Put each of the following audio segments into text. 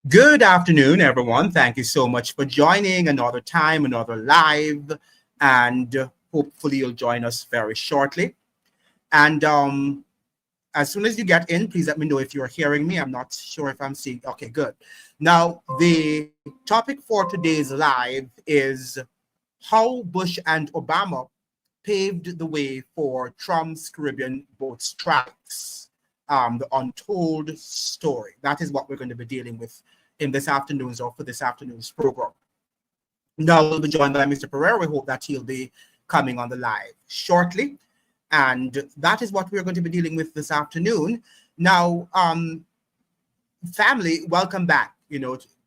Good afternoon, everyone. Thank you so much for joining another time, another live, and hopefully you'll join us very shortly. And as soon as you get in, please let me know if you're hearing me. I'm not sure if I'm seeing. Okay, good. Now, the topic for today's live is how Bush and Obama paved the way for Trump's Caribbean boat strikes, the untold story. That is what we're going to be dealing with in this afternoon's or for this afternoon's program. Now we'll be joined by Mr. Pereira. We hope that he'll be coming on the live shortly. And that is what we're going to be dealing with this afternoon. Now, family, welcome back.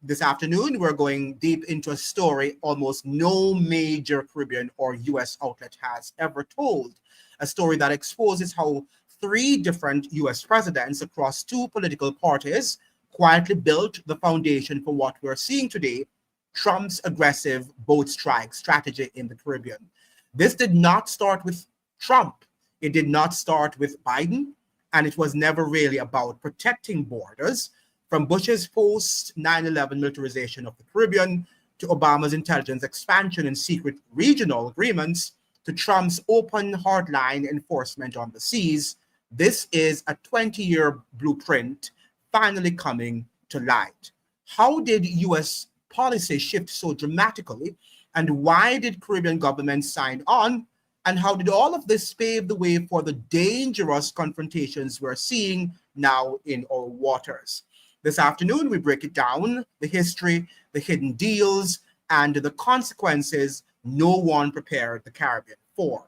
This afternoon, we're going deep into a story almost no major Caribbean or US outlet has ever told. A story that exposes how three different US presidents across two political parties quietly built the foundation for what we're seeing today, Trump's aggressive boat strike strategy in the Caribbean. This did not start with Trump. It did not start with Biden, and it was never really about protecting borders. From Bush's post 9/11 militarization of the Caribbean to Obama's intelligence expansion and secret regional agreements to Trump's open hardline enforcement on the seas, this is a 20-year blueprint finally coming to light. How did US policy shift so dramatically, and why did Caribbean governments sign on? And how did all of this pave the way for the dangerous confrontations we're seeing now in our waters? This afternoon, we break it down, the history, the hidden deals, and the consequences no one prepared the Caribbean for.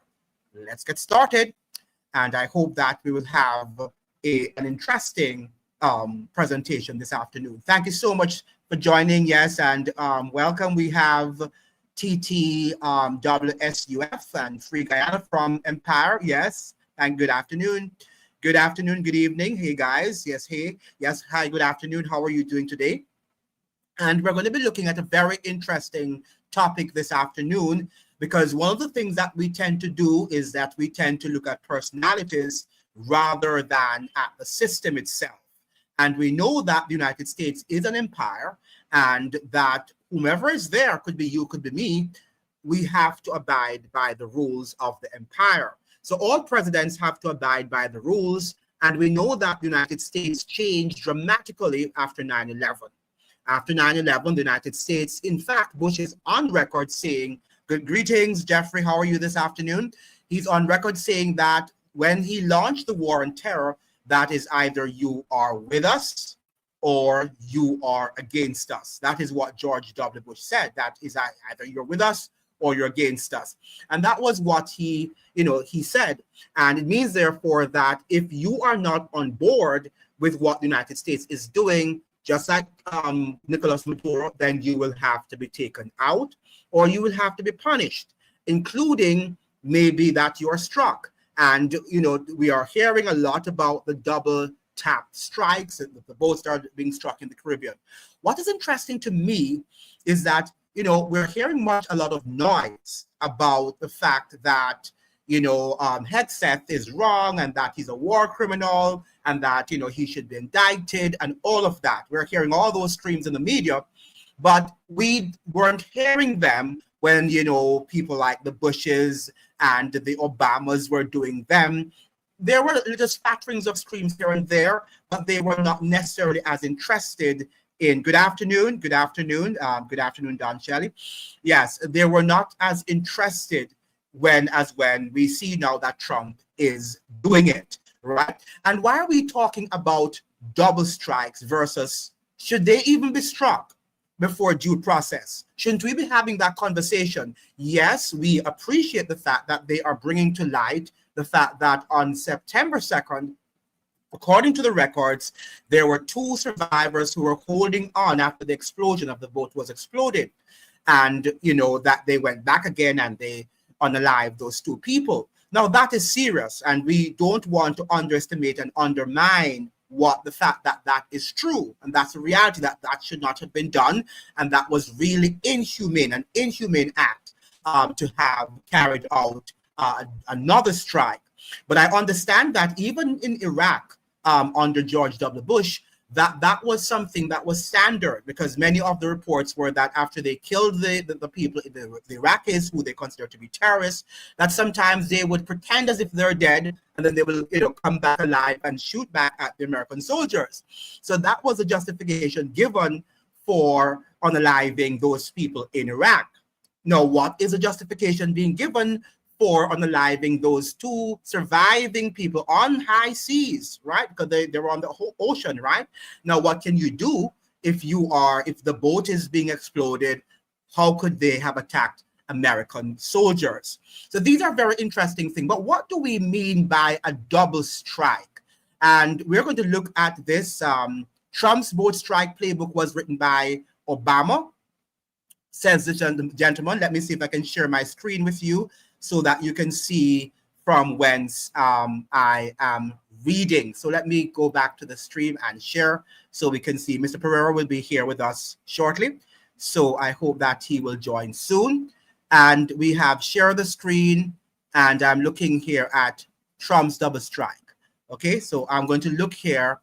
Let's get started, and I hope that we will have an interesting presentation this afternoon. Thank you so much for joining, yes, and welcome. We have TT WSUF and Free Guyana from Empire, yes, and good afternoon. Good afternoon, good evening. Hey guys, yes, hey, yes, hi, good afternoon. How are you doing today? And we're going to be looking at a very interesting topic this afternoon, because one of the things that we tend to do is that we tend to look at personalities rather than at the system itself. And we know that the United States is an empire, and that whomever is there, could be you, could be me, we have to abide by the rules of the empire. So all presidents have to abide by the rules, and we know that the United States changed dramatically after 9/11. After 9/11, the United States, in fact, Bush is on record saying, greetings, Jeffrey, how are you this afternoon? He's on record saying that when he launched the war on terror, that is either you are with us or you are against us. That is what George W. Bush said. That is either you're with us or you're against us. And that was what he said. And it means, therefore, that if you are not on board with what the United States is doing, just like Nicolas Maduro, then you will have to be taken out, or you will have to be punished, including maybe that you're struck. And, we are hearing a lot about the double tap strikes, and the boats are being struck in the Caribbean. What is interesting to me is that, we're hearing a lot of noise about the fact that, Hegseth is wrong, and that he's a war criminal, and that, he should be indicted, and all of that. We're hearing all those screams in the media, but we weren't hearing them when, people like the Bushes and the Obamas were doing them. There were little spatterings of screams here and there, but they were not necessarily as interested in good afternoon, Don Shelley. Yes, they were not as interested when we see now that Trump is doing it, right? And why are we talking about double strikes versus should they even be struck before due process? Shouldn't we be having that conversation? Yes, we appreciate the fact that they are bringing to light the fact that on September 2nd, according to the records, there were two survivors who were holding on after the explosion of the boat was exploded. And, that they went back again and they unalived those two people. Now, that is serious, and we don't want to underestimate and undermine the fact that that is true, and that's a reality, that should not have been done, and that was really an inhumane act to have carried out another strike. But I understand that even in Iraq, under George W. Bush, that was something that was standard, because many of the reports were that after they killed the people, the Iraqis who they consider to be terrorists, that sometimes they would pretend as if they're dead, and then they will come back alive and shoot back at the American soldiers. So that was a justification given for unaliving those people in Iraq. Now, what is a justification being given for unaliving those two surviving people on high seas, right? Because they're on the whole ocean, right? Now, what can you do if the boat is being exploded? How could they have attacked American soldiers? So these are very interesting things. But what do we mean by a double strike? And we're going to look at this. Trump's boat strike playbook was written by Obama, says the gentleman. Let me see if I can share my screen with you so that you can see from whence I am reading. So let me go back to the stream and share so we can see. Mr. Pereira will be here with us shortly. So I hope that he will join soon. And we have share the screen, and I'm looking here at Trump's double strike. Okay, so I'm going to look here.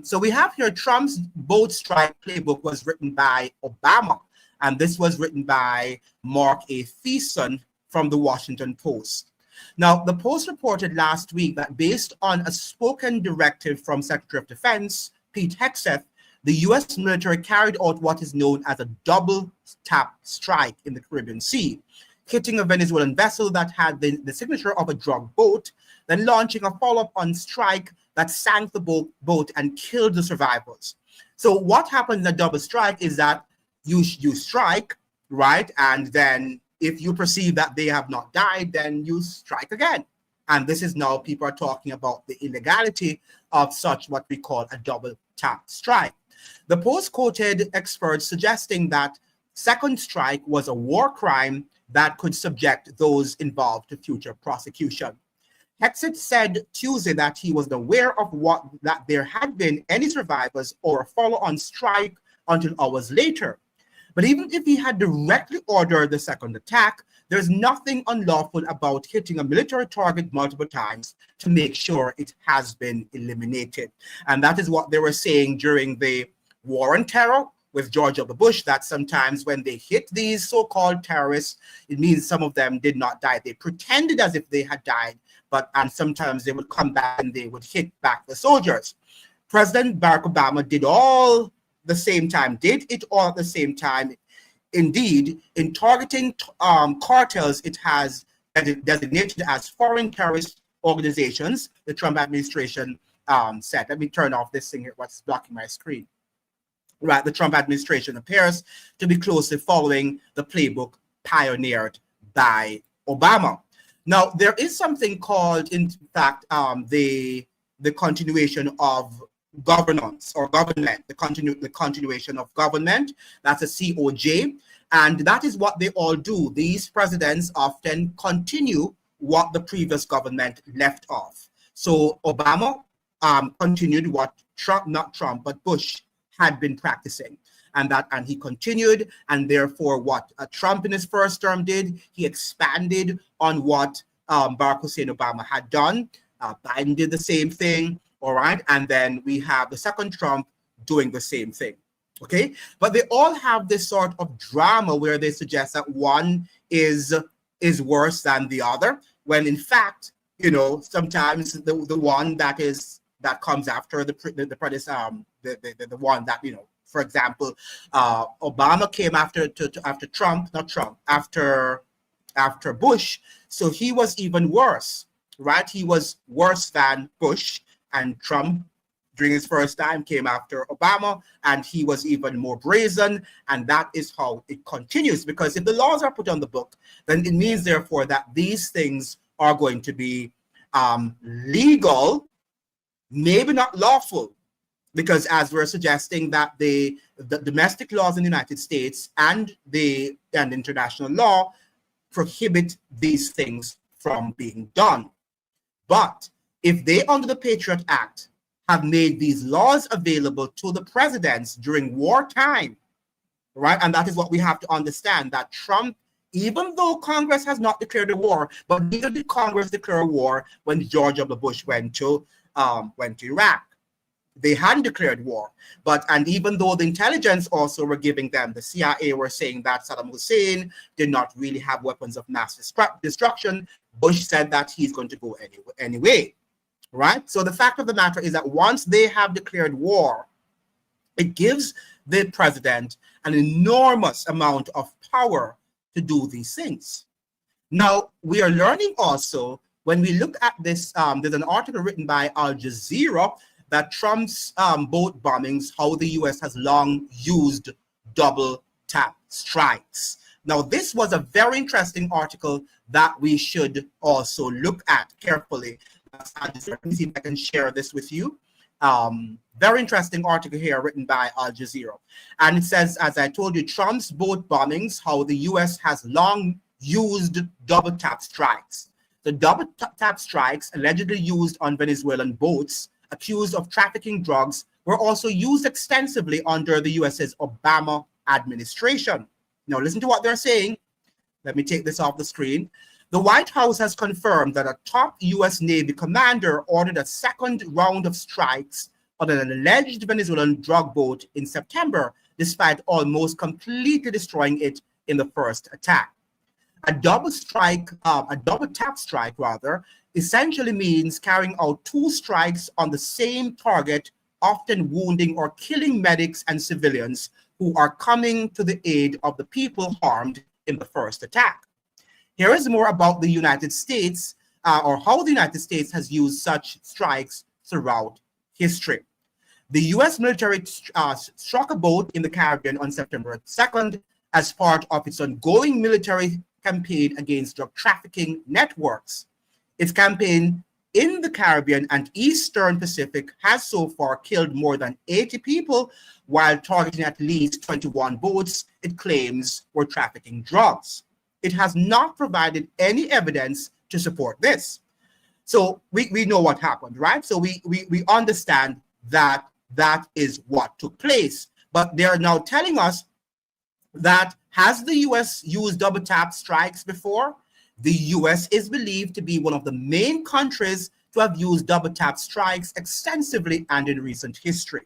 So we have here Trump's boat strike playbook was written by Obama. And this was written by Mark A. Thiessen from the Washington Post. Now, the Post reported last week that based on a spoken directive from Secretary of Defense Pete Hegseth, the U.S. military carried out what is known as a double tap strike in the Caribbean Sea, hitting a Venezuelan vessel that had the signature of a drug boat, then launching a follow-up on strike that sank the boat and killed the survivors. So what happened in a double strike is that you strike, right? And then if you perceive that they have not died, then you strike again. And this is now people are talking about the illegality of such what we call a double tap strike. The Post quoted experts suggesting that second strike was a war crime that could subject those involved to future prosecution. Hegseth said Tuesday that he was aware of that there had been any survivors or a follow-on strike until hours later. But even if he had directly ordered the second attack, there's nothing unlawful about hitting a military target multiple times to make sure it has been eliminated. And that is what they were saying during the war on terror with George W. Bush, that sometimes when they hit these so-called terrorists, it means some of them did not die. They pretended as if they had died, and sometimes they would come back and they would hit back the soldiers. President Barack Obama did it all at the same time. Indeed, in targeting cartels, it has designated as foreign terrorist organizations, the Trump administration said. Let me turn off this thing here, what's blocking my screen. Right, the Trump administration appears to be closely following the playbook pioneered by Obama. Now, there is something called, in fact, the continuation of governance or government, the continuation of government. That's a COJ, and that is what they all do. These presidents often continue what the previous government left off. So Obama continued what Bush had been practicing, and he continued, and therefore what Trump in his first term did, he expanded on what Barack Hussein Obama had done. Biden did the same thing, all right, and then we have the second Trump doing the same thing, okay? But they all have this sort of drama where they suggest that one is worse than the other, when in fact, sometimes the one that comes after the one that, for example, Obama came after Bush, so he was even worse, right? He was worse than Bush, and Trump during his first time came after Obama, and he was even more brazen, and that is how it continues, because if the laws are put on the book, then it means therefore that these things are going to be legal, maybe not lawful, because as we're suggesting that the domestic laws in the United States and international law prohibit these things from being done. But if they, under the Patriot Act, have made these laws available to the presidents during wartime, right? And that is what we have to understand, that Trump, even though Congress has not declared a war, but neither did Congress declare a war when George W. Bush went to Iraq. They hadn't declared war, and even though the intelligence also were giving them, the CIA were saying that Saddam Hussein did not really have weapons of mass destruction, Bush said that he's going to go anyway, right? So the fact of the matter is that once they have declared war, it gives the president an enormous amount of power to do these things. Now, we are learning also, when we look at this, there's an article written by Al Jazeera that Trump's boat bombings, how the U.S. has long used double tap strikes. Now, this was a very interesting article that we should also look at carefully. Let me see if I can share this with you. Very interesting article here written by Al Jazeera. And it says, as I told you, Trump's boat bombings, how the U.S. has long used double tap strikes. The double tap strikes allegedly used on Venezuelan boats accused of trafficking drugs were also used extensively under the US's Obama administration. Now listen to what they're saying. Let me take this off the screen. The White House has confirmed that a top US Navy commander ordered a second round of strikes on an alleged Venezuelan drug boat in September, despite almost completely destroying it in the first attack. A double tap strike rather, essentially means carrying out two strikes on the same target, often wounding or killing medics and civilians who are coming to the aid of the people harmed in the first attack. Here is more about the United States, or how the United States has used such strikes throughout history. The U.S. military struck a boat in the Caribbean on September 2nd as part of its ongoing military campaign against drug trafficking networks. Its campaign in the Caribbean and Eastern Pacific has so far killed more than 80 people while targeting at least 21 boats it claims were trafficking drugs. It has not provided any evidence to support this. So we know what happened, right? So we understand that that is what took place. But they're now telling us that has the U.S. used double tap strikes before? The U.S. is believed to be one of the main countries to have used double tap strikes extensively and in recent history.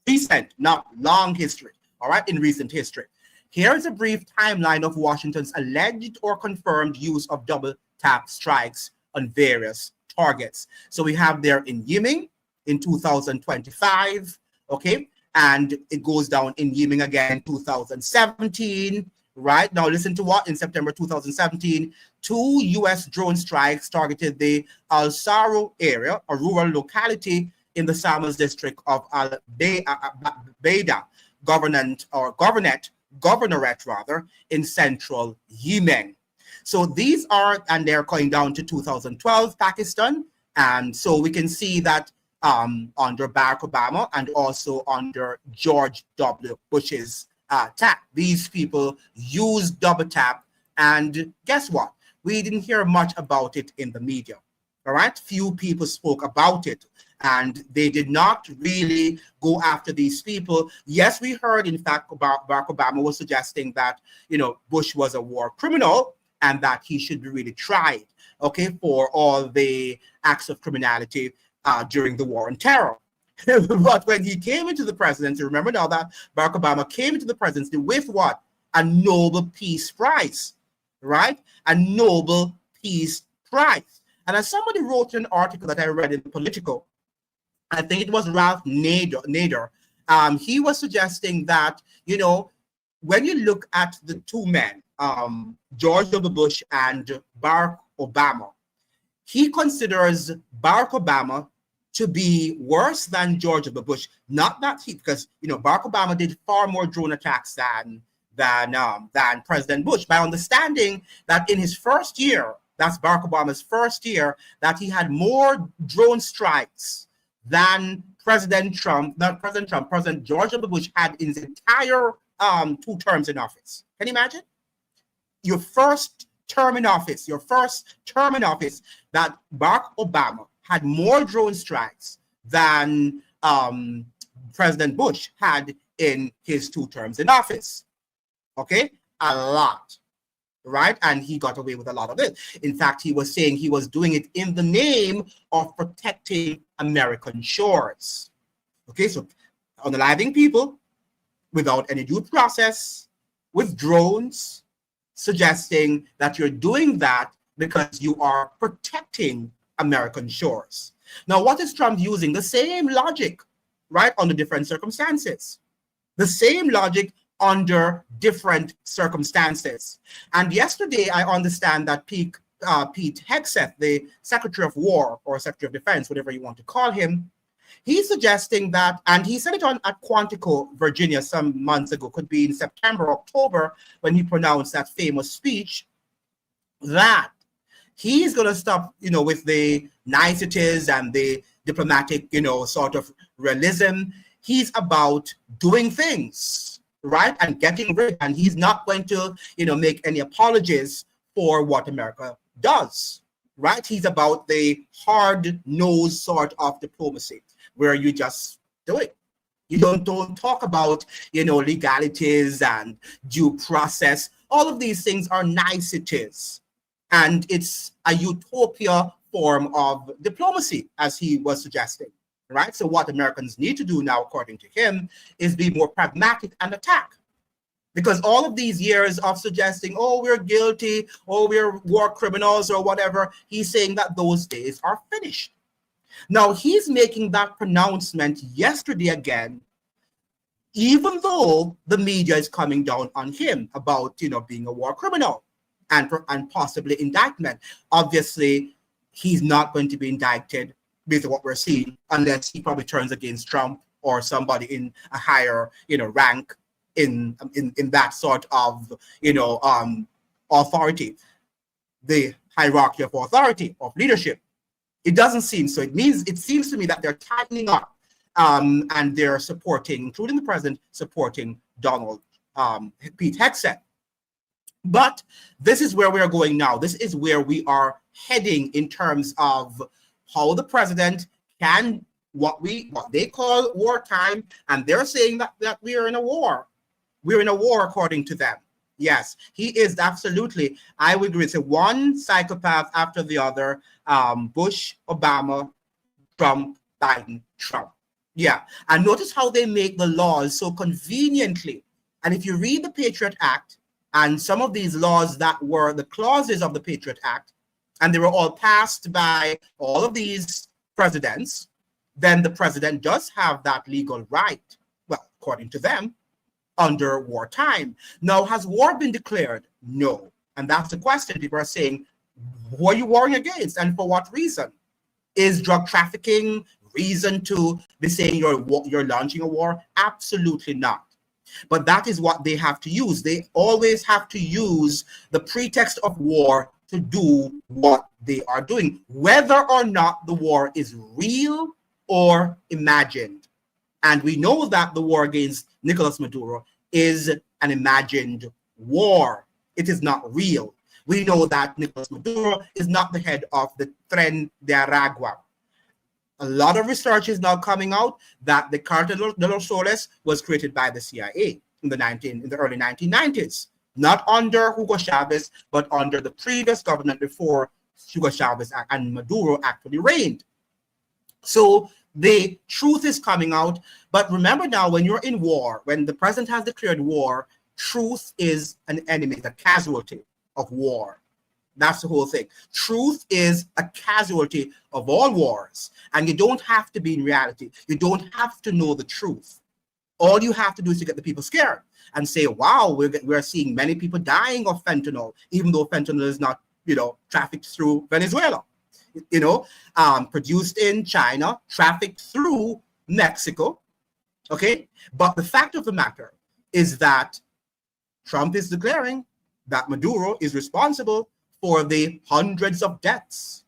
Recent, not long history, all right, in recent history. Here is a brief timeline of Washington's alleged or confirmed use of double tap strikes on various targets. So we have there in Yemen in 2025, okay, and it goes down in Yemen again in 2017. Right now, listen to what in September 2017, 2 U.S. drone strikes targeted the Al Saru area, a rural locality in the Samas district of Al Baida governorate in central Yemen. So these are, and they're going down to 2012 Pakistan, and so we can see that under Barack Obama and also under George W. Bush's tap. These people used double tap, and guess what? We didn't hear much about it in the media. All right, few people spoke about it, and they did not really go after these people. Yes, we heard, in fact, Barack Obama was suggesting that Bush was a war criminal and that he should be really tried, okay, for all the acts of criminality during the war on terror. But when he came into the presidency, remember now that Barack Obama came into the presidency with what? A Nobel Peace Prize, right? A Nobel Peace Prize. And as somebody wrote in an article that I read in Politico, I think it was Ralph Nader, he was suggesting that, when you look at the two men, George W. Bush and Barack Obama, he considers Barack Obama to be worse than George W. Bush. Not that because Barack Obama did far more drone attacks than President Bush. By understanding that in his first year, that's Barack Obama's first year, that he had more drone strikes than President George W. Bush had in his entire 2 terms in office. Can you imagine? Your first term in office, that Barack Obama had more drone strikes than President Bush had in his 2 terms in office. Okay? A lot. Right? And he got away with a lot of it. In fact, he was saying he was doing it in the name of protecting American shores. Okay, so unaliving people without any due process, with drones, suggesting that you're doing that because you are protecting American shores. Now, what is Trump using? The same logic, right, under different circumstances. The same logic under different circumstances. And yesterday, I understand that Pete Hegseth, the Secretary of War or Secretary of Defense, whatever you want to call him, he's suggesting that, and he said it at Quantico, Virginia, some months ago, could be in September, October, when he pronounced that famous speech, that he's going to stop, with the niceties and the diplomatic, sort of realism. He's about doing things, right, and getting rid, and he's not going to, make any apologies for what America does, right? He's about the hard-nosed sort of diplomacy, where you just do it. You don't talk about, legalities and due process. All of these things are niceties. And it's a utopia form of diplomacy, as he was suggesting, right? So what Americans need to do now, according to him, is be more pragmatic and attack. Because all of these years of suggesting, oh, we're guilty, oh, we're war criminals or whatever, he's saying that those days are finished. Now, he's making that pronouncement yesterday again, even though the media is coming down on him about, being a war criminal and possibly indictment. Obviously, he's not going to be indicted based on what we're seeing, unless he probably turns against Trump or somebody in a higher, rank in that sort of, authority, the hierarchy of authority, of leadership. It doesn't seem so. It seems to me that they're tightening up and they're supporting, including the president, supporting Pete Hegseth. But this is where we are going now. This is where we are heading in terms of how the president can, what they call wartime, and they're saying that we are in a war. We're in a war according to them. Yes, he is absolutely. I would agree. It's one psychopath after the other. Bush, Obama, Trump, Biden, Trump. Yeah, and notice how they make the laws so conveniently. And if you read the Patriot Act and some of these laws that were the clauses of the Patriot Act, and they were all passed by all of these presidents, then the president does have that legal right, well, according to them, under wartime. Now, has war been declared? No. And that's the question. People are saying, who are you warring against and for what reason? Is drug trafficking reason to be saying you're launching a war? Absolutely not. But that is what they have to use. They always have to use the pretext of war to do what they are doing, whether or not the war is real or imagined. And we know that the war against Nicolas Maduro is an imagined war. It is not real. We know that Nicolas Maduro is not the head of the Tren de Aragua. A lot of research is now coming out that the Cartel de los Soles was created by the CIA in the early 1990s, not under Hugo Chavez, but under the previous government before Hugo Chavez and Maduro actually reigned. So the truth is coming out. But remember now, when you're in war, when the president has declared war, truth is an enemy, the casualty of war. That's the whole thing. Truth is a casualty of all wars. And you don't have to be in reality. You don't have to know the truth. All you have to do is to get the people scared and say, wow, we're seeing many people dying of fentanyl, even though fentanyl is not, trafficked through Venezuela. Produced in China, trafficked through Mexico. Okay. But the fact of the matter is that Trump is declaring that Maduro is responsible for the hundreds of deaths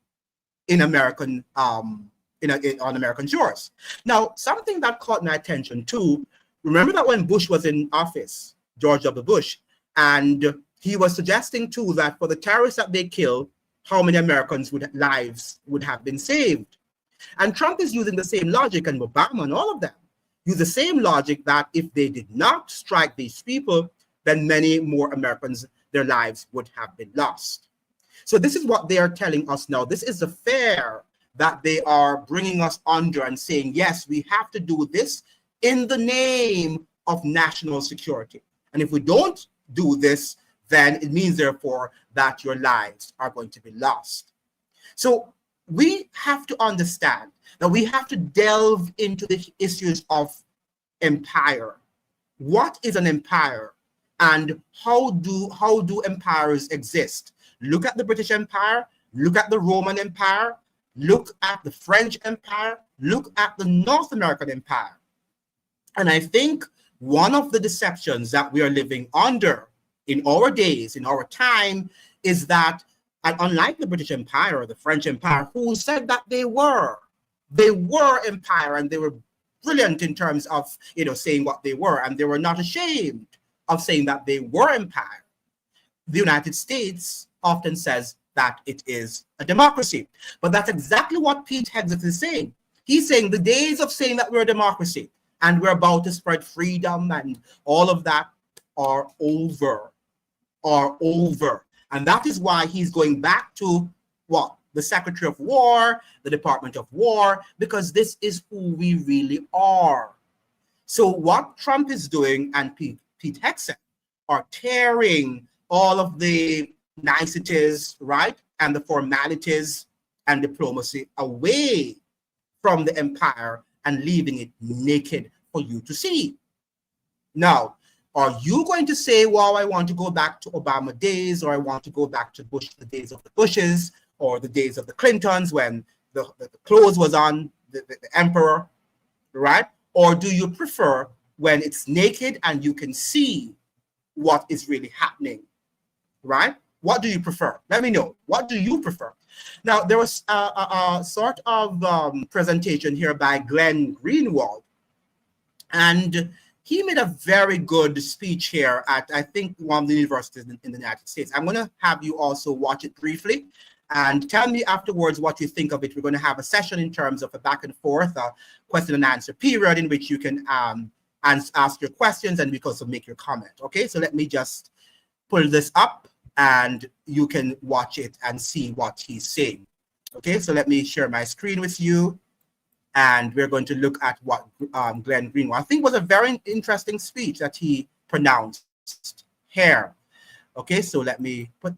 in American on American shores. Now, something that caught my attention too, remember that when Bush was in office, George W. Bush, and he was suggesting too that for the terrorists that they killed, how many Americans' lives would have been saved. And Trump is using the same logic, and Obama and all of them use the same logic that if they did not strike these people, then many more Americans, their lives would have been lost. So this is what they are telling us now. This is the fair that they are bringing us under and saying, yes, we have to do this in the name of national security. And if we don't do this, then it means, therefore, that your lives are going to be lost. So we have to understand that we have to delve into the issues of empire. What is an empire? And how do empires exist? Look at the British Empire, look at the Roman Empire, look at the French Empire, look at the North American Empire. And I think one of the deceptions that we are living under in our days, in our time, is that, and unlike the British Empire or the French Empire, who said that they were empire and they were brilliant in terms of, saying what they were, and they were not ashamed of saying that they were empire. The United States often says that it is a democracy, but that's exactly what Pete Hegseth is saying. He's saying the days of saying that we're a democracy and we're about to spread freedom and all of that are over, And that is why he's going back to what? The Secretary of War, the Department of War, because this is who we really are. So what Trump is doing and Pete Hegseth are tearing all of the niceties, right, and the formalities and diplomacy away from the empire and leaving it naked for you to see. Now, are you going to say, well, I want to go back to Obama days, or I want to go back to Bush, the days of the Bushes, or the days of the Clintons when the clothes was on the emperor, right? Or do you prefer when it's naked and you can see what is really happening, right? What do you prefer? Let me know. What do you prefer? Now, there was a sort of presentation here by Glenn Greenwald, and he made a very good speech here at, I think, one of the universities in the United States. I'm going to have you also watch it briefly and tell me afterwards what you think of it. We're going to have a session in terms of a back and forth, question and answer period in which you can ask your questions and we can also make your comment. Okay, so let me just pull this up and you can watch it and see what he's saying. Okay, so let me share my screen with you. And we're going to look at what Glenn Greenwald, I think, was a very interesting speech that he pronounced here. Okay, so let me put.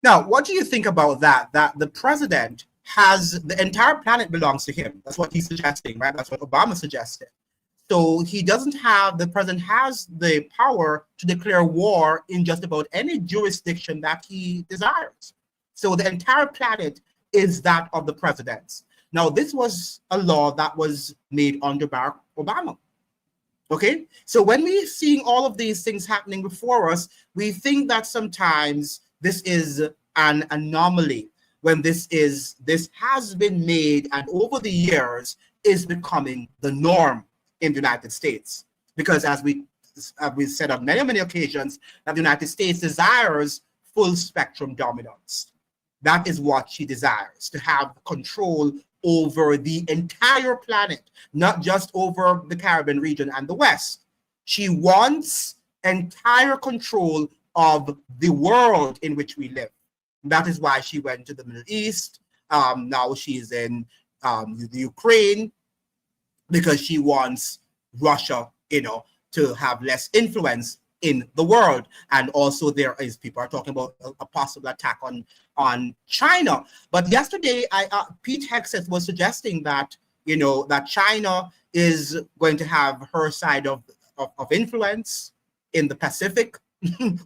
Now, what do you think about that? That the president has the entire planet belongs to him. That's what he's suggesting, right? That's what Obama suggested. So he doesn't have, the president has the power to declare war in just about any jurisdiction that he desires. So the entire planet is that of the president's. Now, this was a law that was made under Barack Obama. Okay, so when we're seeing all of these things happening before us, we think that sometimes this is an anomaly when this has been made and over the years is becoming the norm in the United States. Because as we said on many occasions, that the United States desires full spectrum dominance. That is what she desires, to have control over the entire planet, not just over the Caribbean region and the West. She wants entire control of the world in which we live. That is why she went to the Middle East. Now she's in the Ukraine, because she wants Russia, to have less influence in the world. And also there is, people are talking about a possible attack on China. But yesterday, Pete Hegseth was suggesting that, that China is going to have her side of influence in the Pacific,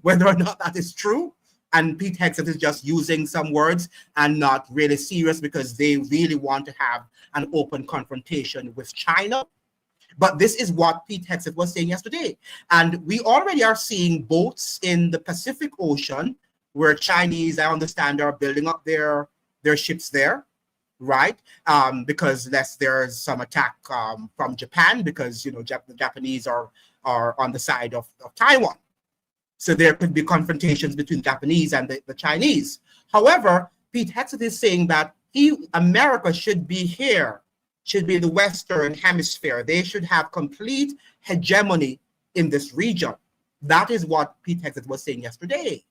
whether or not that is true. And Pete Hegseth is just using some words and not really serious, because they really want to have an open confrontation with China. But this is what Pete Hegseth was saying yesterday. And we already are seeing boats in the Pacific Ocean where Chinese, I understand, are building up their ships there, right? Because there's some attack from Japan, because, the Japanese are on the side of Taiwan. So there could be confrontations between Japanese and the Chinese. However, Pete Hegseth is saying that America should be here, should be the Western Hemisphere. They should have complete hegemony in this region. That is what Pete Hegseth was saying yesterday.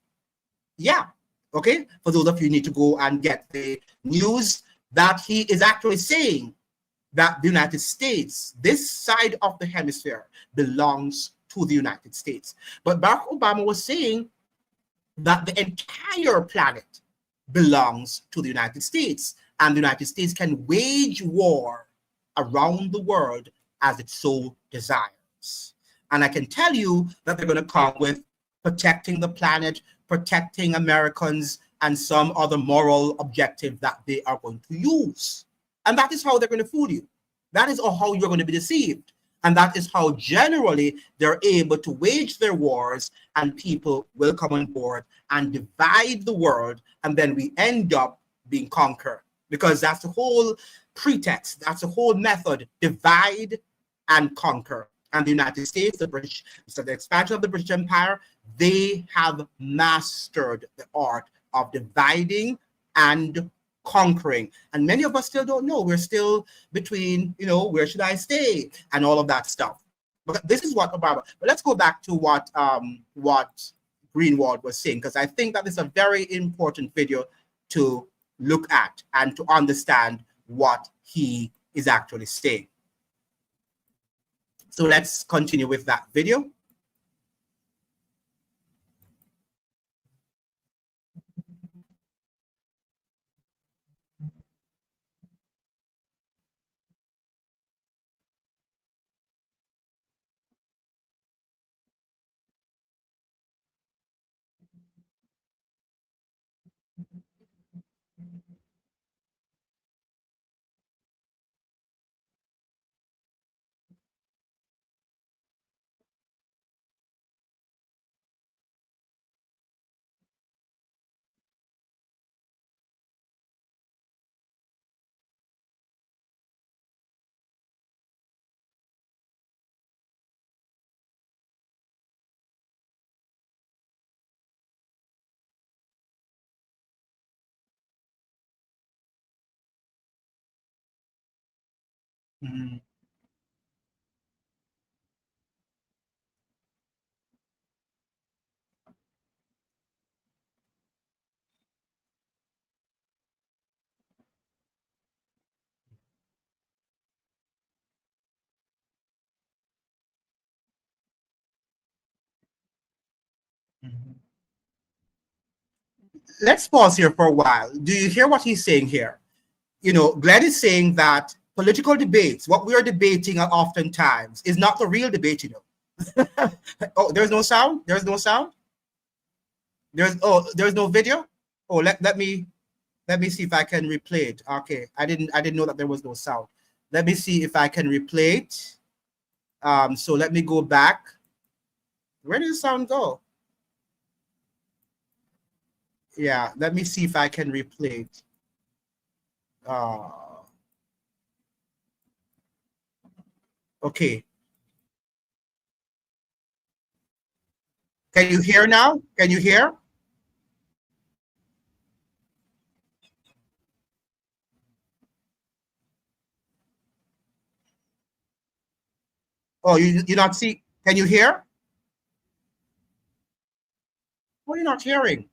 Yeah, okay? For those of you who need to go and get the news, that he is actually saying that the United States, this side of the hemisphere, belongs to the United States. But Barack Obama was saying that the entire planet belongs to the United States, and the United States can wage war around the world as it so desires. And I can tell you that they're going to come with protecting the planet, protecting Americans, and some other moral objective that they are going to use. And that is how they're going to fool you. That is how you're going to be deceived. And that is how generally they're able to wage their wars, and people will come on board and divide the world, and then we end up being conquered. Because that's the whole pretext, that's the whole method: divide and conquer. And the United States, the British, so the expansion of the British Empire, they have mastered the art of dividing and conquering. And many of us still don't know. We're still between, where should I stay, and all of that stuff. But this is what Obama. But let's go back to what Greenwald was saying, because I think that is a very important video to look at and to understand what he is actually saying. So let's continue with that video. Mm-hmm. let's pause here for a while. Do you hear what he's saying here? Glenn is saying that political debates, what we are debating oftentimes, is not the real debate. Oh, there's no sound. There's no sound. There's no video. Oh, let me see if I can replay it. Okay, I didn't know that there was no sound. Let me see if I can replay it. So let me go back. Where did the sound go? Yeah, let me see if I can replay it. Okay. Can you hear now? Can you hear? Oh, you not see? Can you hear? Oh, you're not hearing.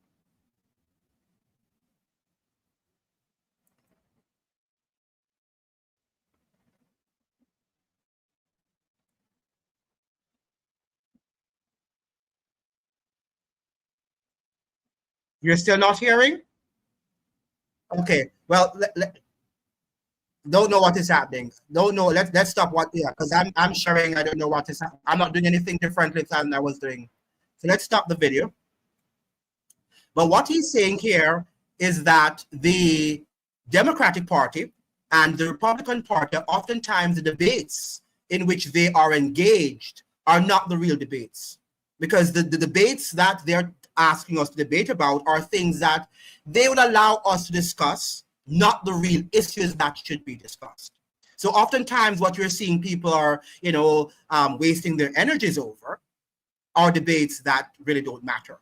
You're still not hearing? Okay. Well, don't know what is happening. Don't know. Let's stop what. Yeah, because I'm sharing. I don't know what is happening. I'm not doing anything differently than I was doing. So let's stop the video. But what he's saying here is that the Democratic Party and the Republican Party, oftentimes the debates in which they are engaged are not the real debates. Because the debates that they're asking us to debate about are things that they would allow us to discuss, not the real issues that should be discussed. So oftentimes what you're seeing people are, wasting their energies over are debates that really don't matter.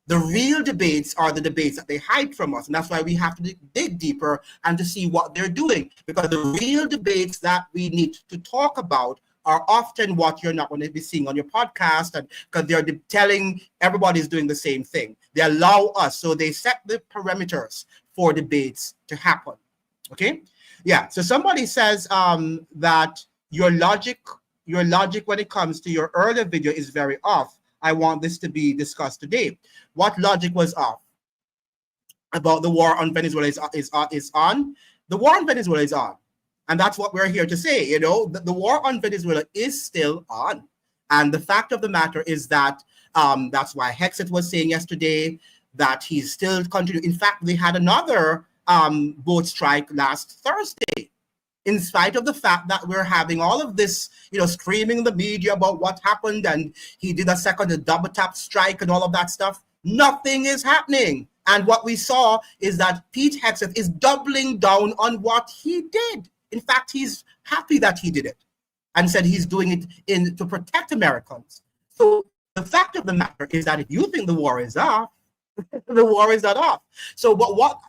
The real debates are the debates that they hide from us. And that's why we have to dig deeper and to see what they're doing. Because the real debates that we need to talk about are often what you're not going to be seeing on your podcast, and because they're telling everybody's doing the same thing. They allow us, so they set the parameters for debates to happen. Okay? Yeah. So somebody says that your logic when it comes to your earlier video is very off. I want this to be discussed today. What logic was off about the war on Venezuela is on? The war on Venezuela is on. And that's what we're here to say. The war on Venezuela is still on. And the fact of the matter is that that's why Hexet was saying yesterday that he's still continuing. In fact, they had another boat strike last Thursday. In spite of the fact that we're having all of this, screaming in the media about what happened, and he did a double tap strike and all of that stuff, nothing is happening. And what we saw is that Pete Hegseth is doubling down on what he did. In fact, he's happy that he did it and said he's doing it to protect Americans. So the fact of the matter is that if you think the war is off, the war is not off. So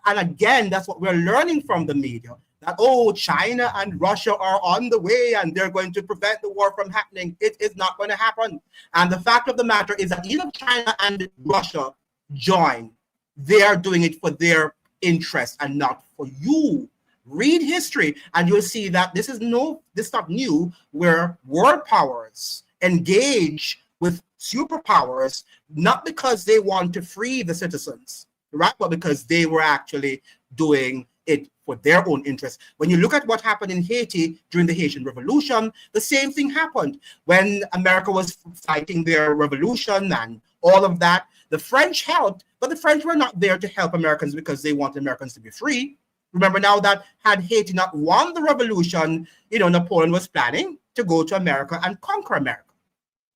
and again, that's what we're learning from the media, that, China and Russia are on the way and they're going to prevent the war from happening. It is not going to happen. And the fact of the matter is that even China and Russia join, they are doing it for their interest and not for you. Read history and you'll see that this is not new, where world powers engage with superpowers, not because they want to free the citizens, right? But because they were actually doing it for their own interests. When you look at what happened in Haiti during the Haitian Revolution, the same thing happened. When America was fighting their revolution and all of that, the French helped, but the French were not there to help Americans because they wanted Americans to be free. Remember now that had Haiti not won the revolution, Napoleon was planning to go to America and conquer America.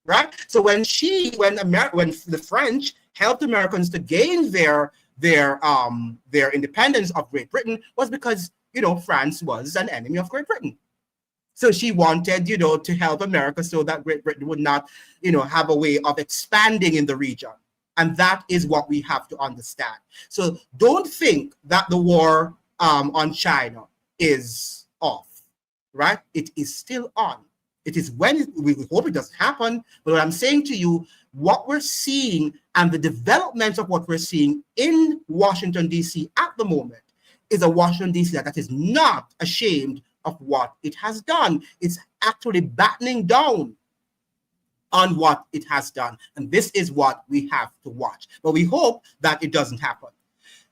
Right? So when the French helped Americans to gain their independence of Great Britain, was because France was an enemy of Great Britain. So she wanted to help America so that Great Britain would not have a way of expanding in the region. And that is what we have to understand. So don't think that the war on China is off, right? It is still on. It is we hope it doesn't happen. But what I'm saying to you, what we're seeing and the developments of what we're seeing in Washington, D.C. at the moment is a Washington, D.C. that is not ashamed of what it has done. It's actually battening down on what it has done. And this is what we have to watch. But we hope that it doesn't happen.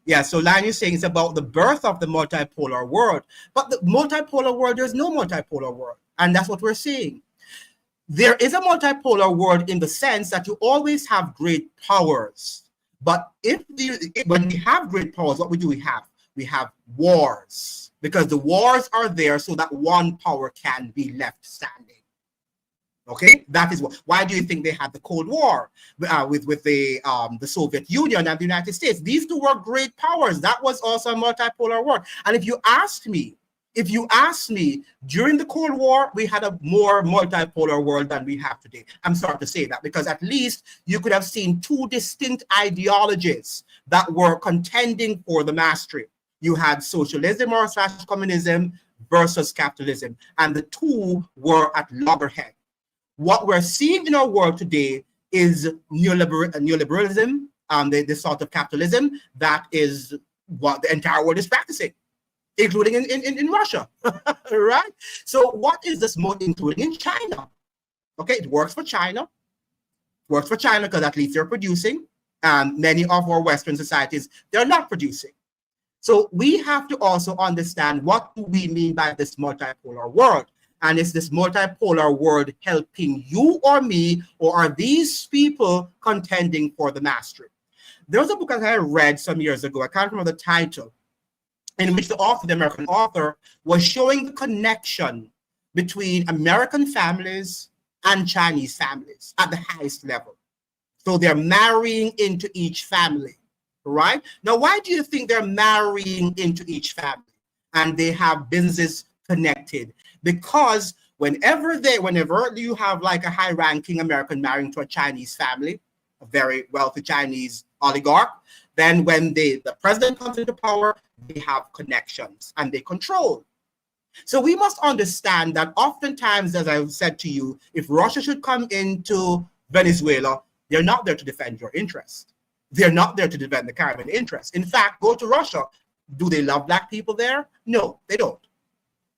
Yeah, so Lion is saying it's about the birth of the multipolar world. But the multipolar world, there's no multipolar world. And that's what we're seeing. There is a multipolar world in the sense that you always have great powers. But when we have great powers, what do we have? We have wars, because the wars are there so that one power can be left standing. Okay, that is why do you think they had the Cold War with the Soviet Union and the United States? These two were great powers. That was also a multipolar world. And if you ask me, during the Cold War, we had a more multipolar world than we have today. I'm sorry to say that, because at least you could have seen two distinct ideologies that were contending for the mastery. You had socialism or / communism versus capitalism, and the two were at loggerhead. What we're seeing in our world today is neoliberalism, the sort of capitalism that is what the entire world is practicing, including in Russia, right? So what is this mode, including in China? Okay, it works for China. Works for China because at least they're producing, and many of our Western societies, they're not producing. So we have to also understand, what do we mean by this multipolar world? And is this multipolar world helping you or me, or are these people contending for the mastery? There was a book that I read some years ago, I can't remember the title, in which the author, the American author, was showing the connection between American families and Chinese families at the highest level. So they're marrying into each family, right? Now, why do you think they're marrying into each family and they have businesses connected? Because whenever you have like a high-ranking American marrying to a Chinese family, a very wealthy Chinese oligarch, then when the president comes into power, they have connections and they control. So we must understand that oftentimes, as I've said to you, if Russia should come into Venezuela, they're not there to defend your interest. They're not there to defend the Caribbean interest. In fact, go to Russia. Do they love Black people there? No, they don't.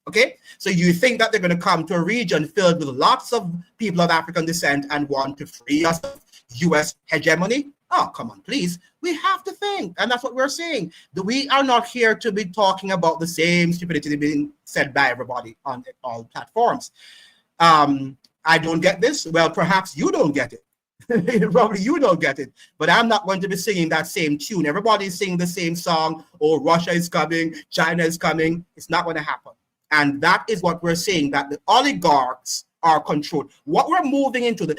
Okay, so you think that they're going to come to a region filled with lots of people of African descent and want to free us of U.S. hegemony? Oh, come on, please. We have to think, and that's what we're saying. We are not here to be talking about the same stupidity being said by everybody on all platforms. I don't get this. Well, perhaps you don't get it. Probably you don't get it, but I'm not going to be singing that same tune. Everybody's singing the same song. Oh, Russia is coming, China is coming. It's not going to happen. And that is what we're saying, that the oligarchs are controlled. What we're moving into, the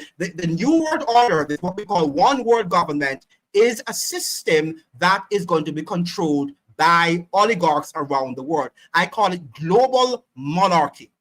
New World Order, this what we call one world government, is a system that is going to be controlled by oligarchs around the world. I call it global monarchy.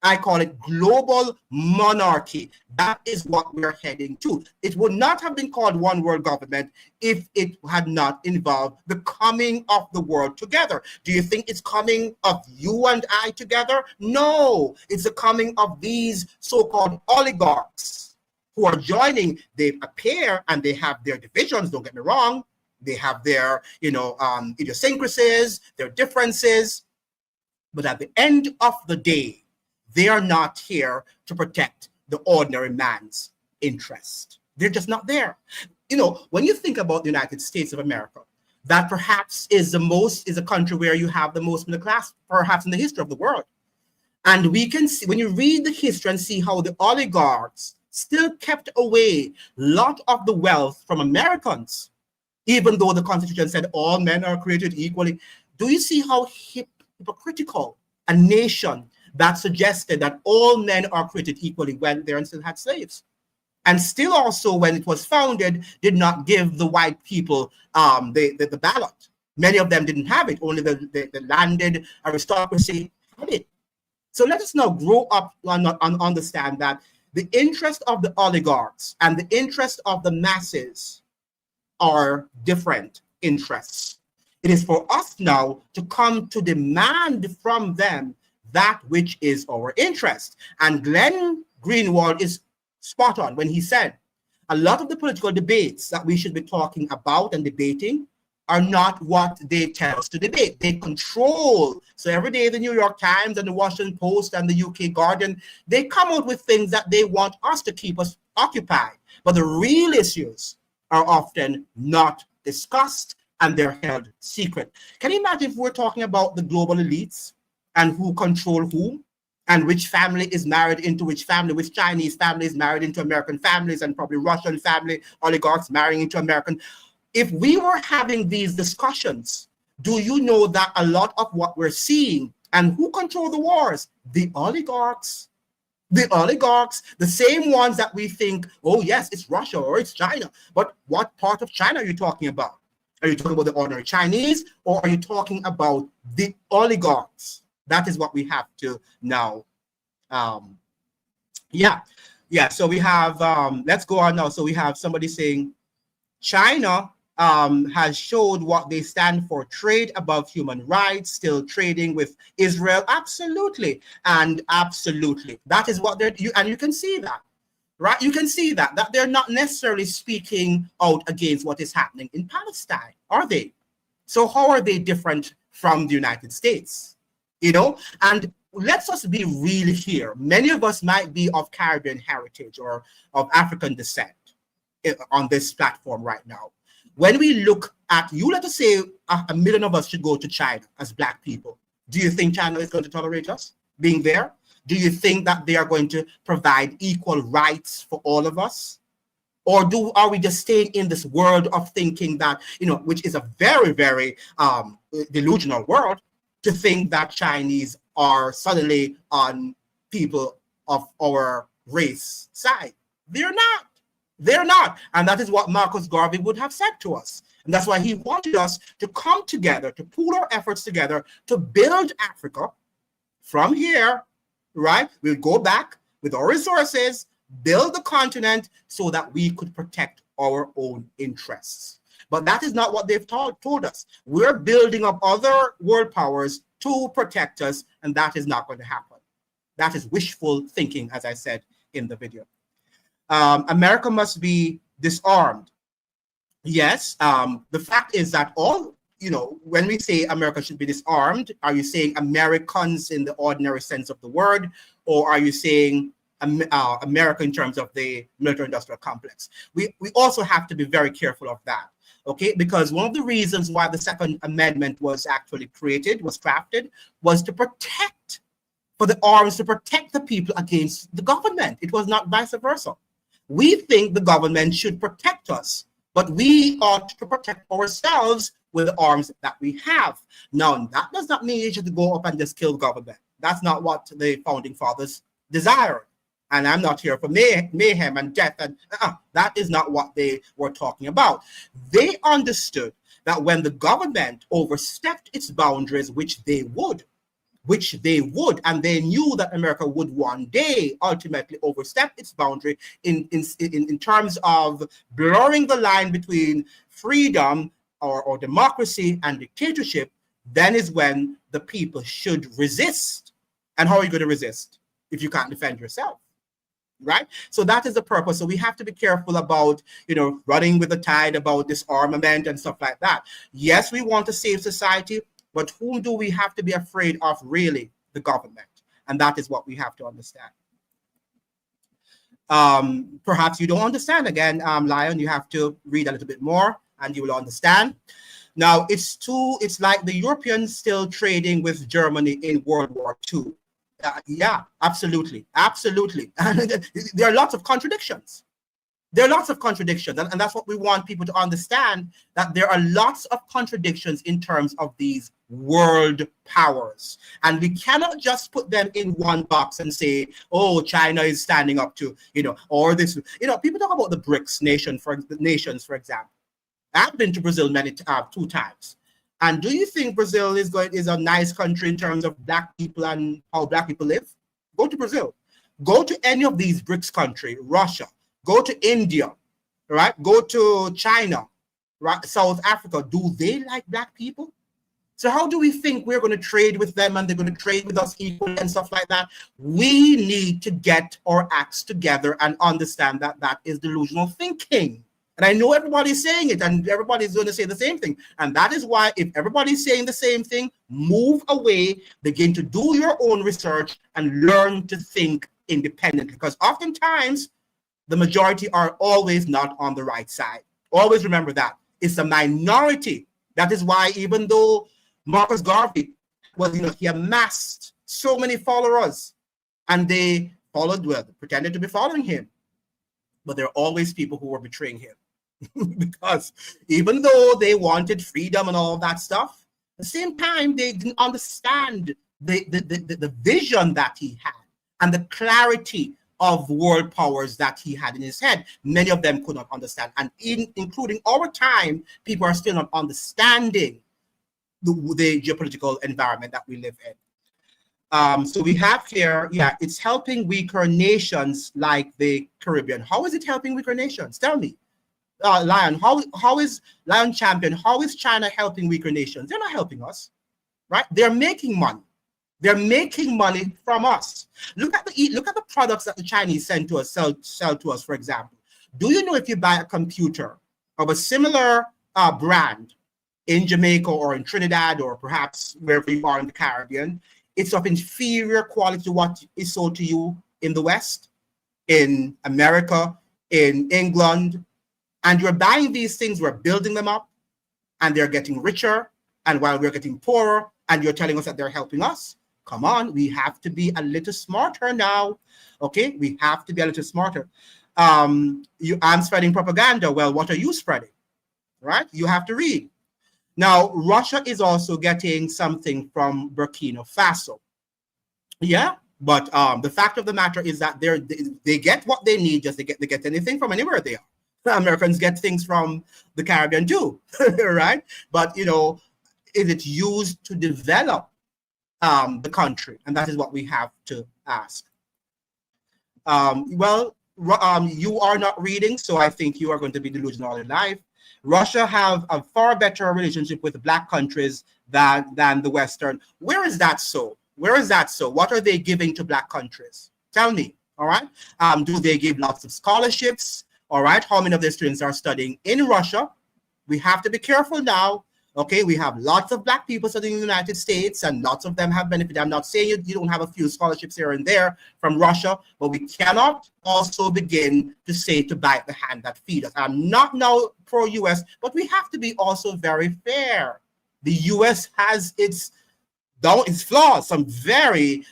I call it global monarchy. That is what we're heading to. It would not have been called one world government if it had not involved the coming of the world together. Do you think it's coming of you and I together? No, it's the coming of these so-called oligarchs who are joining. They appear and they have their divisions, don't get me wrong. They have their, idiosyncrasies, their differences. But at the end of the day, they are not here to protect the ordinary man's interest. They're just not there. When you think about the United States of America, that perhaps is a country where you have the most middle class, perhaps in the history of the world. And we can see, when you read the history and see how the oligarchs still kept away a lot of the wealth from Americans, even though the Constitution said all men are created equally. Do you see how hypocritical a nation that suggested that all men are created equally when they still had slaves? And still also, when it was founded, did not give the white people the ballot. Many of them didn't have it. Only the landed aristocracy had it. So let us now grow up and understand that the interest of the oligarchs and the interest of the masses are different interests. It is for us now to come to demand from them that which is our interest. And Glenn Greenwald is spot on when he said a lot of the political debates that we should be talking about and debating are not what they tell us to debate. They control. So every day the New York Times and the Washington Post and the UK Guardian, they come out with things that they want us to keep us occupied. But the real issues are often not discussed and they're held secret. Can you imagine if we're talking about the global elites and who control whom, and which family is married into which family, which Chinese family is married into American families, and probably Russian family oligarchs marrying into American. If we were having these discussions, do you know that a lot of what we're seeing, and who control the wars? The oligarchs. The oligarchs, the same ones that we think, oh yes, it's Russia or it's China. But what part of China are you talking about? Are you talking about the ordinary Chinese, or are you talking about the oligarchs? That is what we have to now. Yeah. So we have, let's go on now. So we have somebody saying, China has showed what they stand for: trade above human rights, still trading with Israel. Absolutely. And absolutely. That is what and you can see that, right? You can see that they're not necessarily speaking out against what is happening in Palestine, are they? So how are they different from the United States? And let's just be real here. Many of us might be of Caribbean heritage or of African descent on this platform right now. When we look at, let us say a million of us should go to China as Black people. Do you think China is going to tolerate us being there? Do you think that they are going to provide equal rights for all of us? Or are we just staying in this world of thinking that, which is a very, very delusional world, to think that Chinese are suddenly on people of our race side? They're not. They're not. And that is what Marcus Garvey would have said to us. And that's why he wanted us to come together, to pool our efforts together, to build Africa from here, right? We'll go back with our resources, build the continent so that we could protect our own interests. But that is not what they've told us. We're building up other world powers to protect us, and that is not going to happen. That is wishful thinking, as I said in the video. America must be disarmed. Yes, the fact is that when we say America should be disarmed, are you saying Americans in the ordinary sense of the word, or are you saying America in terms of the military-industrial complex? We also have to be very careful of that. Okay, because one of the reasons why the Second Amendment was actually crafted, was to protect, for the arms to protect the people against the government. It was not vice versa. We think the government should protect us, but we ought to protect ourselves with the arms that we have. Now, that does not mean you should go up and just kill the government. That's not what the founding fathers desired. And I'm not here for mayhem and death. And that is not what they were talking about. They understood that when the government overstepped its boundaries, which they would, and they knew that America would one day ultimately overstep its boundary in terms of blurring the line between freedom or democracy and dictatorship, then is when the people should resist. And how are you going to resist if you can't defend yourself? Right? So that is the purpose. So we have to be careful about, running with the tide about disarmament and stuff like that. Yes, we want to save society, but whom do we have to be afraid of, really? The government. And that is what we have to understand. Perhaps you don't understand. Again, Lion, you have to read a little bit more and you will understand. Now, it's like the Europeans still trading with Germany in World War II. Yeah, absolutely. And there are lots of contradictions. And that's what we want people to understand, that there are lots of contradictions in terms of these world powers. And we cannot just put them in one box and say, oh, China is standing up to, or this, people talk about the BRICS nations, for example. I've been to Brazil 2 times. And do you think Brazil is a nice country in terms of Black people and how Black people live? Go to Brazil. Go to any of these BRICS countries, Russia. Go to India, right? Go to China, right? South Africa. Do they like Black people? So how do we think we're going to trade with them and they're going to trade with us equally and stuff like that? We need to get our acts together and understand that that is delusional thinking. And I know everybody's saying it and everybody's going to say the same thing. And that is why, if everybody's saying the same thing, move away, begin to do your own research and learn to think independently. Because oftentimes, the majority are always not on the right side. Always remember that. It's the minority That is why even though Marcus Garvey was, he amassed so many followers and they followed, pretended to be following him. But there are always people who were betraying him. Because even though they wanted freedom and all that stuff, at the same time, they didn't understand the vision that he had and the clarity of world powers that he had in his head. Many of them could not understand. And including our time, people are still not understanding the geopolitical environment that we live in. So we have here, it's helping weaker nations like the Caribbean. How is it helping weaker nations? Tell me. Lion, how is Lion Champion, how is China helping weaker nations? They're not helping us, right? They're making money. They're making money from us. Look at the products that the Chinese send to us, sell to us, for example. Do you know if you buy a computer of a similar brand in Jamaica or in Trinidad or perhaps wherever you are in the Caribbean, it's of inferior quality to what is sold to you in the West, in America, in England, and you're buying these things, we're building them up, and they're getting richer, and while we're getting poorer, and you're telling us that they're helping us. Come on, we have to be a little smarter now, okay? We have to be a little smarter. I'm spreading propaganda. Well, what are you spreading, right? You have to read. Now, Russia is also getting something from Burkina Faso. Yeah, but the fact of the matter is that they get what they need, just they get anything from anywhere they are. Americans get things from the Caribbean too, right? But, is it used to develop the country? And that is what we have to ask. You are not reading, so I think you are going to be delusional in life. Russia have a far better relationship with Black countries than the Western. Where is that so? Where is that so? What are they giving to Black countries? Tell me, all right? Do they give lots of scholarships? All right, how many of their students are studying in Russia? We have to be careful now. Okay, we have lots of Black people studying in the United States, and lots of them have benefited. I'm not saying you don't have a few scholarships here and there from Russia, but we cannot also begin to say to bite the hand that feeds us. I'm not now pro-US, but we have to be also very fair. The US has its flaws, some very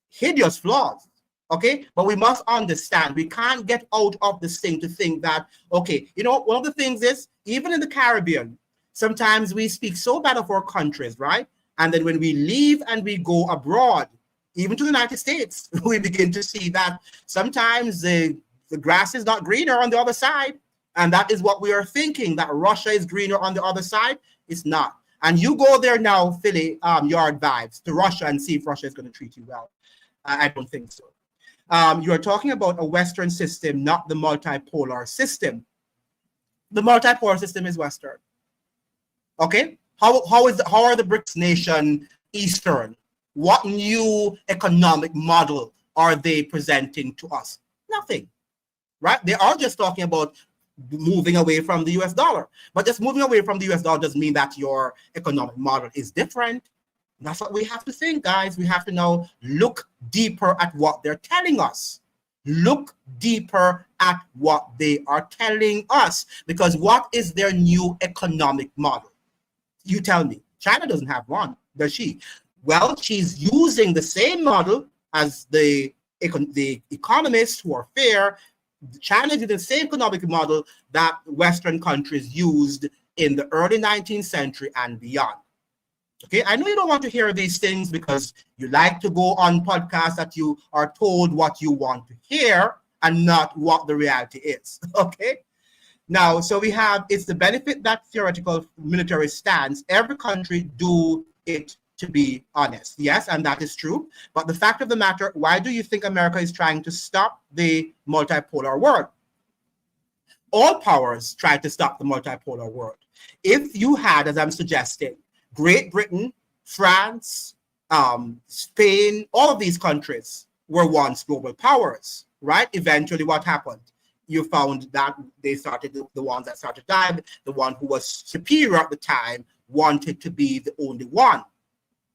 hideous flaws. Okay, but we must understand we can't get out of this thing to think that, okay, one of the things is, even in the Caribbean, sometimes we speak so bad of our countries, right? And then when we leave and we go abroad, even to the United States, we begin to see that sometimes the grass is not greener on the other side. And that is what we are thinking, that Russia is greener on the other side. It's not. And you go there now, Philly, yard vibes, to Russia and see if Russia is going to treat you well. I don't think so. You are talking about a Western system, not the multipolar system. The multipolar system is Western. Okay, how are the BRICS nation Eastern? What new economic model are they presenting to us? Nothing, right? They are just talking about moving away from the US dollar. But just moving away from the US dollar doesn't mean that your economic model is different. That's what we have to think, guys. We have to now look deeper at what they're telling us. Look deeper at what they are telling us. Because what is their new economic model? You tell me. China doesn't have one, does she? Well, she's using the same model as the economists who are fair. China is using the same economic model that Western countries used in the early 19th century and beyond. Okay, I know you don't want to hear these things because you like to go on podcasts that you are told what you want to hear and not what the reality is. Okay, now, so we have, it's the benefit that theoretical military stance. Every country do it to be honest. Yes, and that is true. But the fact of the matter, why do you think America is trying to stop the multipolar world? All powers try to stop the multipolar world. If you had, as I'm suggesting, Great Britain, France, Spain, all of these countries were once global powers, right? Eventually, what happened? You found that they started, the ones that started dying, the one who was superior at the time wanted to be the only one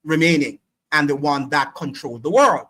remaining and the one that controlled the world.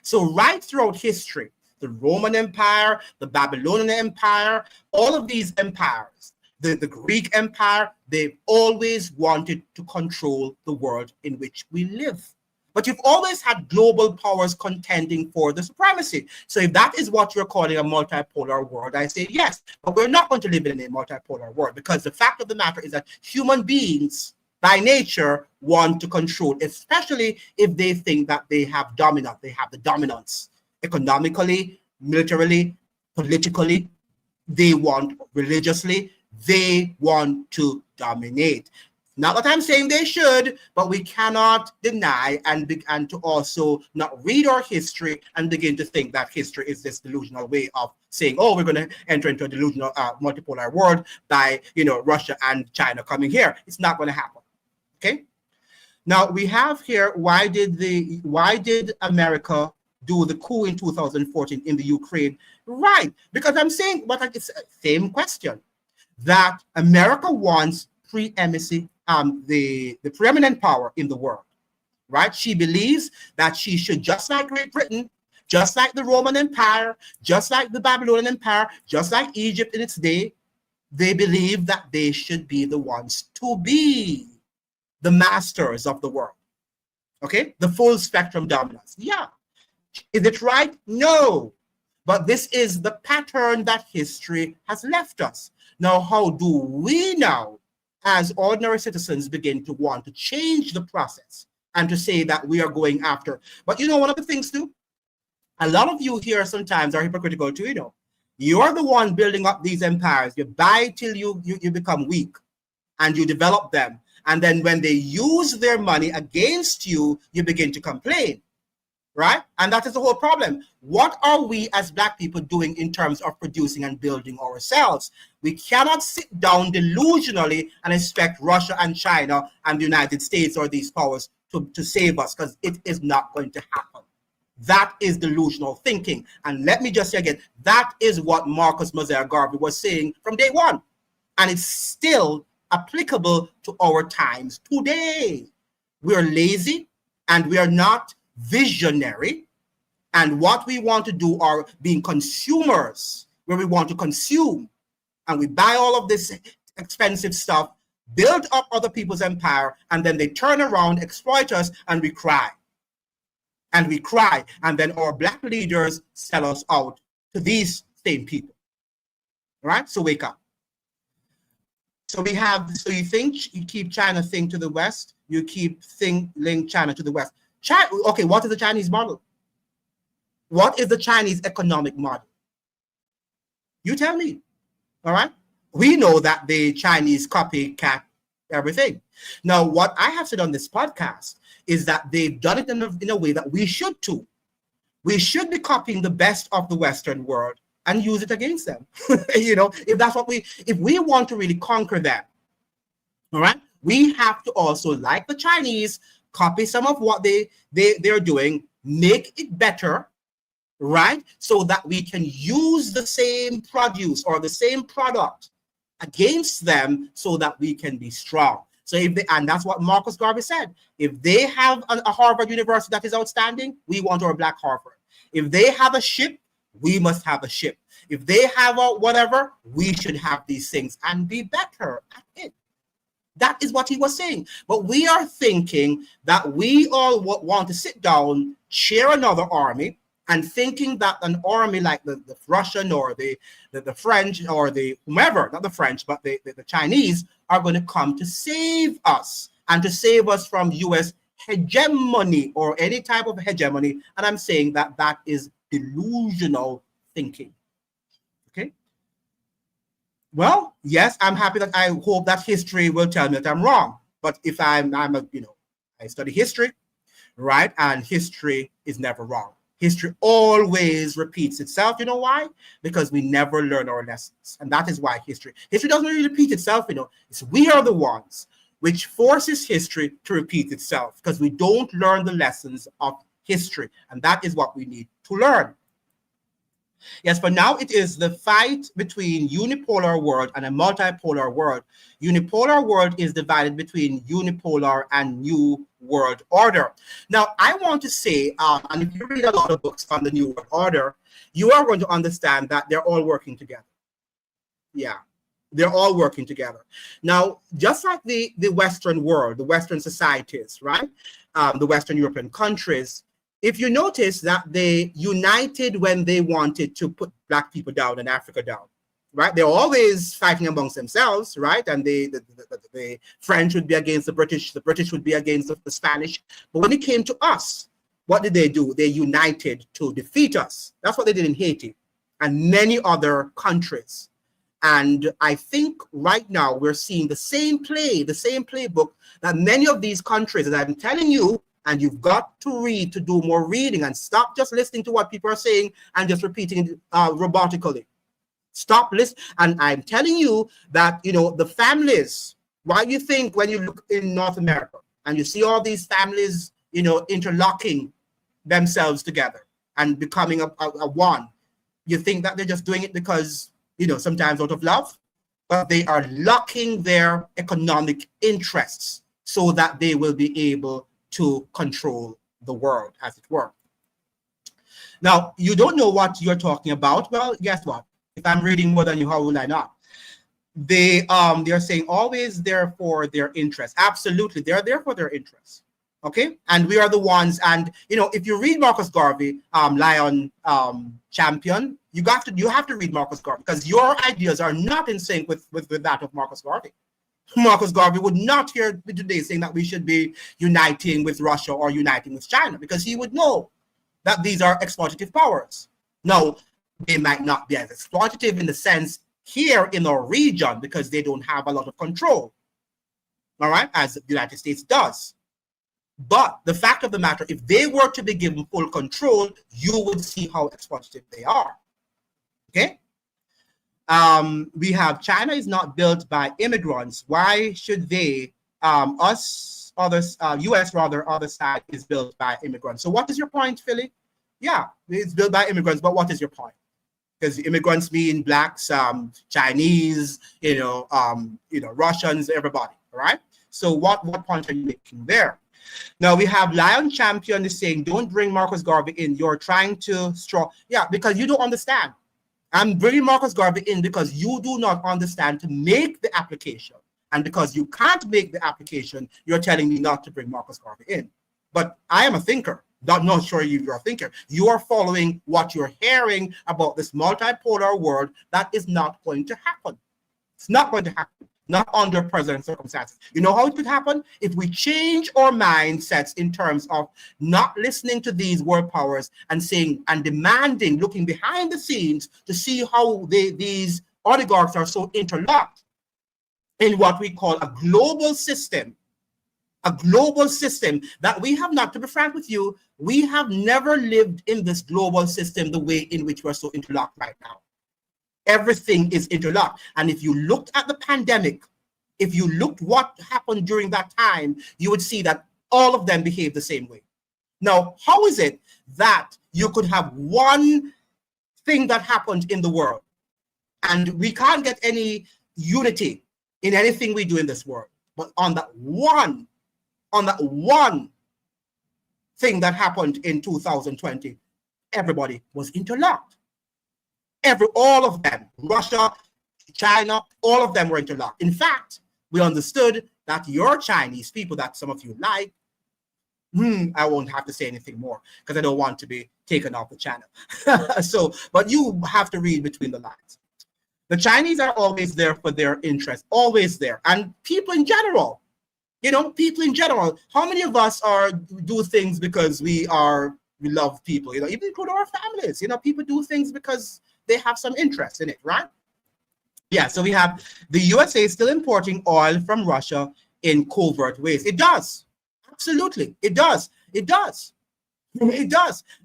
So right throughout history, the Roman Empire, the Babylonian Empire, all of these empires, the Greek Empire, they've always wanted to control the world in which we live. But you've always had global powers contending for the supremacy. So if that is what you're calling a multipolar world, I say yes. But we're not going to live in a multipolar world, because the fact of the matter is that human beings, by nature, want to control, especially if they think that they have the dominance economically, militarily, politically. They want religiously. They want to dominate. Not that I'm saying they should, but we cannot deny and to also not read our history and begin to think that history is this delusional way of saying, oh, we're going to enter into a delusional multipolar world by, Russia and China coming here. It's not going to happen. Okay. Now we have here, why did America do the coup in 2014 in the Ukraine? Right, because I'm saying, but it's the same question, that America wants preeminency, the preeminent power in the world, right? She believes that she should, just like Great Britain, just like the Roman Empire, just like the Babylonian Empire, just like Egypt in its day, they believe that they should be the ones to be the masters of the world. Okay, the full spectrum dominance. Yeah. Is it right? No. But this is the pattern that history has left us. Now, how do we now, as ordinary citizens, begin to want to change the process and to say that we are going after? But one of the things too, a lot of you here sometimes are hypocritical too. You're the one building up these empires. You buy till you become weak and you develop them. And then when they use their money against you, you begin to complain. Right? And that is the whole problem. What are we as Black people doing in terms of producing and building ourselves? We cannot sit down delusionally and expect Russia and China and the United States or these powers to save us, because it is not going to happen. That is delusional thinking. And let me just say again, that is what Marcus Mosiah Garvey was saying from day one. And it's still applicable to our times today. We are lazy and we are not visionary, and what we want to do are being consumers, where we want to consume, and we buy all of this expensive stuff, build up other people's empire, and then they turn around, exploit us, and we cry. And then our Black leaders sell us out to these same people. All right, so wake up. So you think you keep China think to the West, you keep link China to the West. Okay, what is the Chinese model? What is the Chinese economic model? You tell me. All right. We know that the Chinese copycat everything. Now, what I have said on this podcast is that they've done it in a way that we should too. We should be copying the best of the Western world and use it against them. If we want to really conquer them, all right, we have to also, like the Chinese, copy some of what they're doing, make it better, right? So that we can use the same produce or the same product against them so that we can be strong. So and that's what Marcus Garvey said. If they have a Harvard University that is outstanding, we want our Black Harvard. If they have a ship, we must have a ship. If they have a whatever, we should have these things and be better at it. That is what he was saying. But we are thinking that we all want to sit down, chair another army, and thinking that an army like the Russian or the French or the whomever, not the French, but the Chinese are going to come to save us and to save us from U.S. hegemony or any type of hegemony. And I'm saying that that is delusional thinking. Okay. Well, yes, I'm happy that I hope that history will tell me that I'm wrong. But if I study history, right? And history is never wrong. History always repeats itself. You know why? Because we never learn our lessons. And that is why history doesn't really repeat itself. It's we are the ones which forces history to repeat itself because we don't learn the lessons of history. And that is what we need to learn. Yes, for now, it is the fight between unipolar world and a multipolar world. Unipolar world is divided between unipolar and new world order. Now, I want to say, and if you read a lot of books on the new world order, you are going to understand that they're all working together. Yeah. They're all working together. Now, just like the Western world, the Western societies, right? The Western European countries, if you notice that they united when they wanted to put Black people down and Africa down, right? They're always fighting amongst themselves, right? And the French would be against the British would be against the Spanish. But when it came to us, what did they do? They united to defeat us. That's what they did in Haiti and many other countries. And I think right now we're seeing the same playbook that many of these countries, and I'm telling you, and you've got to read, to do more reading and stop just listening to what people are saying and just repeating it robotically. Stop listening. And I'm telling you that, the families, why do you think when you look in North America and you see all these families, interlocking themselves together and becoming a one, you think that they're just doing it because, sometimes out of love, but they are locking their economic interests so that they will be able to control the world, as it were. Now, you don't know what you're talking about. Well, guess what? If I'm reading more than you, how will I not? They're saying always there for their interests. Absolutely, they're there for their interests. Okay, and we are the ones. And if you read Marcus Garvey, Lion Champion, you have to read Marcus Garvey, because your ideas are not in sync with that of Marcus Garvey. Marcus Garvey would not here today saying that we should be uniting with Russia or uniting with China, because he would know that these are exploitative powers. Now, they might not be as exploitative in the sense here in our region because they don't have a lot of control, all right, as the United States does. But the fact of the matter, if they were to be given full control, you would see how exploitative they are. Okay? We have China is not built by immigrants. Why should they, US rather, other side is built by immigrants. So what is your point, Philly? Yeah, it's built by immigrants, but what is your point? Because immigrants mean blacks, Chinese, Russians, everybody, all right? So what point are you making there? Now we have Lion Champion is saying, don't bring Marcus Garvey in. You're trying to straw. Yeah, because you don't understand. I'm bringing Marcus Garvey in because you do not understand to make the application. And because you can't make the application, you're telling me not to bring Marcus Garvey in. But I am a thinker. Not sure you're a thinker. You are following what you're hearing about this multipolar world. That is not going to happen. It's not going to happen. Not under present circumstances. You know how it could happen? If we change our mindsets in terms of not listening to these world powers and saying and demanding, looking behind the scenes to see how these oligarchs are so interlocked in what we call a global system that we have not, to be frank with you, we have never lived in this global system the way in which we're so interlocked right now. Everything is interlocked. And if you looked at the pandemic, if you looked what happened during that time, you would see that all of them behave the same way. Now, how is it that you could have one thing that happened in the world and we can't get any unity in anything we do in this world, but on that one thing that happened in 2020, everybody was interlocked. All of them, Russia, China, all of them were interlocked. In fact, we understood that your Chinese people that some of you like, I won't have to say anything more because I don't want to be taken off the channel. But you have to read between the lines. The Chinese are always there for their interest, always there. And people in general, how many of us do things because we love people, even including our families, people do things because they have some interest in it, right? Yeah, so we have the USA still importing oil from Russia in covert ways. It does. Absolutely. It does.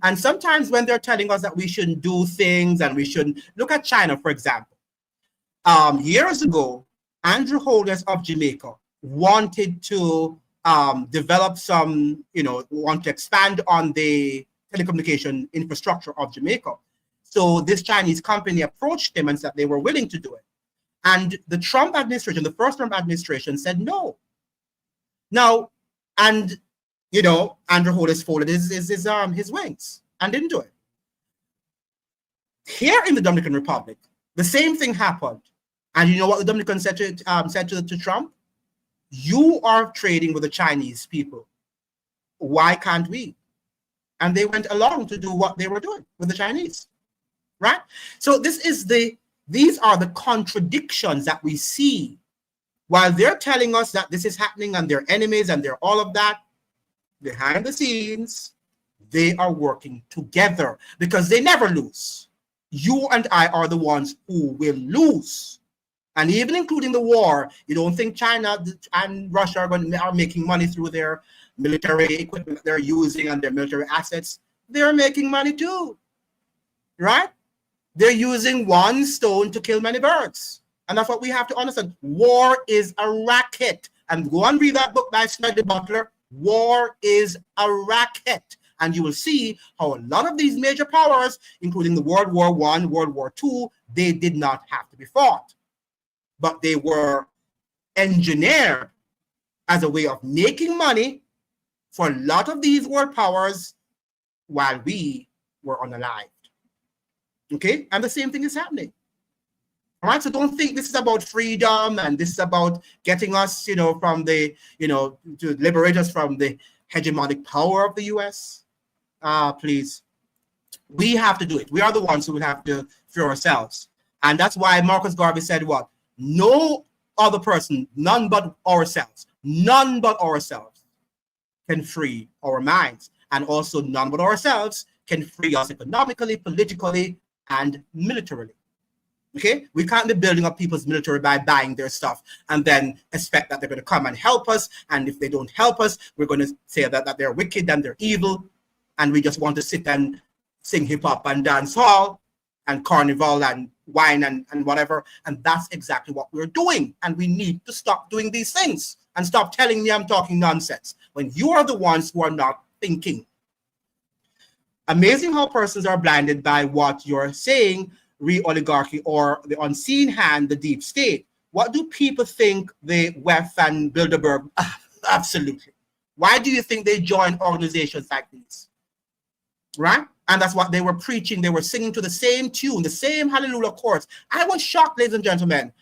And sometimes when they're telling us that we shouldn't do things and we shouldn't, look at China, for example. Years ago, Andrew Holness of Jamaica wanted to develop want to expand on the telecommunication infrastructure of Jamaica. So this Chinese company approached him and said they were willing to do it. And the Trump administration, the first Trump administration, said no. Now, and Andrew Holness folded his wings and didn't do it. Here in the Dominican Republic, the same thing happened. And you know what the Dominicans said to Trump? You are trading with the Chinese people. Why can't we? And they went along to do what they were doing with the Chinese, right? So these are the contradictions that we see. While they're telling us that this is happening and they're enemies and they're all of that, behind the scenes, they are working together because they never lose. You and I are the ones who will lose. And even including the war, you don't think China and Russia are making money through their military equipment that they're using and their military assets? They're making money too, right? They're using one stone to kill many birds. And that's what we have to understand. War is a racket. And go and read that book by Smedley Butler. War is a racket. And you will see how a lot of these major powers, including the World War I, World War II, they did not have to be fought. But they were engineered as a way of making money for a lot of these world powers while we were unalived. Okay? And the same thing is happening. All right? So don't think this is about freedom and this is about getting us, from the, to liberate us from the hegemonic power of the US. Please. We have to do it. We are the ones who will have to free ourselves. And that's why Marcus Garvey said what? No other person, none but ourselves can free our minds. And also none but ourselves can free us economically, politically, and militarily. Okay? We can't be building up people's military by buying their stuff and then expect that they're going to come and help us. And if they don't help us, we're going to say that they're wicked and they're evil. And we just want to sit and sing hip hop and dance hall and carnival and wine and whatever. And that's exactly what we're doing. And we need to stop doing these things and stop telling me I'm talking nonsense when you are the ones who are not thinking. Amazing how persons are blinded by what you're saying, re-oligarchy or the unseen hand, the deep state. What do people think the WEF and Bilderberg? Absolutely. Why do you think they join organizations like these? Right? And that's what they were preaching. They were singing to the same tune, the same hallelujah chorus. I was shocked, ladies and gentlemen,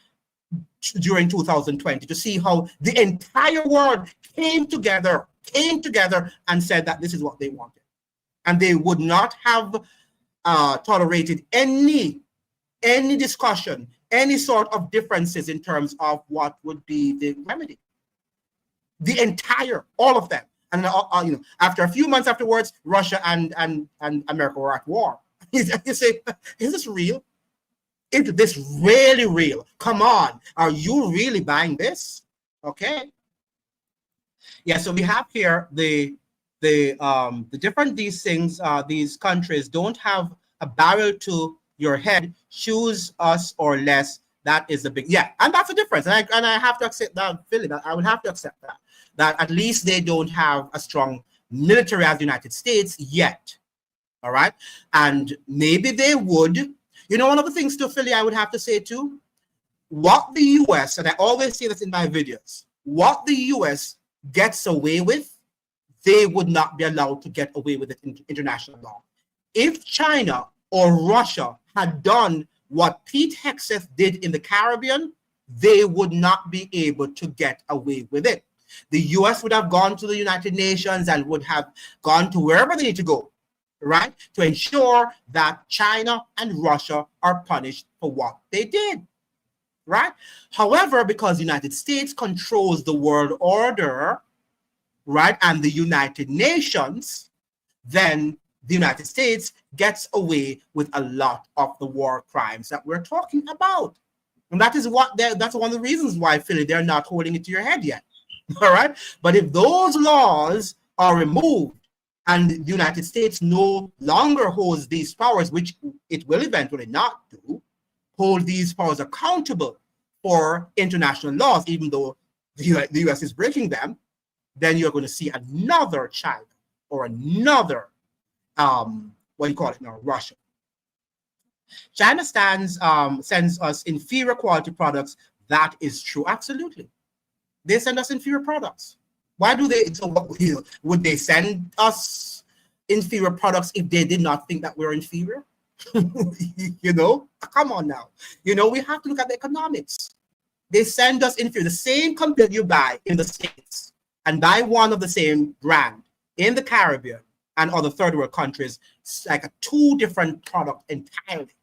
during 2020 to see how the entire world came together and said that this is what they wanted. And they would not have tolerated any discussion, any sort of differences in terms of what would be the remedy. The entire, all of them. And after a few months afterwards, Russia and America were at war. You say, is this real? Is this really real? Come on, are you really buying this? Okay. Yeah. So we have here the different these things. These countries don't have a barrel to your head. Choose us or less. That is the big and that's the difference. And I have to accept that, Philly. That I would have to accept that. That at least they don't have a strong military as the United States yet. All right. And maybe they would. One of the things to Philly, I would have to say too, what the US, and I always say this in my videos, what the US gets away with, they would not be allowed to get away with it in international law. If China or Russia had done what Pete Hegseth did in the Caribbean, they would not be able to get away with it. The US would have gone to the United Nations and would have gone to wherever they need to go, right, to ensure that China and Russia are punished for what they did, right? However, because the United States controls the world order, right, and the United Nations, then the United States gets away with a lot of the war crimes that we're talking about. And that's one of the reasons why, Philly, they're not holding it to your head yet. All right. But if those laws are removed and the United States no longer holds these powers, which it will eventually not do, hold these powers accountable for international laws, even though the US is breaking them, then you're going to see another China or another, Russia. China sends us inferior quality products. That is true. Absolutely. They send us inferior products. Why do they? So would they send us inferior products if they did not think that we're inferior? You know, come on now. You know, we have to look at the economics. They send us in the same computer you buy in the States and buy one of the same brand in the Caribbean and other third world countries. It's like a two different product entirely.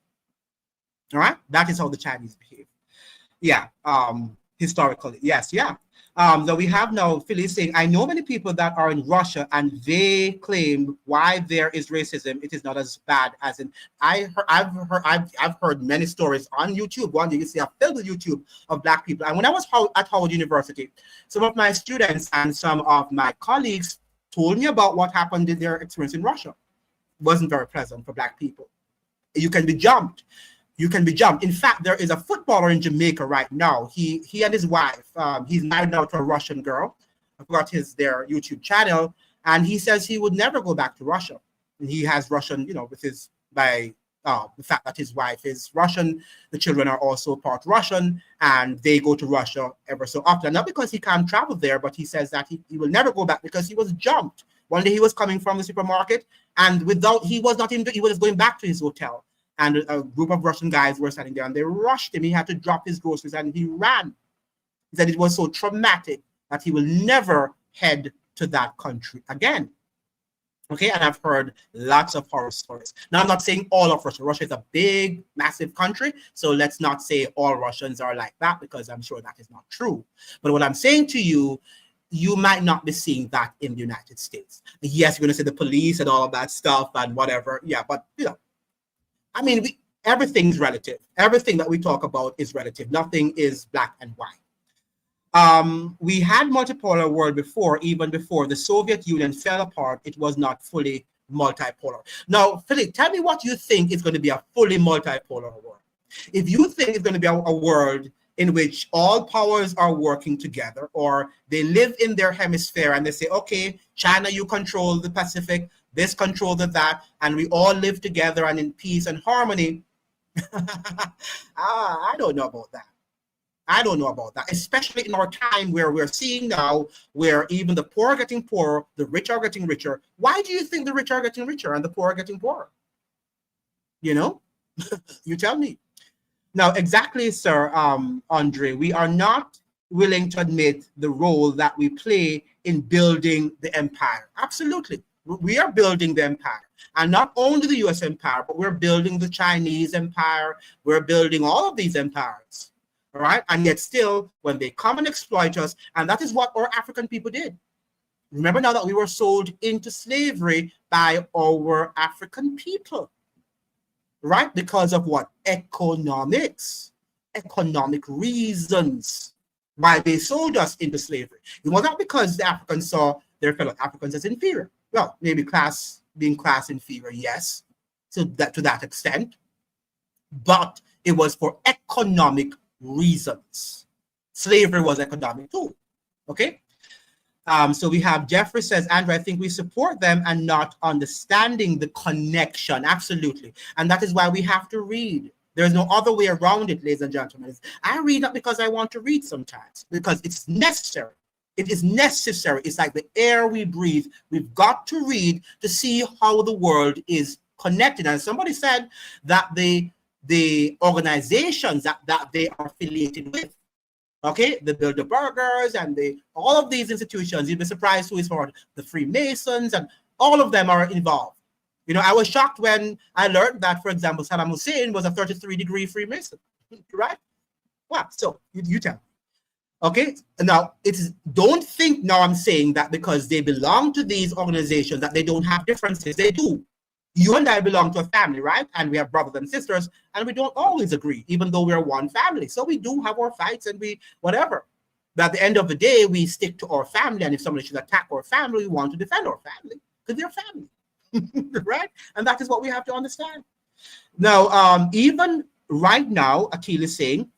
All right, that is how the Chinese behave. Yeah, historically, yes, yeah. So we have now Philly saying, I know many people that are in Russia and they claim why there is racism, it is not as bad as in. I've heard many stories on YouTube. One day you see a film on YouTube of Black people. And when I was at Howard University, some of my students and some of my colleagues told me about what happened in their experience in Russia. It wasn't very pleasant for Black people. You can be jumped. You can be jumped. In fact, there is a footballer in Jamaica right now. He and his wife, he's married now to a Russian girl. I forgot their YouTube channel. And he says he would never go back to Russia. And he has Russian, you know, with his, by the fact that his wife is Russian, the children are also part Russian, and they go to Russia ever so often. Not because he can't travel there, but he says that he will never go back because he was jumped. One day he was coming from the supermarket, and he was going back to his hotel. And a group of Russian guys were standing there and they rushed him. He had to drop his groceries and he ran. He said it was so traumatic that he will never head to that country again. Okay, and I've heard lots of horror stories. Now, I'm not saying all of Russia. Russia is a big, massive country. So let's not say all Russians are like that because I'm sure that is not true. But what I'm saying to you, you might not be seeing that in the United States. Yes, you're going to say the police and all of that stuff and whatever. Yeah, but you know, I mean, everything's relative. Everything that we talk about is relative. Nothing is black and white. We had multipolar world before, even before the Soviet Union fell apart, it was not fully multipolar. Now, Philip, tell me what you think is going to be a fully multipolar world. If you think it's going to be a world in which all powers are working together, or they live in their hemisphere and they say, okay, China, you control the Pacific, this control that, and we all live together and in peace and harmony. I don't know about that. I don't know about that, especially in our time where we're seeing now where even the poor are getting poorer, the rich are getting richer. Why do you think the rich are getting richer and the poor are getting poorer? You know, you tell me. Now, exactly, sir, Andre, we are not willing to admit the role that we play in building the empire. Absolutely. We are building the empire, and not only the US empire, but we're building the Chinese empire. We're building all of these empires, all right? And yet still, when they come and exploit us, and that is what our African people did. Remember now that we were sold into slavery by our African people, right? Because of what? Economics, economic reasons why they sold us into slavery. It was not because the Africans saw their fellow Africans as inferior. Well, maybe being class inferior, yes, to that extent, but it was for economic reasons. Slavery was economic too, okay? So we have Jeffrey says, Andrew, I think we support them and not understanding the connection, absolutely. And that is why we have to read. There's no other way around it, ladies and gentlemen. I read not because I want to read sometimes, because it's necessary. It is necessary. It's like the air we breathe. We've got to read to see how the world is connected. And somebody said that the organizations that they are affiliated with, okay, the Bilderbergers and all of these institutions, you'd be surprised who is for the Freemasons, and all of them are involved. You know, I was shocked when I learned that, for example, Saddam Hussein was a 33-degree Freemason, right? Wow, so you tell me. Okay, now don't think now I'm saying that because they belong to these organizations that they don't have differences. They do. You and I belong to a family, right? And we have brothers and sisters, and we don't always agree, even though we're one family. So we do have our fights and we whatever. But at the end of the day, we stick to our family. And if somebody should attack our family, we want to defend our family because they're family, right? And that is what we have to understand. Now, even right now, Akil is saying,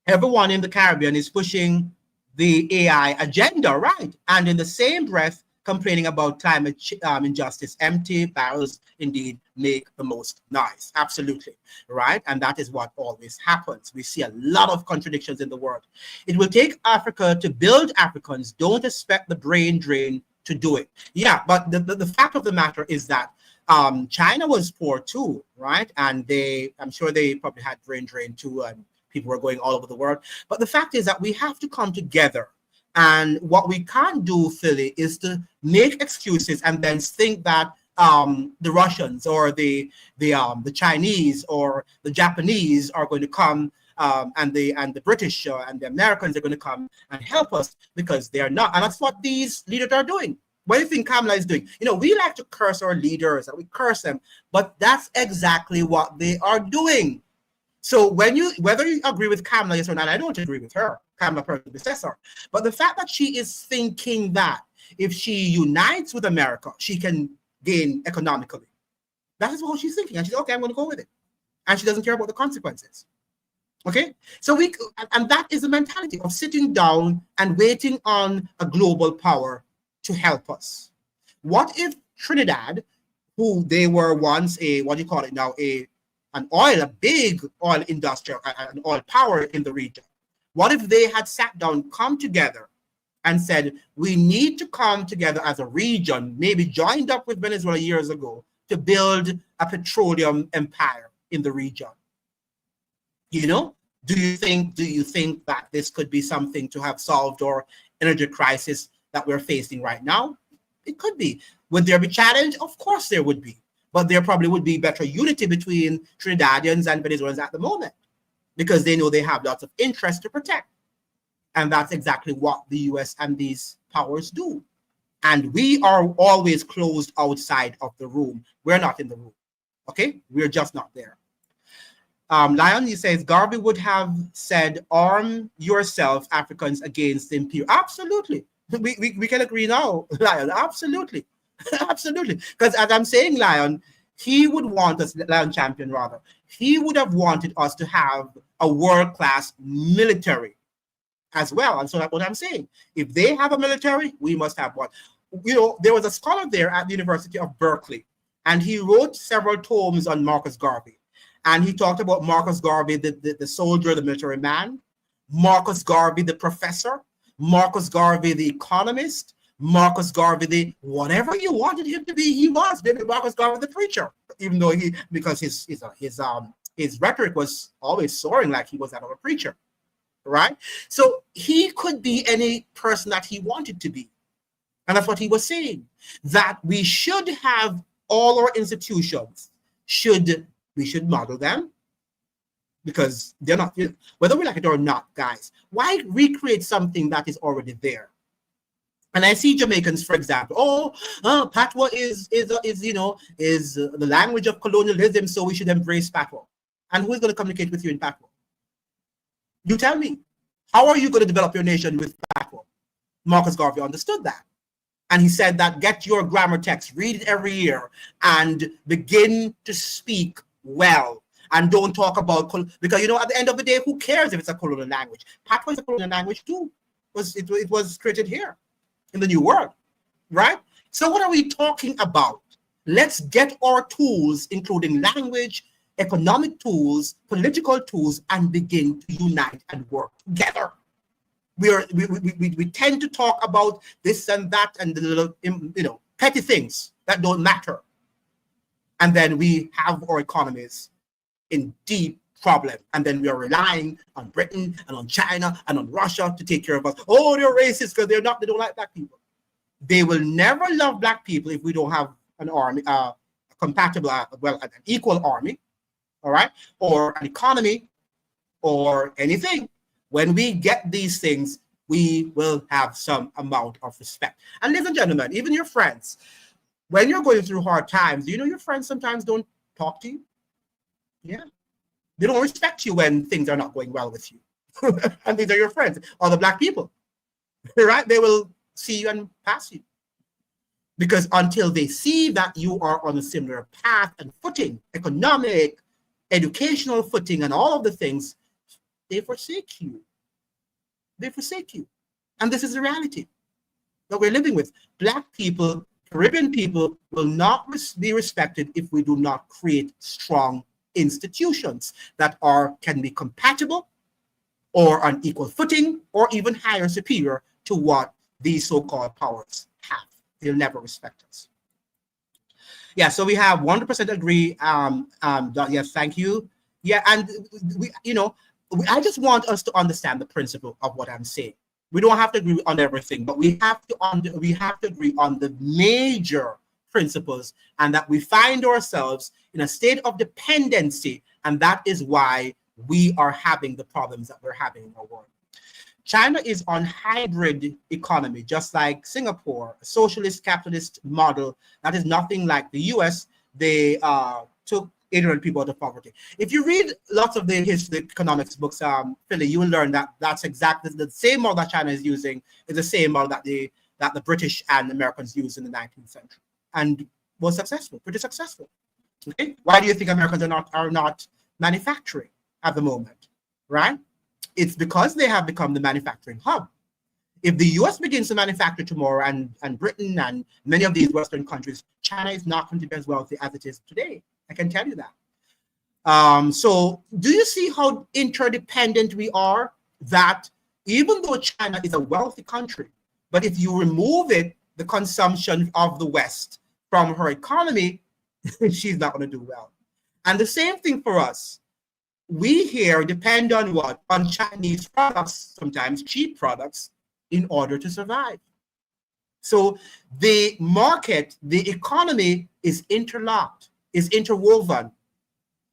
everyone in the Caribbean is pushing the AI agenda, right? And in the same breath, complaining about climate injustice. Empty barrels indeed make the most noise. Absolutely, right? And that is what always happens. We see a lot of contradictions in the world. It will take Africa to build Africans. Don't expect the brain drain to do it. Yeah, but the fact of the matter is that China was poor too, right? And I'm sure they probably had brain drain too, and people were going all over the world. But the fact is that we have to come together. And what we can't do, Philly, is to make excuses and then think that the Russians or the Chinese or the Japanese are going to come, and the British and the Americans are going to come and help us, because they are not. And that's what these leaders are doing. What do you think Kamala is doing? You know, we like to curse our leaders and we curse them, but that's exactly what they are doing. So whether you agree with Kamala, yes or not, I don't agree with her, Kamala predecessor, but the fact that she is thinking that if she unites with America, she can gain economically. That is what she's thinking. And she's okay, I'm going to go with it. And she doesn't care about the consequences. Okay? So and that is the mentality of sitting down and waiting on a global power to help us. What if Trinidad, who they were once a big oil industry, an oil power in the region, what if they had sat down, come together and said, we need to come together as a region, maybe joined up with Venezuela years ago, to build a petroleum empire in the region? You know, do you think that this could be something to have solved our energy crisis that we're facing right now? It could be. Would there be challenge? Of course there would be. But there probably would be better unity between Trinidadians and Venezuelans at the moment, because they know they have lots of interest to protect. And that's exactly what the US and these powers do. And we are always closed outside of the room. We're not in the room. Okay? We're just not there. Lion, he says, Garvey would have said, arm yourself, Africans, against the imperial. Absolutely. We can agree now, Lion. Absolutely. Absolutely. Because as I'm saying, Lion, he would want us, Lion Champion rather, he would have wanted us to have a world-class military as well. And so that's what I'm saying. If they have a military, we must have one. You know, there was a scholar there at the University of Berkeley, and he wrote several tomes on Marcus Garvey. And he talked about Marcus Garvey, the soldier, the military man, Marcus Garvey, the professor, Marcus Garvey, the economist, Marcus Garvey, the whatever you wanted him to be, he was. Maybe Marcus Garvey, the preacher, even though because his rhetoric was always soaring like he was that of a preacher, right? So he could be any person that he wanted to be. And that's what he was saying, that we should have all our institutions, we should model them, because they're not, whether we like it or not, guys, why recreate something that is already there? And I see Jamaicans, for example, patois is the language of colonialism, so we should embrace patois. And who is going to communicate with you in patois? You tell me. How are you going to develop your nation with patois? Marcus Garvey understood that. And he said that get your grammar text, read it every year, and begin to speak well. And don't talk about, because, you know, at the end of the day, who cares if it's a colonial language? Patois is a colonial language too. It was created here in the New World, right? So what are we talking about? Let's get our tools, including language, economic tools, political tools, and begin to unite and work together. We tend to talk about this and that and the little, petty things that don't matter. And then we have our economies in deep problem. And then we are relying on Britain and on China and on Russia to take care of us. Oh, they're racist because they don't like black people. They will never love black people if we don't have an army, compatible, an equal army, all right, or an economy or anything. When we get these things, we will have some amount of respect. And ladies and gentlemen, even your friends, when you're going through hard times, your friends sometimes don't talk to you. Yeah. They don't respect you when things are not going well with you. And these are your friends, or the black people, right? They will see you and pass you. Because until they see that you are on a similar path and footing, economic, educational footing, and all of the things, they forsake you. They forsake you. And this is the reality that we're living with. Black people, Caribbean people will not be respected if we do not create strong institutions that can be compatible or on equal footing or even higher, superior to what these so-called powers have. He'll never respect us. Yeah, so we have 100% agree. Yes, thank you. Yeah, and I just want us to understand the principle of what I'm saying. We don't have to agree on everything, but we have to agree on the major principles, and that we find ourselves in a state of dependency, and that is why we are having the problems that we're having in our world. China is on hybrid economy, just like Singapore, a socialist capitalist model that is nothing like the US. They took ignorant people out of poverty. If you read lots of the history economics books, Philly, you will learn that that's exactly the same model that China is using is the same model that the British and Americans used in the 19th century, and was successful, pretty successful. Okay, why do you think Americans are not manufacturing at the moment, right? It's because they have become the manufacturing hub. If the US begins to manufacture tomorrow, and Britain and many of these Western countries, China is not going to be as wealthy as it is today. I can tell you that. So do you see how interdependent we are? That even though China is a wealthy country, but if you remove the consumption of the West from her economy, she's not going to do well. And the same thing for us. We here depend on what? On Chinese products, sometimes cheap products, in order to survive. So the market, the economy is interlocked, is interwoven.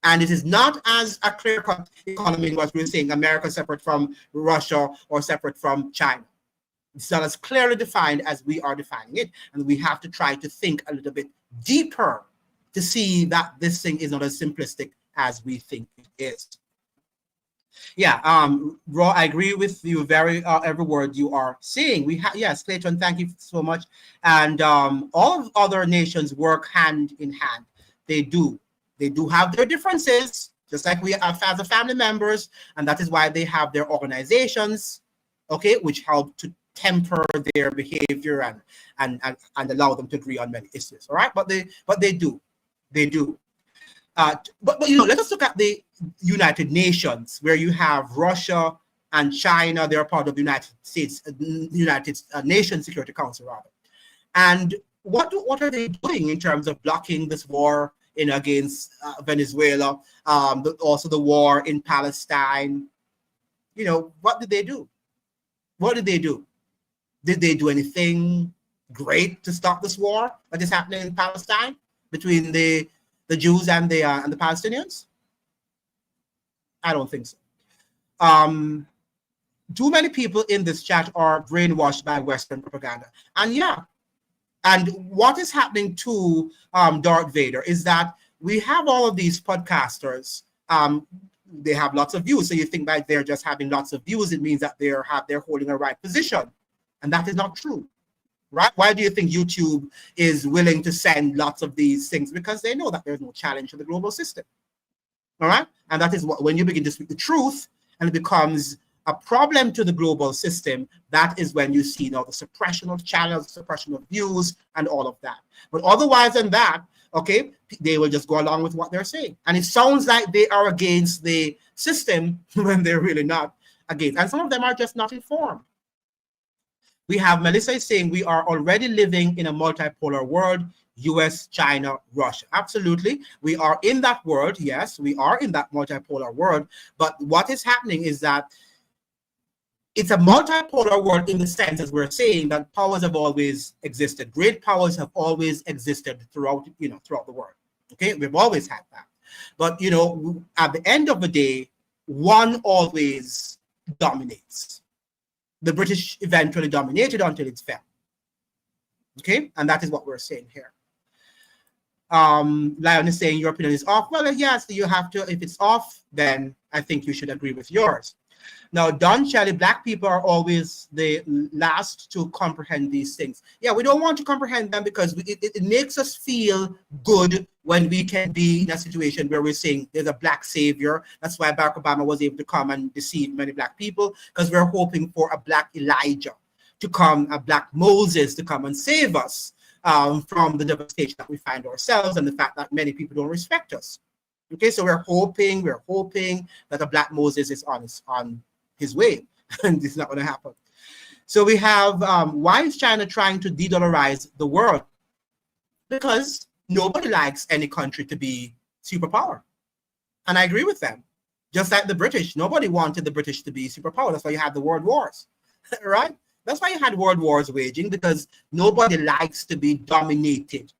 And it is not as a clear-cut economy in what we're saying, America separate from Russia or separate from China. It's not as clearly defined as we are defining it. And we have to try to think a little bit deeper to see that this thing is not as simplistic as we think it is. Yeah, Raw, I agree with you every word you are saying. Yes, Clayton, thank you so much. And all other nations work hand in hand. They do have their differences, just like we have as a family members, and that is why they have their organizations, okay, which help to temper their behavior and allow them to agree on many issues. All right, but they do. But let us look at the United Nations, where you have Russia and China. They're part of the United Nations Security Council, rather. And what are they doing in terms of blocking this war against Venezuela? Also the war in Palestine. What did they do? What did they do? Did they do anything great to stop this war that is happening in Palestine between the Jews and the Palestinians? I don't think so. Too many people in this chat are brainwashed by Western propaganda. And what is happening to Darth Vader is that we have all of these podcasters. They have lots of views. So you think that they're just having lots of views, it means that they're holding a right position. And that is not true. Right? Why do you think YouTube is willing to send lots of these things? Because they know that there's no challenge to the global system. All right? And that is when you begin to speak the truth and it becomes a problem to the global system, that is when you see the suppression of channels, suppression of views, and all of that. But otherwise than that, okay, they will just go along with what they're saying. And it sounds like they are against the system when they're really not against. And some of them are just not informed. We have Melissa saying we are already living in a multipolar world, US, China, Russia. Absolutely. We are in that world. Yes, we are in that multipolar world. But what is happening is that it's a multipolar world in the sense, as we're saying, that powers have always existed. Great powers have always existed throughout the world. Okay, we've always had that. But, at the end of the day, one always dominates. The British eventually dominated until it fell. Okay, and that is what we're saying here. Lion is saying your opinion is off. Well, yes, you have to. If it's off, then I think you should agree with yours. Now, Don Shelley, black people are always the last to comprehend these things. Yeah, we don't want to comprehend them because it makes us feel good when we can be in a situation where we're saying there's a black savior. That's why Barack Obama was able to come and deceive many black people, because we're hoping for a black Elijah to come, a black Moses to come and save us from the devastation that we find ourselves and the fact that many people don't respect us. Okay, so we're hoping that a black Moses is on his way, and it's not going to happen. So we have, why is China trying to de-dollarize the world? Because nobody likes any country to be superpower. And I agree with them. Just like the British, nobody wanted the British to be superpower. That's why you had the world wars, right? That's why you had world wars waging, because nobody likes to be dominated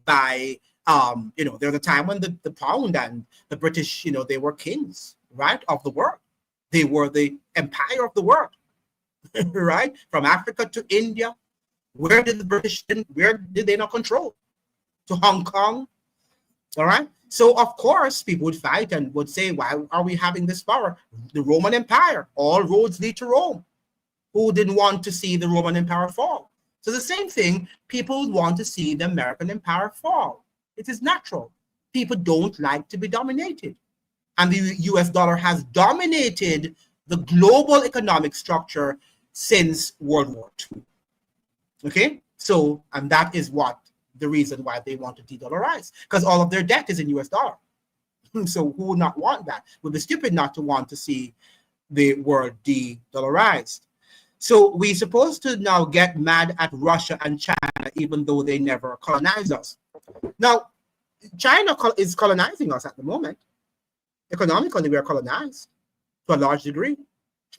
by, there's a time when the pound and the British, they were kings, right, of the world. They were the empire of the world, right? From Africa to India, where did they not control? To Hong Kong, all right? So, of course, people would fight and would say, why are we having this power? The Roman Empire, all roads lead to Rome. Who didn't want to see the Roman Empire fall? So the same thing, people would want to see the American Empire fall. It is natural. People don't like to be dominated. And the US dollar has dominated the global economic structure since World War II. Okay? So, and that is what the reason why they want to de-dollarize, because all of their debt is in US dollar. So who would not want that? Would be stupid not to want to see the world de-dollarized. So we're supposed to now get mad at Russia and China, even though they never colonized us. Now, China is colonizing us at the moment. Economically, we are colonized to a large degree,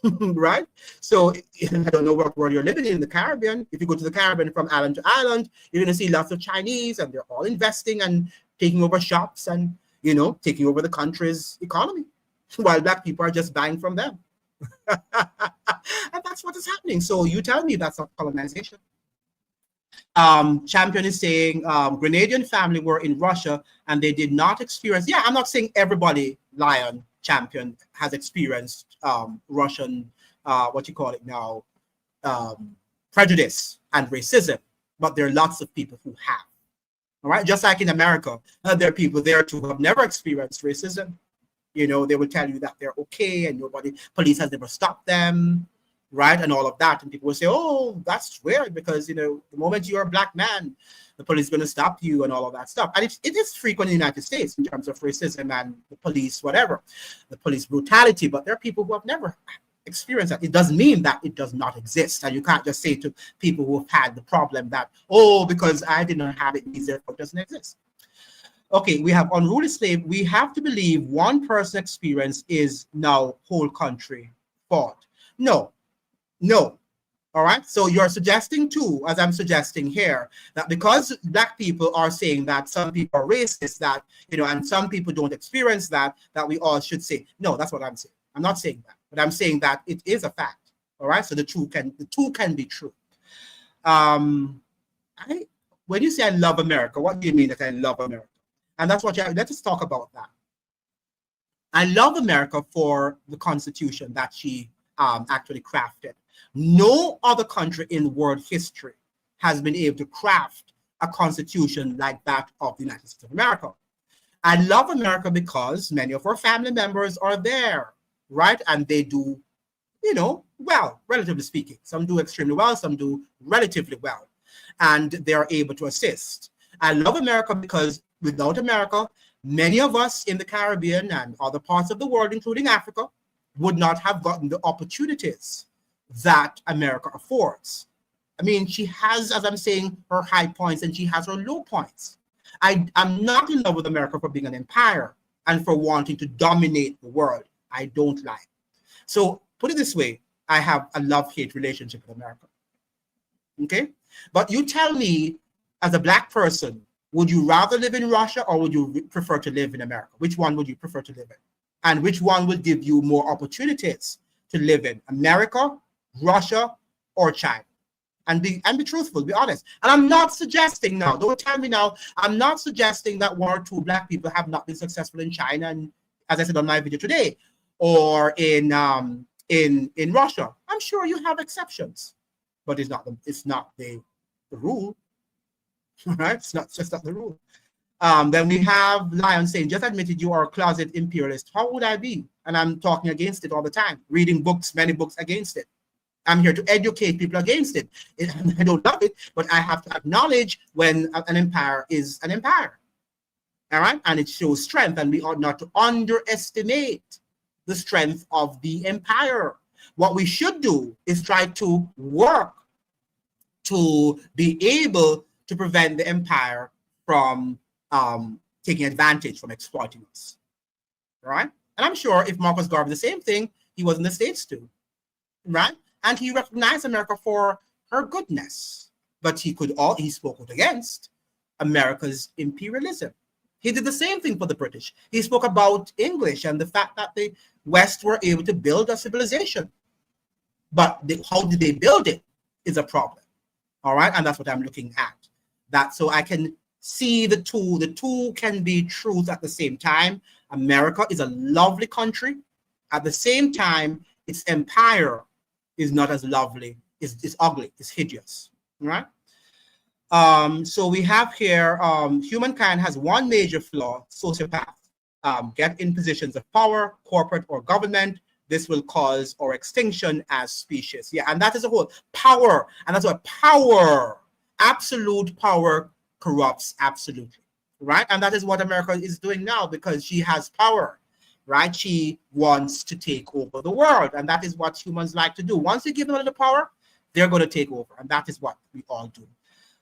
right? So I don't know what world you're living in the Caribbean. If you go to the Caribbean from island to island, you're going to see lots of Chinese, and they're all investing and taking over shops and, taking over the country's economy, while Black people are just buying from them. And that's what is happening. So you tell me that's not colonization. Champion is saying Grenadian family were in Russia and they did not experience. Yeah, I'm not saying everybody, Lion Champion, has experienced Russian, prejudice and racism, but there are lots of people who have. All right, just like in America, there are people there too who have never experienced racism. They will tell you that they're okay and police has never stopped them, right? And all of that. And people will say, oh, that's weird because, the moment you're a Black man, the police is going to stop you and all of that stuff. And it is frequent in the United States in terms of racism and the police, whatever, the police brutality. But there are people who have never experienced that. It doesn't mean that it does not exist. And you can't just say to people who have had the problem that, oh, because I did not have it, therefore it doesn't exist. Okay, we have unruly slave. We have to believe one person experience is now whole country fault. No. All right. So you're suggesting too, as I'm suggesting here, that because Black people are saying that some people are racist, that, and some people don't experience that we all should say, no, that's what I'm saying. I'm not saying that, but I'm saying that it is a fact. All right. So the two can be true. When you say I love America, what do you mean that I love America? And that's what let us talk about that. I love America for the Constitution that she actually crafted. No other country in world history has been able to craft a constitution like that of the United States of America. I love America because many of our family members are there, right? And they do, well, relatively speaking. Some do extremely well, some do relatively well. And they are able to assist. I love America because without America, many of us in the Caribbean and other parts of the world, including Africa, would not have gotten the opportunities that America affords. I mean, she has, as I'm saying, her high points and she has her low points. I'm not in love with America for being an empire and for wanting to dominate the world. I don't like. So put it this way, I have a love-hate relationship with America. Okay? But you tell me, as a Black person, would you rather live in Russia or would you prefer to live in America? Which one would you prefer to live in? And which one would give you more opportunities to live in? America, Russia, or China? And be truthful, be honest. And I'm not suggesting now, don't tell me now, I'm not suggesting that one or two Black people have not been successful in China, and as I said on my video today, or in Russia. I'm sure you have exceptions, but it's not the rule. Right? It's just not the rule. Then we have Lion saying, just admitted you are a closet imperialist. How would I be? And I'm talking against it all the time, reading books, many books against it. I'm here to educate people against it. I don't love it, but I have to acknowledge when an empire is an empire. All right? And it shows strength, and we ought not to underestimate the strength of the empire. What we should do is try to work to be able to prevent the empire from taking advantage, from exploiting us, right? And I'm sure if Marcus Garvey the same thing, he was in the States too, right? And he recognized America for her goodness, but he spoke out against America's imperialism. He did the same thing for the British. He spoke about English and the fact that the West were able to build a civilization. But how did they build it is a problem. All right. And that's what I'm looking at. That so I can see the two. The two can be truth at the same time. America is a lovely country. At the same time, its empire is not as lovely. It's ugly. It's hideous. Right. So we have here, humankind has one major flaw: sociopath. Get in positions of power, corporate or government. This will cause our extinction as species. Yeah, and that is the whole power. And that's what power, absolute power corrupts absolutely, right? And that is what America is doing now because she has power, right? She wants to take over the world. And that is what humans like to do. Once you give them a little power, they're going to take over. And that is what we all do.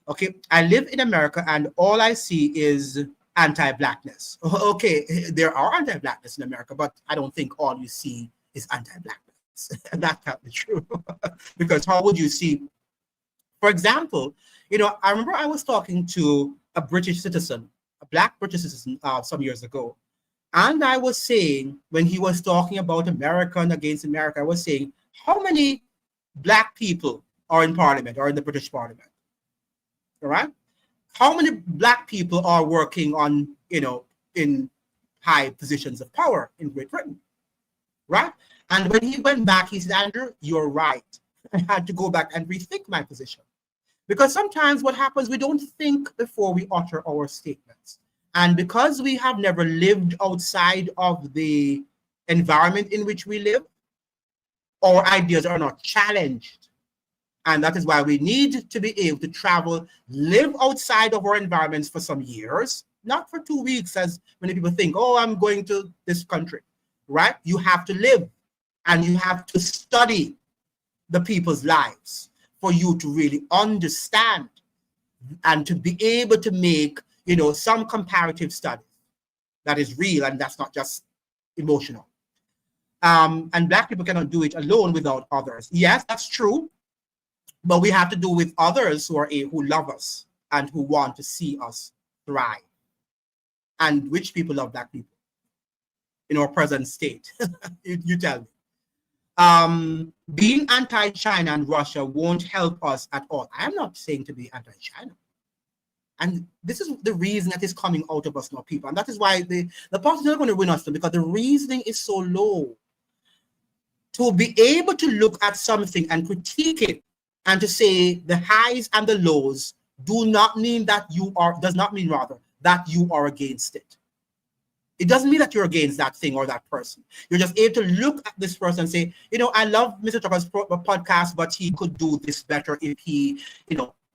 Okay, I live in America and all I see is anti-blackness. Okay, there are anti-blackness in America, but I don't think all you see is anti-blackness. And that can't be true. Because how would you see, for example, I remember I was talking to a British citizen, a Black British citizen some years ago. And I was saying, when he was talking about America and against America, I was saying, how many Black people are in Parliament or in the British Parliament? All right? How many Black people are working on, in high positions of power in Great Britain? Right? And when he went back, he said, Andrew, you're right. I had to go back and rethink my position. Because sometimes what happens, we don't think before we utter our statements. And because we have never lived outside of the environment in which we live, our ideas are not challenged. And that is why we need to be able to travel, live outside of our environments for some years, not for 2 weeks, as many people think, oh, I'm going to this country. Right? You have to live and you have to study the people's lives for you to really understand and to be able to make, some comparative study that is real and that's not just emotional. And Black people cannot do it alone without others. Yes, that's true. But we have to do with others who love us and who want to see us thrive. And which people love Black people? In our present state, you tell me. Being anti-China and Russia won't help us at all. I am not saying to be anti-China. And this is the reason that is coming out of us now, people. And that is why the party is not going to win us, because the reasoning is so low. To be able to look at something and critique it and to say the highs and the lows does not mean that you are against it. It doesn't mean that you're against that thing or that person. You're just able to look at this person and say, I love Mr. Tucker's podcast, but he could do this better if he,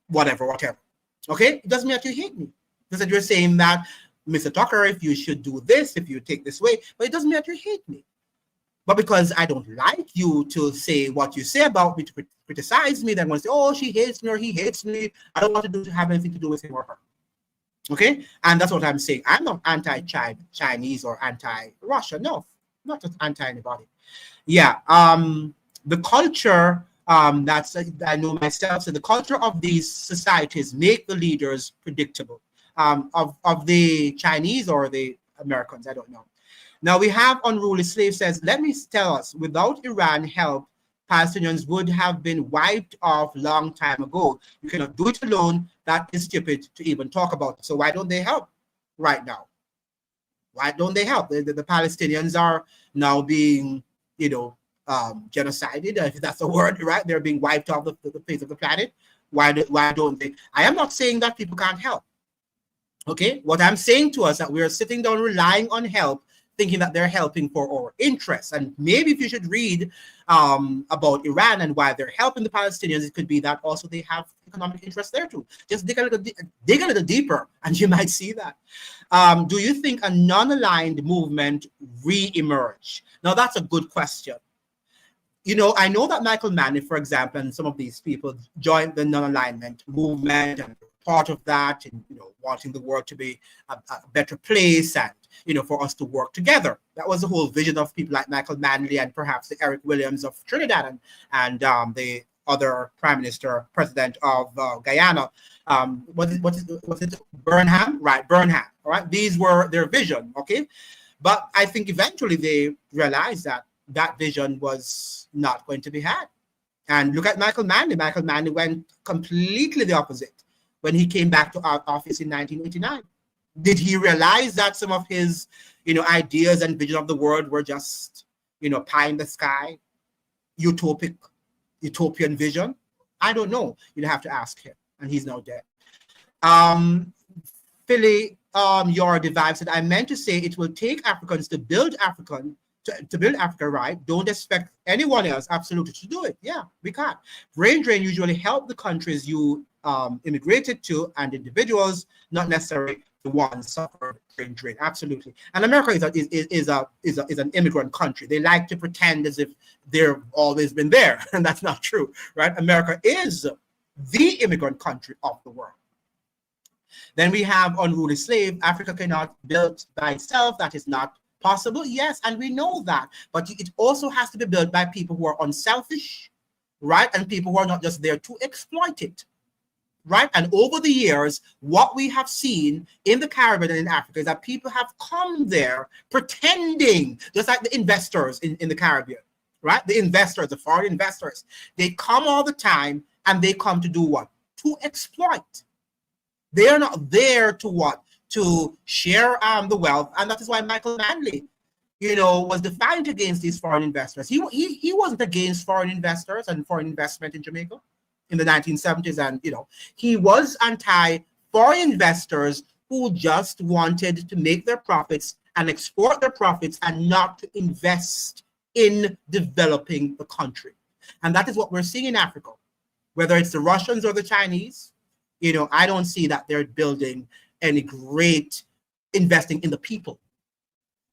whatever. Okay? It doesn't mean that you hate me. Because you're saying that, Mr. Tucker, if you should do this, if you take this way, but it doesn't mean that you hate me. But because I don't like you to say what you say about me, to criticize me, then I'm going to say, oh, she hates me or he hates me. I don't want to have anything to do with him or her. Okay, and that's what I'm saying. I'm not anti-Chinese or anti-Russia. No, not just anti-anybody. Yeah, the culture that's I know myself. So the culture of these societies make the leaders predictable. Of the Chinese or the Americans, I don't know. Now we have unruly slave says, let me tell us, without Iran help, Palestinians would have been wiped off long time ago. You cannot do it alone. That is stupid to even talk about. So why don't they help right now? Why don't they help? The Palestinians are now being, genocided, if that's a word, right? They're being wiped off the face of the planet. Why don't they? I am not saying that people can't help. Okay? What I'm saying to us that we're sitting down relying on help, thinking that they're helping for our interests. And maybe if you should read about Iran and why they're helping the Palestinians, it could be that also they have economic interests there too. Just dig a little deeper and you might see that. Do you think a non-aligned movement re-emerge? Now that's a good question. I know that Michael Manley, for example, and some of these people joined the non-alignment movement and part of that, and wanting the world to be a better place, and for us to work together. That was the whole vision of people like Michael Manley and perhaps the Eric Williams of Trinidad, and the other prime minister, president of Guyana. Was it Burnham? Right, Burnham. All right, these were their vision. Okay, but I think eventually they realized that that vision was not going to be had. And look at Michael Manley. Michael Manley went completely the opposite when he came back to our office in 1989. Did he realize that some of his, ideas and vision of the world were just, pie in the sky, utopian vision? I don't know. You'd have to ask him, and he's now dead. Philly, your device said, I meant to say it will take Africans to build Africa, right? Don't expect anyone else absolutely to do it. Yeah, we can't. Brain drain usually help the countries you immigrated to and individuals, not necessarily the ones suffer brain drain. Absolutely. And America is an immigrant country. They like to pretend as if they've always been there, and that's not true, right? America is the immigrant country of the world. Then we have unruly slave. Africa cannot be built by itself. That is not possible. Yes, and we know that. But it also has to be built by people who are unselfish, right? And people who are not just there to exploit it, right? And over the years, what we have seen in the Caribbean and in Africa is that people have come there pretending, just like the investors in the Caribbean, right? The investors, the foreign investors, they come all the time, and they come to do what? To exploit. They are not there to what? To share the wealth. And that is why Michael Manley, was defiant against these foreign investors. He wasn't against foreign investors and foreign investment in Jamaica in the 1970s. And, he was anti-foreign investors who just wanted to make their profits and export their profits and not to invest in developing the country. And that is what we're seeing in Africa, whether it's the Russians or the Chinese. I don't see that they're building any great investing in the people.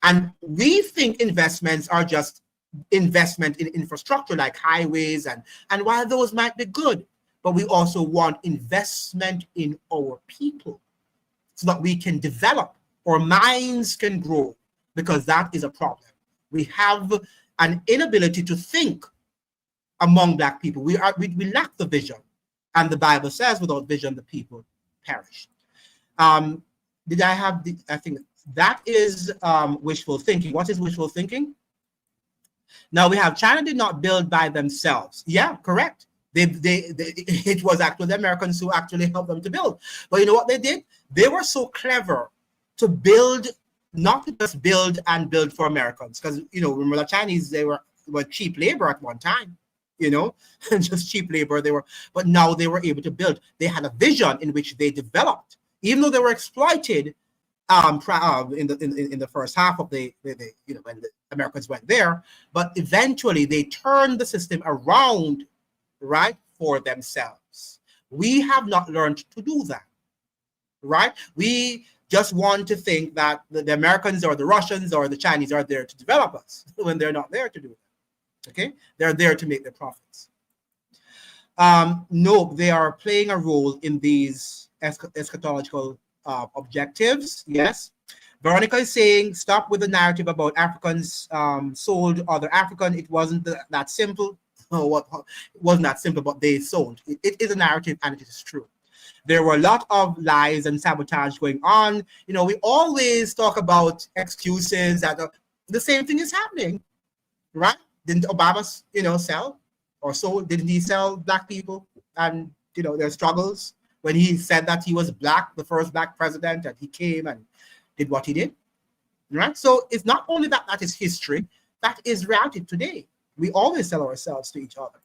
And we think investments are just investment in infrastructure like highways, and while those might be good, but we also want investment in our people so that we can develop, our minds can grow, because that is a problem. We have an inability to think among Black people. We lack the vision. And the Bible says, without vision, the people perish. I think that is wishful thinking. What is wishful thinking? Now we have China did not build by themselves. Yeah, correct. It was actually the Americans who actually helped them to build. But you know what they did? They were so clever to build, not to just build and build for Americans. Because, remember the Chinese, they were cheap labor at one time. Just cheap labor. But now they were able to build. They had a vision in which they developed, even though they were exploited in the first half of when the Americans went there. But eventually they turned the system around, right, for themselves. We have not learned to do that, right? We just want to think that the Americans or the Russians or the Chinese are there to develop us when they're not there to do it. Okay, they're there to make their profits. No, they are playing a role in these eschatological objectives. Yes. Veronica is saying, stop with the narrative about Africans sold other African. It wasn't that simple. It wasn't that simple, but they sold. It is a narrative, and it is true. There were a lot of lies and sabotage going on. We always talk about excuses that the same thing is happening, right? Didn't Obama, sell or sold? Didn't he sell Black people and, their struggles when he said that he was Black, the first Black president, and he came and did what he did, right? So it's not only that is history, that is reality today. We always sell ourselves to each other.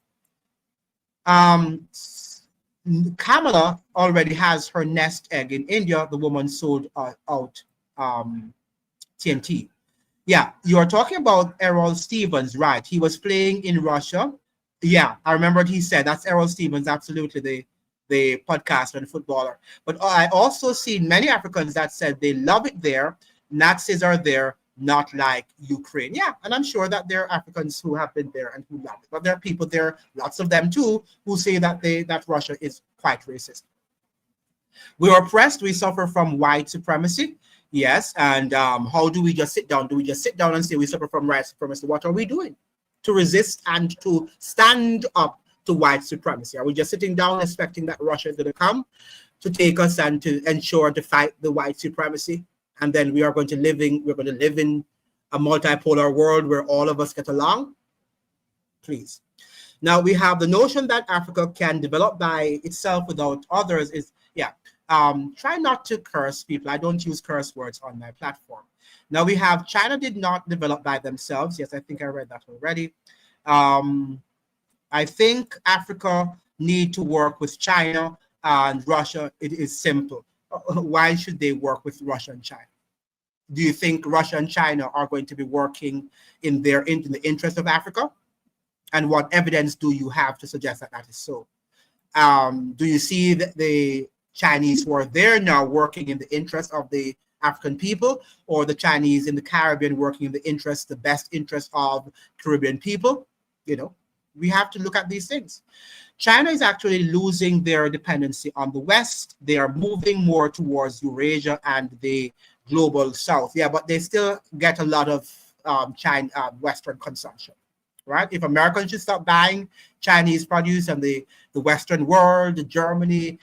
Kamala already has her nest egg in India. The woman sold out TNT. Yeah, you are talking about Errol Stevens, right? He was playing in Russia. Yeah, I remember what he said. That's Errol Stevens, absolutely, the podcaster and footballer. But I also seen many Africans that said they love it there. Nazis are there. not like Ukraine. Yeah, and I'm sure that there are Africans who have been there and who love it. But there are people there, lots of them too, who say that Russia is quite racist. We are oppressed. We suffer from white supremacy. Yes, and how do we just sit down? Do we just sit down and say we suffer from white supremacy? What are we doing to resist and to stand up to white supremacy? Are we just sitting down expecting that Russia is going to come to take us and to ensure to fight the white supremacy? And then we're going to live in a multipolar world where all of us get along? Please. Now we have the notion that Africa can develop by itself without others is, yeah. Try not to curse people. I don't use curse words on my platform. Now we have China did not develop by themselves. Yes, I think I read that already. I think Africa need to work with China and Russia. It is simple. Why should they work with Russia and China? Do you think Russia and China are going to be working in the interest of Africa? And what evidence do you have to suggest that that is so? Do you see that the Chinese who are there now working in the interest of the African people, or the Chinese in the Caribbean working in the best interest of Caribbean people? You know, we have to look at these things. China is actually losing their dependency on the West. They are moving more towards Eurasia and the global South. Yeah, but they still get a lot of Western consumption. Right? If Americans should stop buying Chinese produce and the Western world, Germany,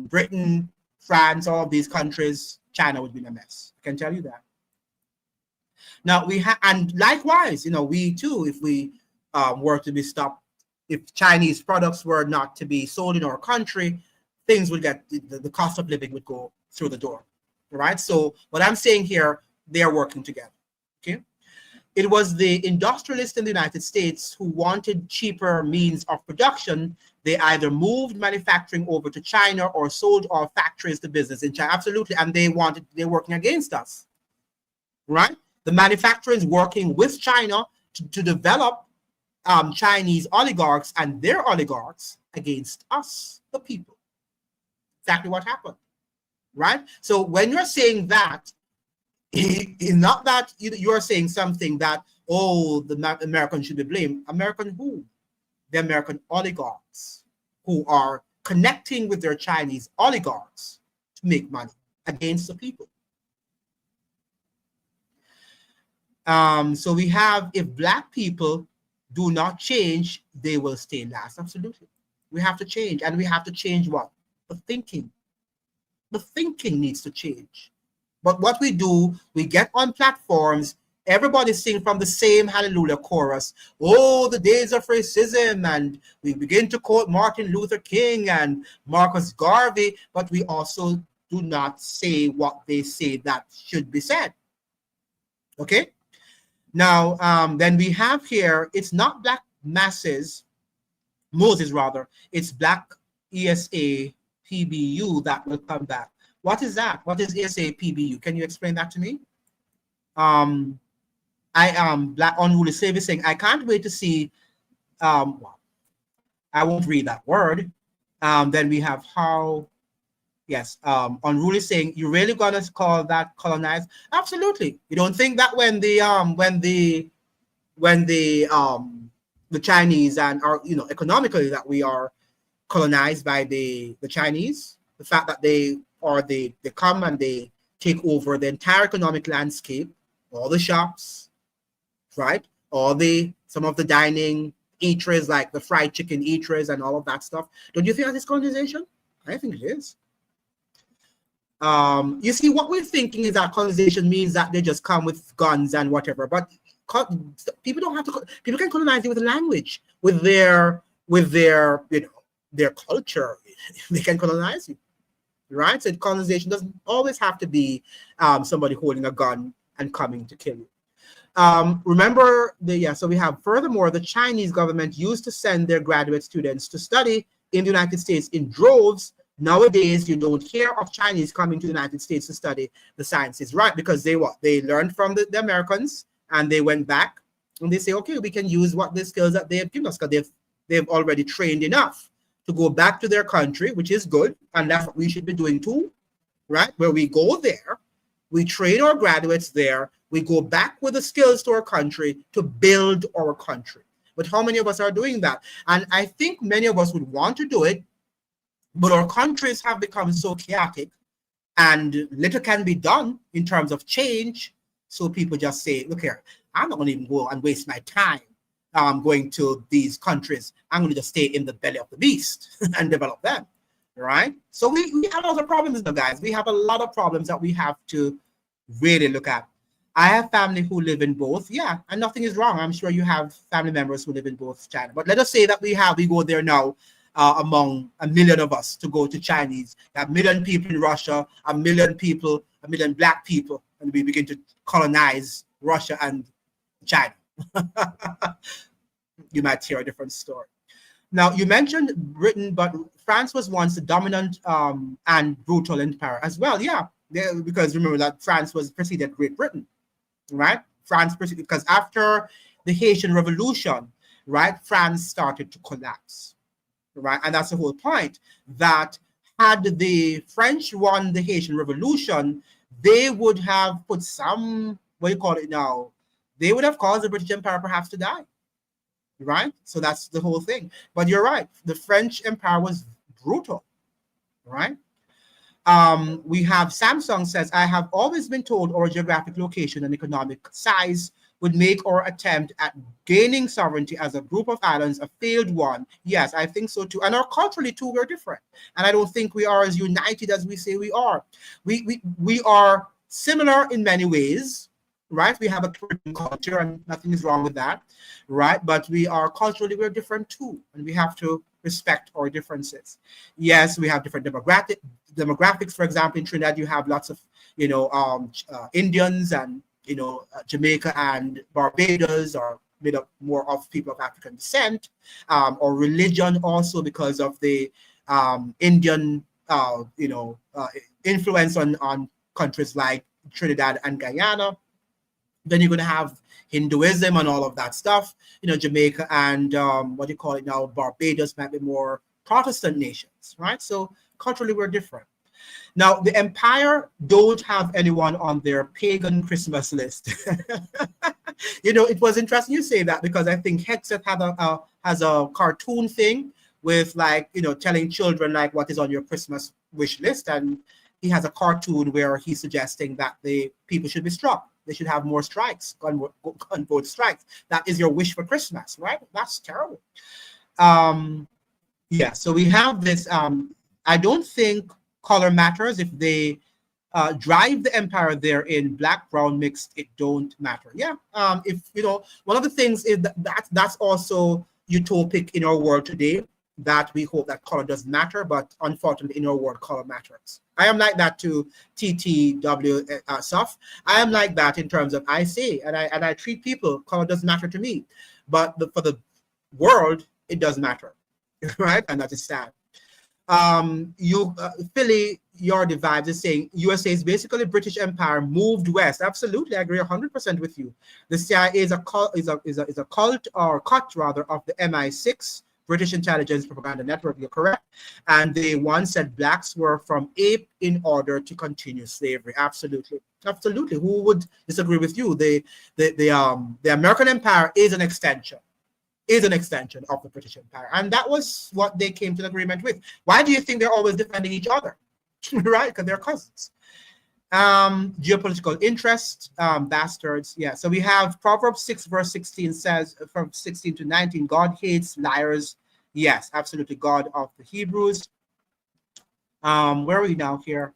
Britain, France, all of these countries, China would be in a mess. I can tell you that. Now we have, and likewise, you know, we too, if we were to be stopped, if Chinese products were not to be sold in our country, things would get, the cost of living would go through the door. Right? So what I'm saying here, they are working together. Okay. It was the industrialists in the United States who wanted cheaper means of production. They either moved manufacturing over to China or sold all factories to business in China. Absolutely. And they're working against us. Right? The manufacturers working with China to develop Chinese oligarchs and their oligarchs against us, the people. Exactly what happened. Right? So when you're saying that, it's not that you're saying something that, oh, the Americans should be blamed. American who? The American oligarchs who are connecting with their Chinese oligarchs to make money against the people. So we have, if Black people do not change, they will stay last. Absolutely. We have to change. And we have to change what? The thinking. The thinking needs to change. But what we do, we get on platforms, everybody sing from the same hallelujah chorus. Oh, the days of racism. And we begin to quote Martin Luther King and Marcus Garvey, but we also do not say what they say that should be said. Okay? Now, then we have here, it's not Black masses, Moses rather, it's Black ESA PBU that will come back. What is that? What is ESA PBU? Can you explain that to me? I am Black Unruly Slavery saying, I can't wait to see, well, I won't read that word. Then we have how, yes, Unruly saying, you really gonna call that colonized? Absolutely. You don't think that when the Chinese and are, you know, economically that we are colonized by the Chinese, the fact that they come and they take over the entire economic landscape, all the shops, right? Some of the dining eateries, like the fried chicken eateries and all of that stuff. Don't you think that is colonization? I think it is. You see, what we're thinking is that colonization means that they just come with guns and whatever, but people don't have to. People can colonize you with language, with their you know, their culture. They can colonize you. Right? So colonization doesn't always have to be somebody holding a gun and coming to kill you. Remember, so we have, furthermore, the Chinese government used to send their graduate students to study in the United States in droves. Nowadays, you don't hear of Chinese coming to the United States to study the sciences, right? Because they learned from the Americans and they went back and they say, okay, we can use what the skills that they have given us because they've already trained enough to go back to their country, which is good, and that's what we should be doing too, right? Where we go there we train our graduates there, we go back with the skills to our country to build our country. But how many of us are doing that? And I think many of us would want to do it, but our countries have become so chaotic and little can be done in terms of change. So people just say, look here, I'm not going to even go and waste my time going to these countries. I'm going to just stay in the belly of the beast and develop them, right? So we have a lot of problems, guys. We have a lot of problems that we have to really look at. I have family who live in both, yeah, and nothing is wrong. I'm sure you have family members who live in both China. But let us say that we go there now among 1 million of us to go to Chinese. A million people in Russia, 1 million people, 1 million black people, and we begin to colonize Russia and China. You might hear a different story. Now, you mentioned Britain, but France was once the dominant and brutal empire as well. Yeah, because remember that France was preceded Great Britain, right? France preceded, because after the Haitian Revolution, right, France started to collapse, right? And that's the whole point, that had the French won the Haitian Revolution, they would have put some, what do you call it now? They would have caused the British Empire perhaps to die, right? So that's the whole thing. But you're right, the French Empire was brutal, right? We have Samsung says, I have always been told our geographic location and economic size would make our attempt at gaining sovereignty as a group of islands a failed one. Yes, I think so too. And our culturally too, we're different. And I don't think we are as united as we say we are. We are similar in many ways, right? We have a Caribbean culture and nothing is wrong with that, right? But we are culturally, we're different too. And we have to respect our differences. Yes, we have different demographics. For example, in Trinidad, you have lots of, Indians, and Jamaica and Barbados are made up more of people of African descent, or religion also because of the Indian, influence on countries like Trinidad and Guyana. Then you're going to have Hinduism and all of that stuff. Jamaica and Barbados might be more Protestant nations, right? So culturally, we're different. Now, the empire don't have anyone on their pagan Christmas list. It was interesting you say that, because I think Hexet has a cartoon thing with telling children what is on your Christmas wish list, and he has a cartoon where he's suggesting that the people should be struck. They should have more strikes, gun vote strikes. That is your wish for Christmas, right? That's terrible. Yeah, so we have this. I don't think color matters. If they drive the empire there in black, brown, mixed, it don't matter. Yeah. One of the things is that's also utopic in our world today, that we hope that color doesn't matter, but unfortunately in our world, color matters. I am like that to TTW stuff. I am like that in terms of I say, and I treat people, color doesn't matter to me, but for the world, it does matter, right? And that is sad. Philly, your vibes is saying USA is basically British Empire moved west. Absolutely, I agree 100% with you. The CIA is a cult, or cut rather, of the MI6, British Intelligence Propaganda Network. You're correct. And they once said blacks were from ape in order to continue slavery. Absolutely, absolutely. Who would disagree with you? The American Empire is an extension. Of the British Empire. And that was what they came to an agreement with. Why do you think they're always defending each other? Right? Because they're cousins. Geopolitical interest, bastards. Yeah, so we have Proverbs 6 verse 16 says, from 16 to 19, God hates liars. Yes, absolutely, God of the Hebrews. Where are we now here?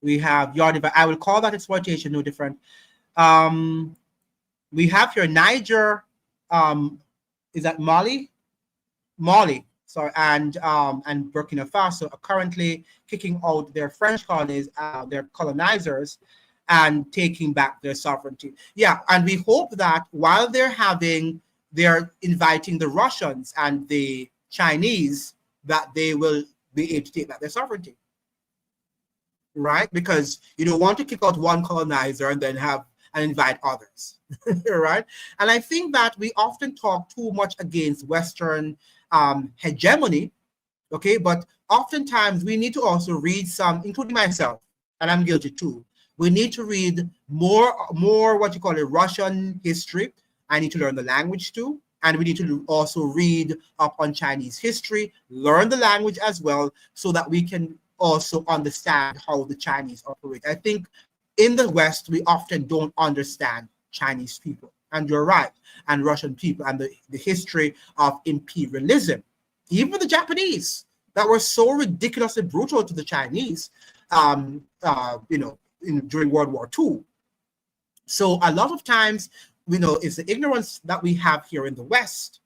We have Yardiva. I will call that exploitation, no different. We have here Niger, is that Mali, sorry, and Burkina Faso are currently kicking out their French colonies, their colonizers, and taking back their sovereignty. Yeah, and we hope that while they're inviting the Russians and the Chinese, that they will be able to take back their sovereignty, right? Because you don't want to kick out one colonizer and then invite others, right? And I think that we often talk too much against Western hegemony, okay? But oftentimes we need to also read some, including myself, and I'm guilty too. We need to read more what you call it, Russian history. I need to learn the language too. And we need to also read up on Chinese history, learn the language as well, so that we can also understand how the Chinese operate. I think in the West, we often don't understand Chinese people. And you're right, and Russian people, and the history of imperialism. Even the Japanese that were so ridiculously brutal to the Chinese, during World War II. So a lot of times, it's the ignorance that we have here in the West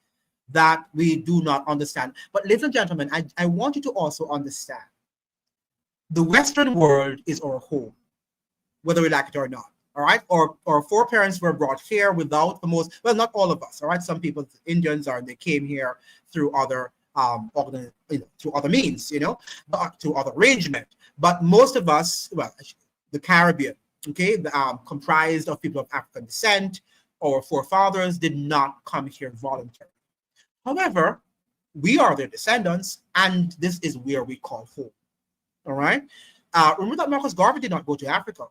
that we do not understand. But ladies and gentlemen, I want you to also understand the Western world is our home, whether we like it or not. All right. Our foreparents were brought here without the most, well, not all of us. All right. Some people, Indians, they came here through other through other means, through other arrangement. But most of us, well, the Caribbean, okay, comprised of people of African descent, our forefathers did not come here voluntarily. However, we are their descendants, and this is where we call home. All right. Remember that Marcus Garvey did not go to Africa.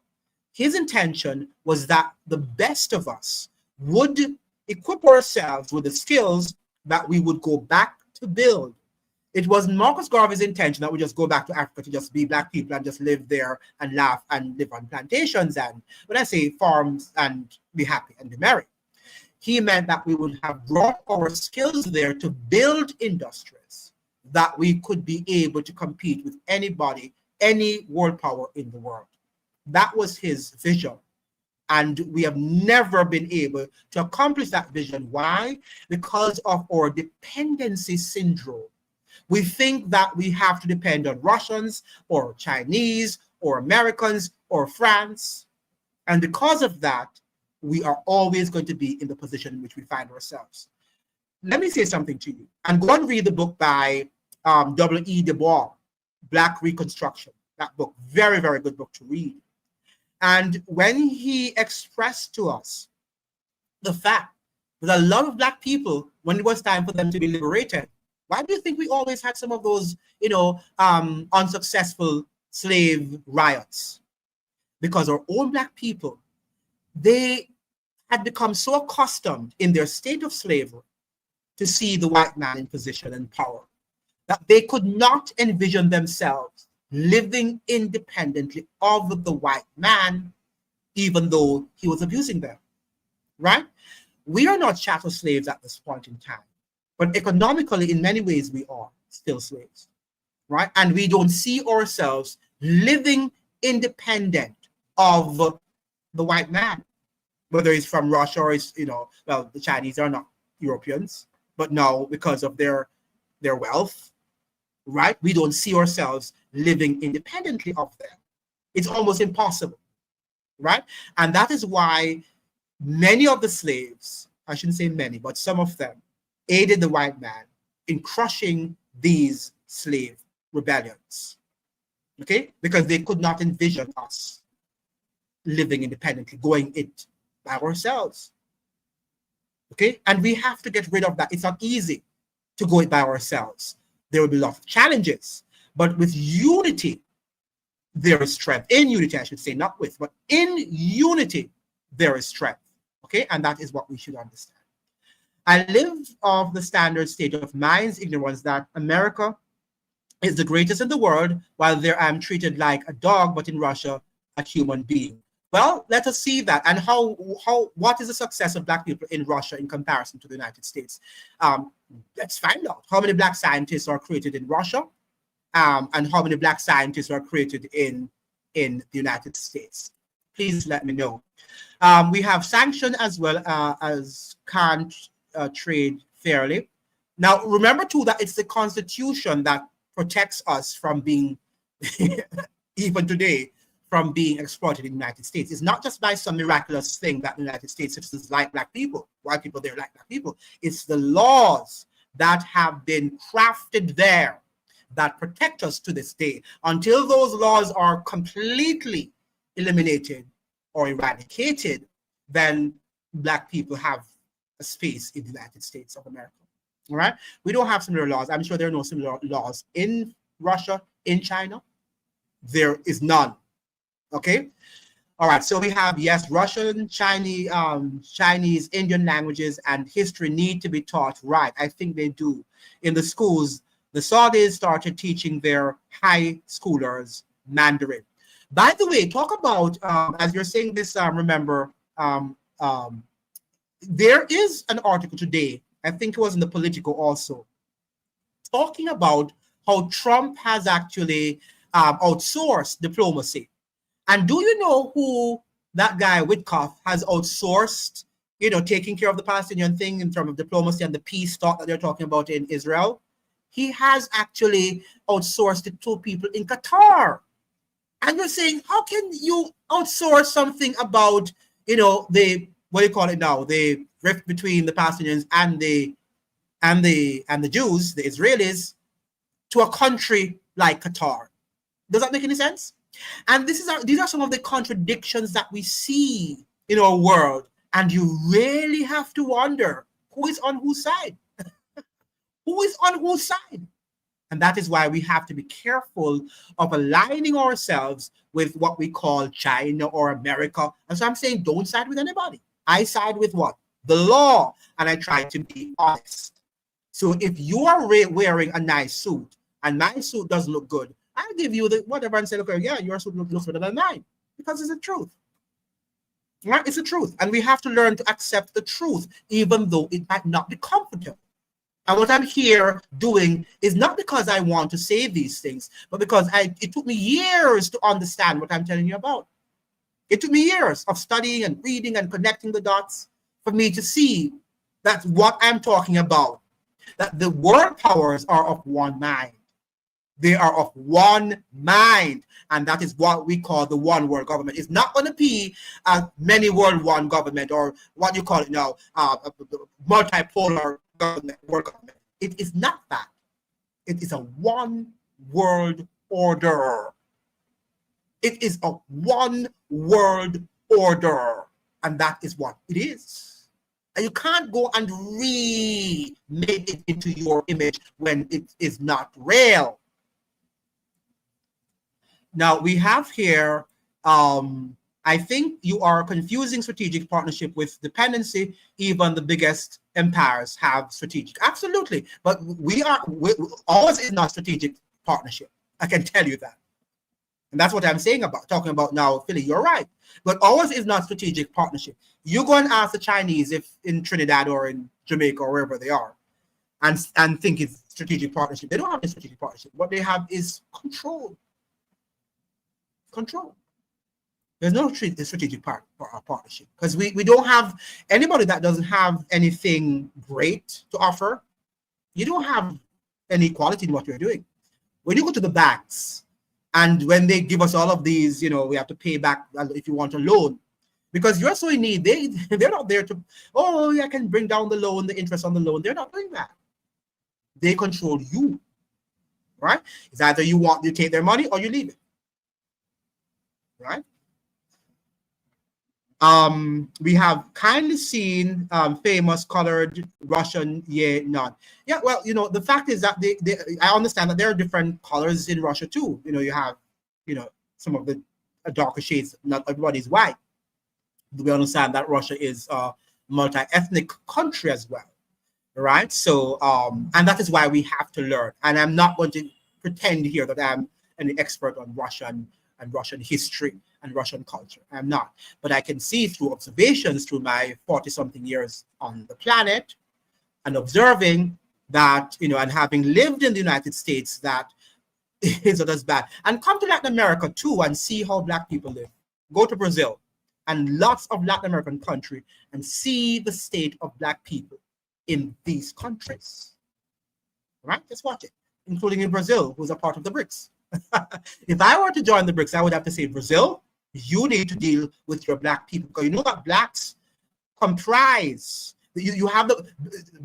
His intention was that the best of us would equip ourselves with the skills that we would go back to build. It was Marcus Garvey's intention that we just go back to Africa to just be Black people and just live there and laugh and live on plantations and, when I say farms, and be happy and be merry. He meant that we would have brought our skills there to build industries that we could be able to compete with anybody, any world power in the world. That was his vision. And we have never been able to accomplish that vision. Why? Because of our dependency syndrome. We think that we have to depend on Russians or Chinese or Americans or France. And because of that, we are always going to be in the position in which we find ourselves. Let me say something to you. And go and read the book by W.E. Du Bois, Black Reconstruction. That book, very, very good book to read. And when he expressed to us the fact that a lot of Black people, when it was time for them to be liberated, why do you think we always had some of those, unsuccessful slave riots? Because our own Black people, they had become so accustomed in their state of slavery to see the white man in position and power that they could not envision themselves living independently of the white man, even though he was abusing them, right? We are not chattel slaves at this point in time, but economically, in many ways, we are still slaves, right? And we don't see ourselves living independent of the white man, whether he's from Russia or it's, the Chinese are not Europeans, but now because of their wealth, right? We don't see ourselves living independently of them. It's almost impossible, right? And that is why many of the slaves, I shouldn't say many, but some of them aided the white man in crushing these slave rebellions, okay? Because they could not envision us living independently, going it by ourselves, okay? And we have to get rid of that. It's not easy to go it by ourselves. There will be a lot of challenges, but with unity, there is strength. In unity, I should say, not with, but in unity, there is strength, okay? And that is what we should understand. I live off the standard state of mind's ignorance that America is the greatest in the world, while there I am treated like a dog, but in Russia, a human being. Well, let us see that. And what is the success of Black people in Russia in comparison to the United States? Let's find out how many Black scientists are created in Russia, and how many Black scientists are created in the United States. Please let me know. We have sanctions as well as can't trade fairly. Now, remember too that it's the Constitution that protects us from being, even today, from being exploited in the United States. It's not just by some miraculous thing that the United States citizens like Black people, white people there like Black people. It's the laws that have been crafted there that protect us to this day. Until those laws are completely eliminated or eradicated, then Black people have a space in the United States of America. All right? We don't have similar laws. I'm sure there are no similar laws in Russia, in China. There is none. Okay? All right, so we have, yes, Russian, Chinese, Indian languages and history need to be taught. Right, I think they do. In the schools, the Saudis started teaching their high schoolers Mandarin. By the way, talk about, as you're saying this, remember, there is an article today, I think it was in the Politico also, talking about how Trump has actually outsourced diplomacy. And do you know who that guy Witkoff has outsourced, taking care of the Palestinian thing in terms of diplomacy and the peace talk that they're talking about in Israel? He has actually outsourced it to people in Qatar. And you're saying, how can you outsource something about, the, what do you call it now, the rift between the Palestinians and the Jews, the Israelis, to a country like Qatar? Does that make any sense? And these are some of the contradictions that we see in our world, and you really have to wonder who is on whose side. Who is on whose side? And that is why we have to be careful of aligning ourselves with what we call China or America. And so I'm saying, don't side with anybody. I side with what? The law. And I try to be honest. So if you are wearing a nice suit and my suit doesn't look good, I'll give you the whatever and say, okay, yeah, your suit looks better than mine, because it's the truth. Right? It's the truth. And we have to learn to accept the truth, even though it might not be comfortable. And what I'm here doing is not because I want to say these things, but because it took me years to understand what I'm telling you about. It took me years of studying and reading and connecting the dots for me to see that what I'm talking about, that the world powers are of one mind. They are of one mind, and that is what we call the one world government. It's not going to be a many world one government, or what you call it now, multipolar government, world government. It is not that. It is a one world order. It is a one world order, and that is what it is. And you can't go and remake it into your image when it is not real. Now we have here, I think you are confusing strategic partnership with dependency. Even the biggest empires have strategic. Absolutely. But ours is not strategic partnership. I can tell you that. And that's what I'm saying about, talking about now, Philly, you're right. But ours is not strategic partnership. You go and ask the Chinese if in Trinidad or in Jamaica or wherever they are, and think it's strategic partnership. They don't have a strategic partnership. What they have is control. Control. There's no strategic partnership, because we don't have anybody that doesn't have anything great to offer. You don't have any quality in what you're doing. When you go to the banks, and when they give us all of these, we have to pay back if you want a loan, because you're so in need. They're not there to, I can bring down the loan, the interest on the loan. They're not doing that. They control you, right? It's either you take their money or you leave it. Right? We have kindly seen famous colored Russian, none. Yeah, well, the fact is that I understand that there are different colors in Russia too. You have, some of the darker shades. Not everybody's white. We understand that Russia is a multi-ethnic country as well, right? So, and that is why we have to learn. And I'm not going to pretend here that I'm an expert on Russian history and Russian culture. I'm not. But I can see through observations through my 40-something years on the planet and observing that, and having lived in the United States, that it's not as bad. And come to Latin America too and see how Black people live. Go to Brazil and lots of Latin American countries and see the state of Black people in these countries. Right? Just watch it, including in Brazil, who's a part of the BRICS. If I were to join the BRICS, I would have to say, Brazil, you need to deal with your Black people, because you know that Blacks comprise. You have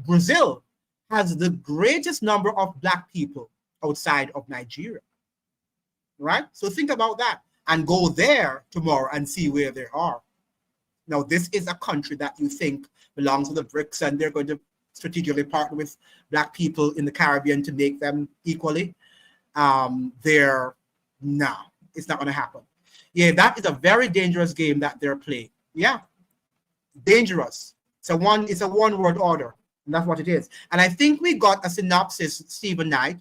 Brazil has the greatest number of Black people outside of Nigeria, right? So think about that and go there tomorrow and see where they are. Now, this is a country that you think belongs to the BRICS, and they're going to strategically partner with Black people in the Caribbean to make them equally. No, it's not going to happen. Yeah, that is a very dangerous game that they're playing. Yeah, dangerous. It's a one word order, and that's what it is. And I think we got a synopsis, Stephen Knight,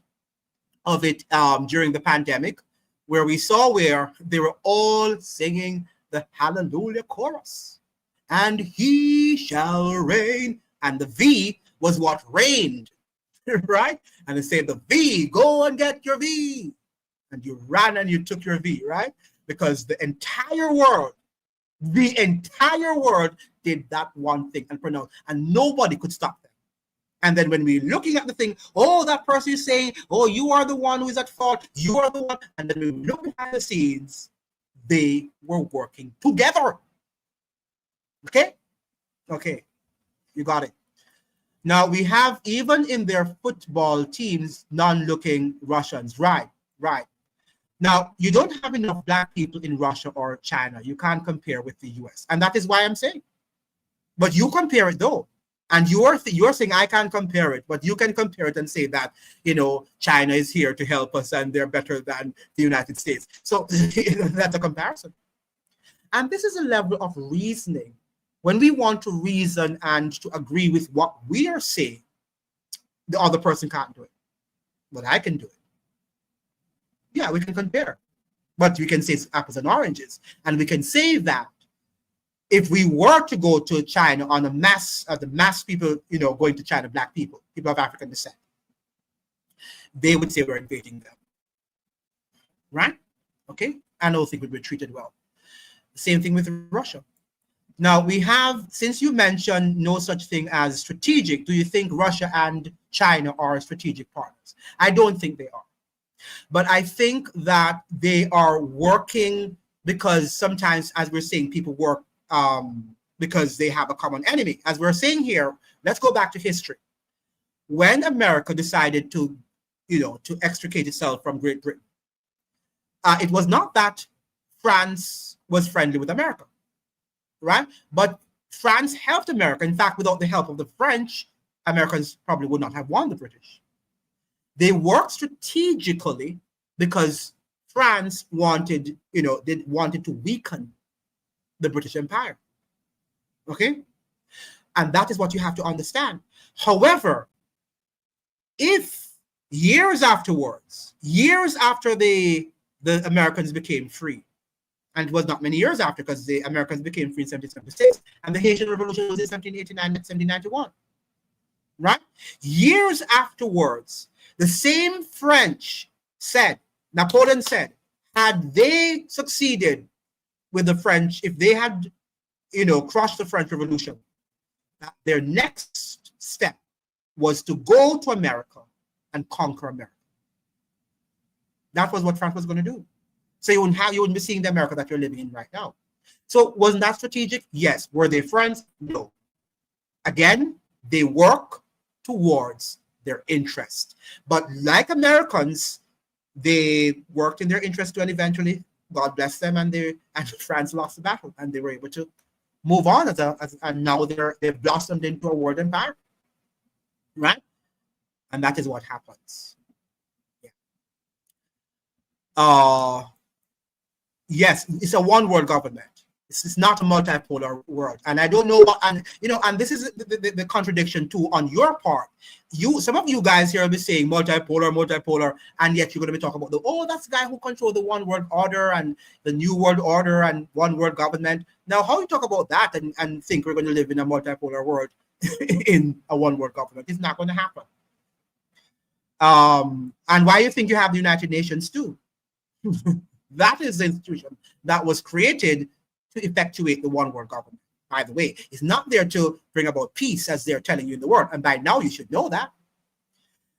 of it during the pandemic, where we saw where they were all singing the Hallelujah chorus, and he shall reign, and the V was what reigned, right? And they say the V, go and get your V, and you ran and you took your V, right? Because the entire world did that one thing and pronounced, and nobody could stop them. And then when we're looking at the thing, oh, that person is saying, oh, you are the one who is at fault, you are the one. And then we look behind the scenes, they were working together. Okay, you got it. Now we have, even in their football teams, non-looking Russians. Right. Now, you don't have enough black people in Russia or China. You can't compare with the US. And that is why I'm saying. But you compare it though. And you're saying I can't compare it, but you can compare it and say that, China is here to help us and they're better than the United States. So that's a comparison. And this is a level of reasoning. When we want to reason and to agree with what we are saying, the other person can't do it. But I can do it. Yeah, we can compare. But we can say it's apples and oranges. And we can say that if we were to go to China on the mass people, going to China, black people of African descent, they would say we're invading them. Right? Okay? I don't think we'd be treated well. Same thing with Russia. Now we have, since you mentioned no such thing as strategic, do you think Russia and China are strategic partners? I don't think they are. But I think that they are working because sometimes, as we're saying, people work because they have a common enemy. As we're saying here, let's go back to history. When America decided to extricate itself from Great Britain, it was not that France was friendly with America, right? But France helped America. In fact, without the help of the French, Americans probably would not have won the British. They worked strategically because France wanted to weaken the British Empire. Okay? And that is what you have to understand. However, if years after the Americans became free, and it was not many years after, because the Americans became free in 1776, and the Haitian Revolution was in 1789 and 1791. Right? Years afterwards, the same French said, Napoleon said, had they succeeded with the French, if they had, crushed the French Revolution, their next step was to go to America and conquer America. That was what France was going to do. So you wouldn't be seeing the America that you're living in right now. So wasn't that strategic? Yes. Were they friends? No. Again, they work towards their interest. But like Americans, they worked in their interest too, and eventually, God bless them, and France lost the battle, and they were able to move on and now they've blossomed into a world empire, right? And that is what happens. Yeah. Yes, it's a one world government. It's not a multipolar world, and I don't know what. And this is the contradiction too on your part. Some of you guys here will be saying multipolar, and yet you're going to be talking about that's the guy who controls the one world order and the new world order and one world government. Now, how you talk about that and think we're going to live in a multipolar world in a one world government? It's not going to happen. And why you think you have the United Nations too? That is the institution that was created to effectuate the one world government. By the way, it's not there to bring about peace as they're telling you in the world. And by now you should know that.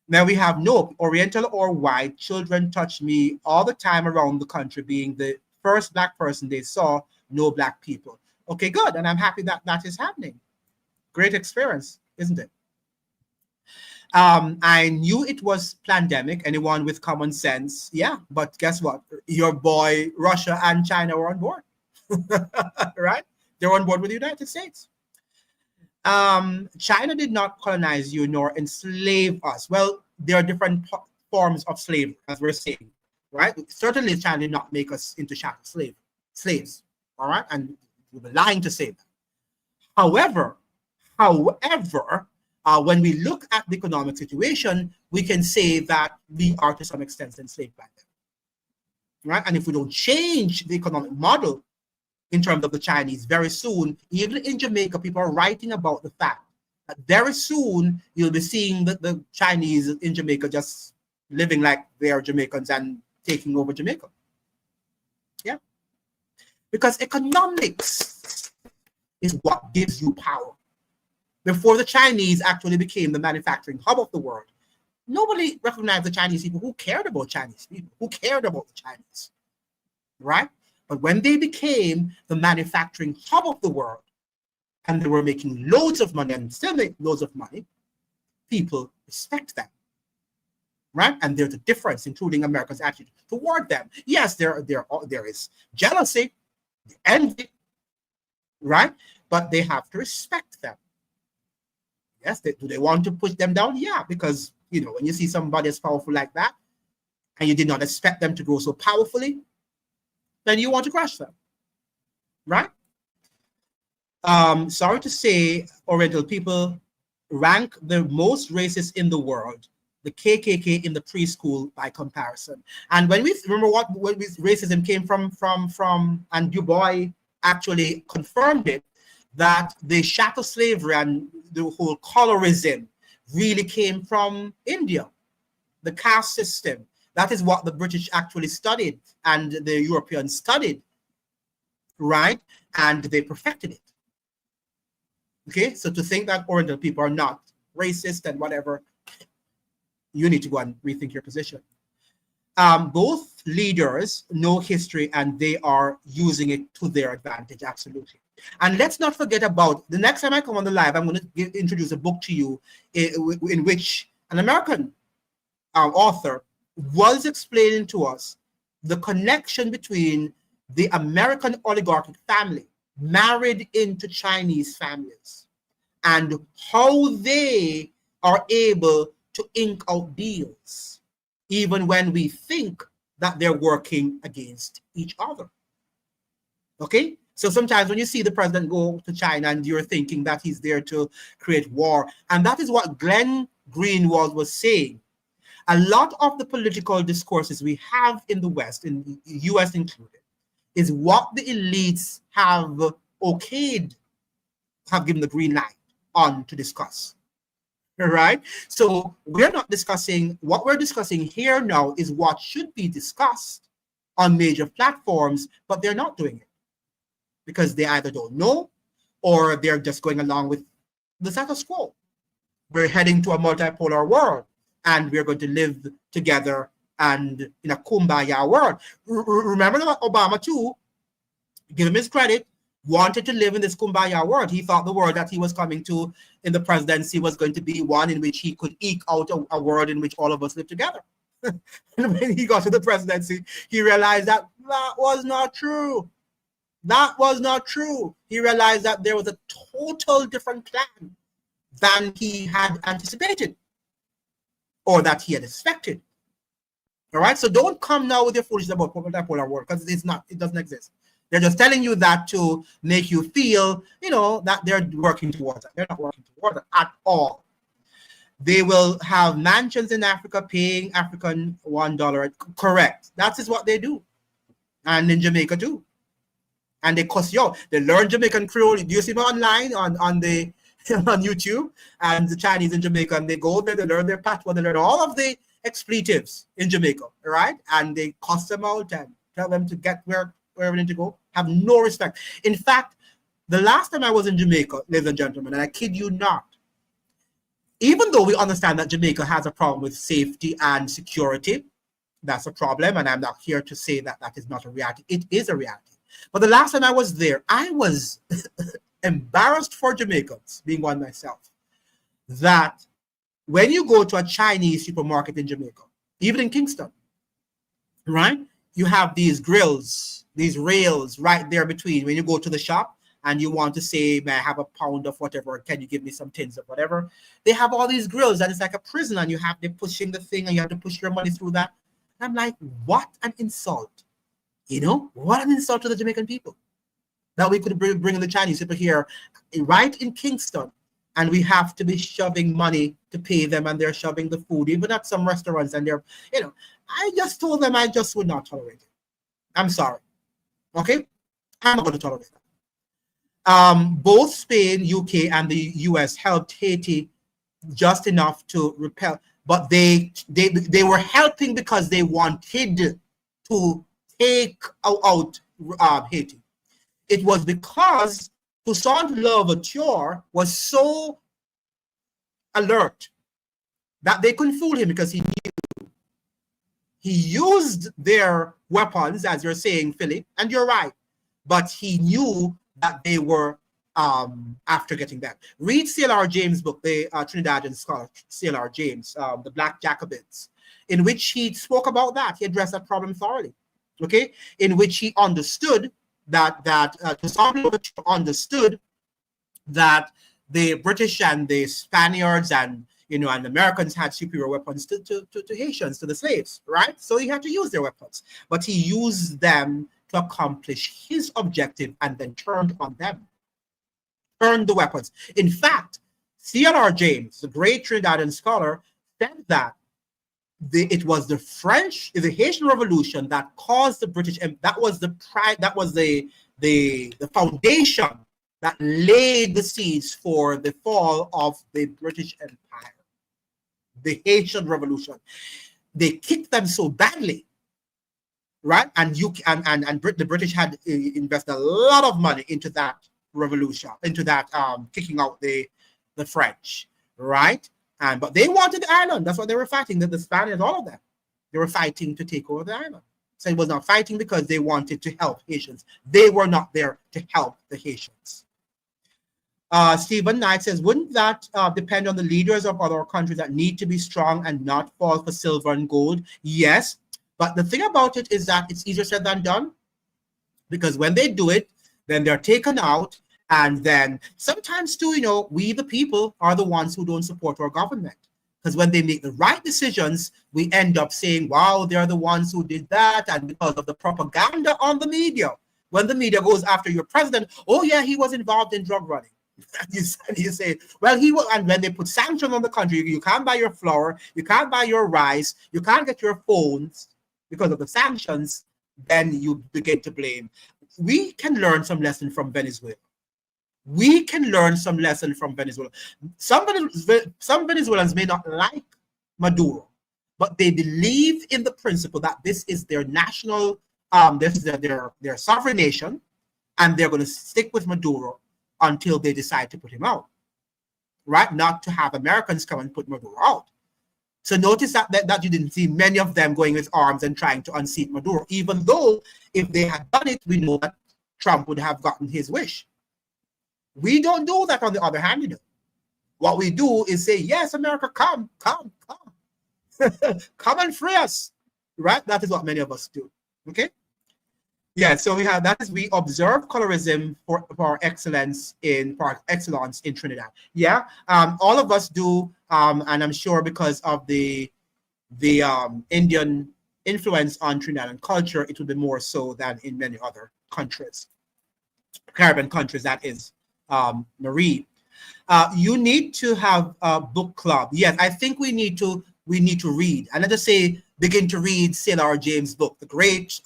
Now we have no Oriental or white. Children touch me all the time around the country, being the first black person they saw, no black people. Okay, good. And I'm happy that that is happening. Great experience, isn't it? I knew it was pandemic. Anyone with common sense, yeah. But guess what? Your boy Russia and China were on board. Right? They're on board with the United States. China did not colonize you nor enslave us. Well, there are different forms of slavery, as we're saying, right? Certainly, China did not make us into chattel slavery. slaves. All right, and we were lying to say that. However, when we look at the economic situation, we can say that we are to some extent enslaved by them. Right? And if we don't change the economic model in terms of the Chinese, very soon, even in Jamaica, people are writing about the fact that very soon you'll be seeing the Chinese in Jamaica just living like they are Jamaicans and taking over Jamaica. Yeah. Because economics is what gives you power. Before the Chinese actually became the manufacturing hub of the world, nobody recognized the Chinese people. Who cared about Chinese people? Who cared about the Chinese? Right? But when they became the manufacturing hub of the world, and they were making loads of money and still make loads of money, people respect them. Right? And there's a difference, including America's attitude toward them. Yes, there is jealousy, envy, right? But they have to respect them. Yes, do they want to push them down? Yeah, because, you know, when you see somebody as powerful like that, and you did not expect them to grow so powerfully, then you want to crush them, right? Sorry to say, Oriental people rank the most racist in the world, the KKK in the preschool by comparison. And when we remember what racism came from, and Du Bois actually confirmed it, that the chattel slavery and the whole colorism really came from India, the caste system. That is what the British actually studied and the Europeans studied, right? And they perfected it. Okay, so to think that Oriental people are not racist and whatever, you need to go and rethink your position. Both leaders know history and they are using it to their advantage, absolutely. And let's not forget about, the next time I come on the live, I'm going to introduce a book to you in which an American author was explaining to us the connection between the American oligarchic family married into Chinese families and how they are able to ink out deals, even when we think that they're working against each other. Okay? So sometimes when you see the president go to China and you're thinking that he's there to create war, and that is what Glenn Greenwald was saying. A lot of the political discourses we have in the West, in the US included, is what the elites have okayed, have given the green light on to discuss. Right? So we're not discussing, what we're discussing here now is what should be discussed on major platforms, but they're not doing it because they either don't know or they're just going along with the status quo. We're heading to a multipolar world and we're going to live together and in a kumbaya world. Remember that Obama too, give him his credit, wanted to live in this kumbaya world. He thought the world that he was coming to in the presidency was going to be one in which he could eke out a world in which all of us live together. And when he got to the presidency, he realized that that was not true. That was not true. He realized that there was a total different plan than he had anticipated or that he had expected. All right, so don't come now with your foolishness about multipolar world because it doesn't exist. They're just telling you that to make you feel, you know, that they're working towards it. They're not working towards it at all. They will have mansions in Africa paying African $1. Correct. That is what they do. And in Jamaica too. And they cuss you out. They learn Jamaican Creole. Do you see them online on YouTube? And the Chinese in Jamaica, and they go there, they learn their patois, they learn all of the expletives in Jamaica, right? And they cuss them out and tell them to get wherever they need to go. Have no respect. In fact, the last time I was in Jamaica, ladies and gentlemen, and I kid you not, even though we understand that Jamaica has a problem with safety and security, that's a problem, and I'm not here to say that that is not a reality. It is a reality. But the last time I was there, I was embarrassed for Jamaicans, being one myself, that when you go to a Chinese supermarket in Jamaica, even in Kingston, right, you have these grills, these rails right there between when you go to the shop and you want to say, may I have a pound of whatever, can you give me some tins of whatever? They have all these grills and it's like a prison and they're pushing the thing and you have to push your money through that. And I'm like, what an insult. You know, what an insult to the Jamaican people that we could bring the Chinese people here right in Kingston, and we have to be shoving money to pay them, and they're shoving the food, even at some restaurants, and they're, you know, I just told them I just would not tolerate it. I'm sorry. Okay? I'm not going to tolerate that. Both Spain, UK, and the US helped Haiti just enough to repel, but they were helping because they wanted to take out Haiti. It was because Toussaint Louverture was so alert that they couldn't fool him, because he knew. He used their weapons, as you're saying, Philip, and you're right, but he knew that they were after getting back. Read C.L.R. James' book, the Trinidadian scholar C.L.R. James, The Black Jacobins, in which he spoke about that. He addressed that problem thoroughly, okay? In which he understood that Toussaint Louverture understood that the British and the Spaniards and, you know, and the Americans had superior weapons to Haitians, to the slaves, right? So he had to use their weapons, but he used them to accomplish his objective and then turned on them, turned the weapons. In fact, C.L.R. James, the great Trinidadian scholar, said that it was the Haitian Revolution that caused the British, and that was the foundation that laid the seeds for the fall of the British Empire. The Haitian Revolution. They kicked them so badly, right? And the British had invested a lot of money into that revolution, into that kicking out the French, right? But they wanted the island. That's what they were fighting. The Spaniards, all of them, they were fighting to take over the island. So it was not fighting because they wanted to help Haitians. They were not there to help the Haitians. Stephen Knight says, wouldn't that depend on the leaders of other countries that need to be strong and not fall for silver and gold? Yes, but the thing about it is that it's easier said than done, because when they do it, then they're taken out. And then sometimes too, you know, we the people are the ones who don't support our government, because when they make the right decisions, we end up saying, wow, they're the ones who did that. And because of the propaganda on the media, when the media goes after your president, oh yeah, he was involved in drug running. you say, well, he was. And when they put sanctions on the country, you can't buy your flour, you can't buy your rice, you can't get your phones because of the sanctions, then you begin to blame. We can learn some lesson from Venezuela. We can learn some lesson from Venezuela. Some Venezuelans may not like Maduro, but they believe in the principle that this is their national, this is their sovereign nation, and they're going to stick with Maduro until they decide to put him out, right? Not to have Americans come and put Maduro out. So notice that you didn't see many of them going with arms and trying to unseat Maduro, even though if they had done it, we know that Trump would have gotten his wish. We don't do that, on the other hand, you know. What we do is say, yes, America, come. Come and free us, right? That is what many of us do, okay? Yeah, so we observe colorism for excellence in Trinidad. Yeah, all of us do, and I'm sure because of the Indian influence on Trinidadian culture, it would be more so than in many other countries, Caribbean countries, that is. Marie, you need to have a book club. Yes, I think we need to read. And let us say, begin to read C.L.R. James' book, the great,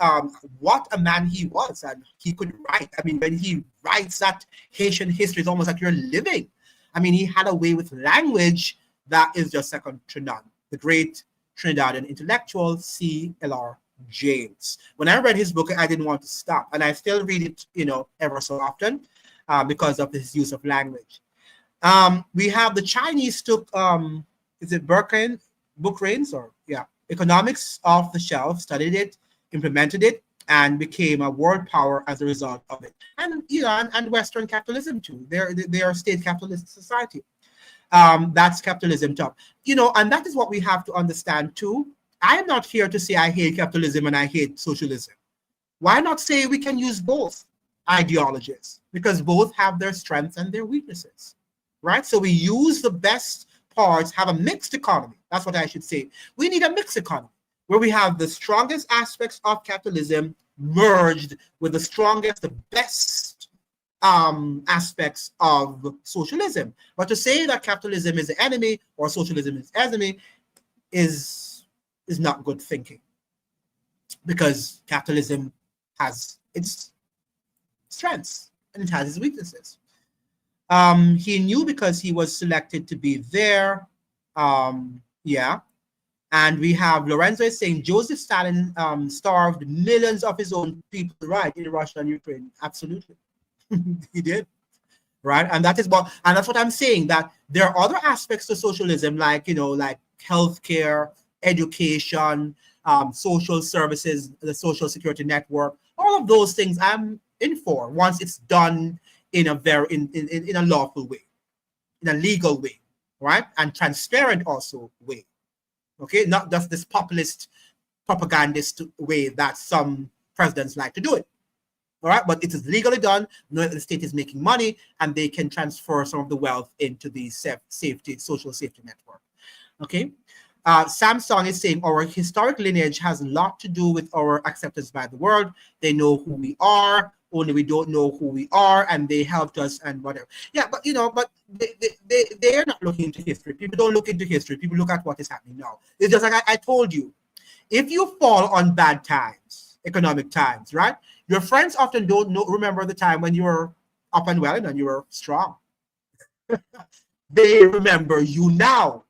what a man he was, and he could write. I mean, when he writes that Haitian history, it's almost like you're living. I mean, he had a way with language that is just second to none. The great Trinidadian intellectual, C.L.R. James. When I read his book, I didn't want to stop, and I still read it, you know, ever so often. Because of his use of language. We have the Chinese took, is it Bookreins, or yeah, economics off the shelf, studied it, implemented it, and became a world power as a result of it. And you know, and Western capitalism too. They are a state capitalist society. That's capitalism top. You know, and that is what we have to understand too. I am not here to say I hate capitalism and I hate socialism. Why not say we can use both ideologies, because both have their strengths and their weaknesses, right? So we use the best parts, have a mixed economy. That's what I should say. We need a mixed economy where we have the strongest aspects of capitalism merged with the strongest, the best aspects of socialism. But to say that capitalism is the enemy or socialism is the enemy is not good thinking, because capitalism has its strengths and it has its weaknesses. He knew because he was selected to be there. Yeah. And we have Lorenzo is saying Joseph Stalin starved millions of his own people, right, in Russia and Ukraine. Absolutely. He did. Right. And that is what, and that's what I'm saying, that there are other aspects to socialism, like, like healthcare, education, social services, the social security network, all of those things I'm in for once it's done in a very in a lawful way, in a legal way, right? And transparent also way. Okay, not just this populist propagandist way that some presidents like to do it. All right, but it is legally done, knowing that the state is making money and they can transfer some of the wealth into the social safety network. Okay. Samsung is saying our historic lineage has a lot to do with our acceptance by the world. They know who we are, only we don't know who we are, and they helped us and whatever. Yeah, but but they are not looking into history. People don't look into history. People look at what is happening now. It's just like I told you, if you fall on bad times, economic times, right? Your friends often don't remember the time when you were up and well and you were strong. They remember you now.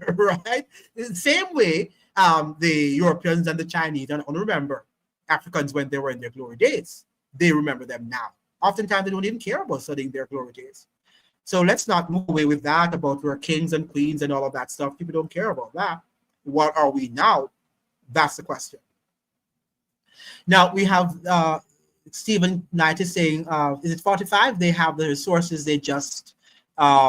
Right? In the same way, the Europeans and the Chinese don't remember Africans when they were in their glory days. They remember them now. Oftentimes, they don't even care about studying their glory days. So let's not move away with that about we're kings and queens and all of that stuff. People don't care about that. What are we now? That's the question. Now we have Stephen Knight is saying, is it 45? They have the resources. They just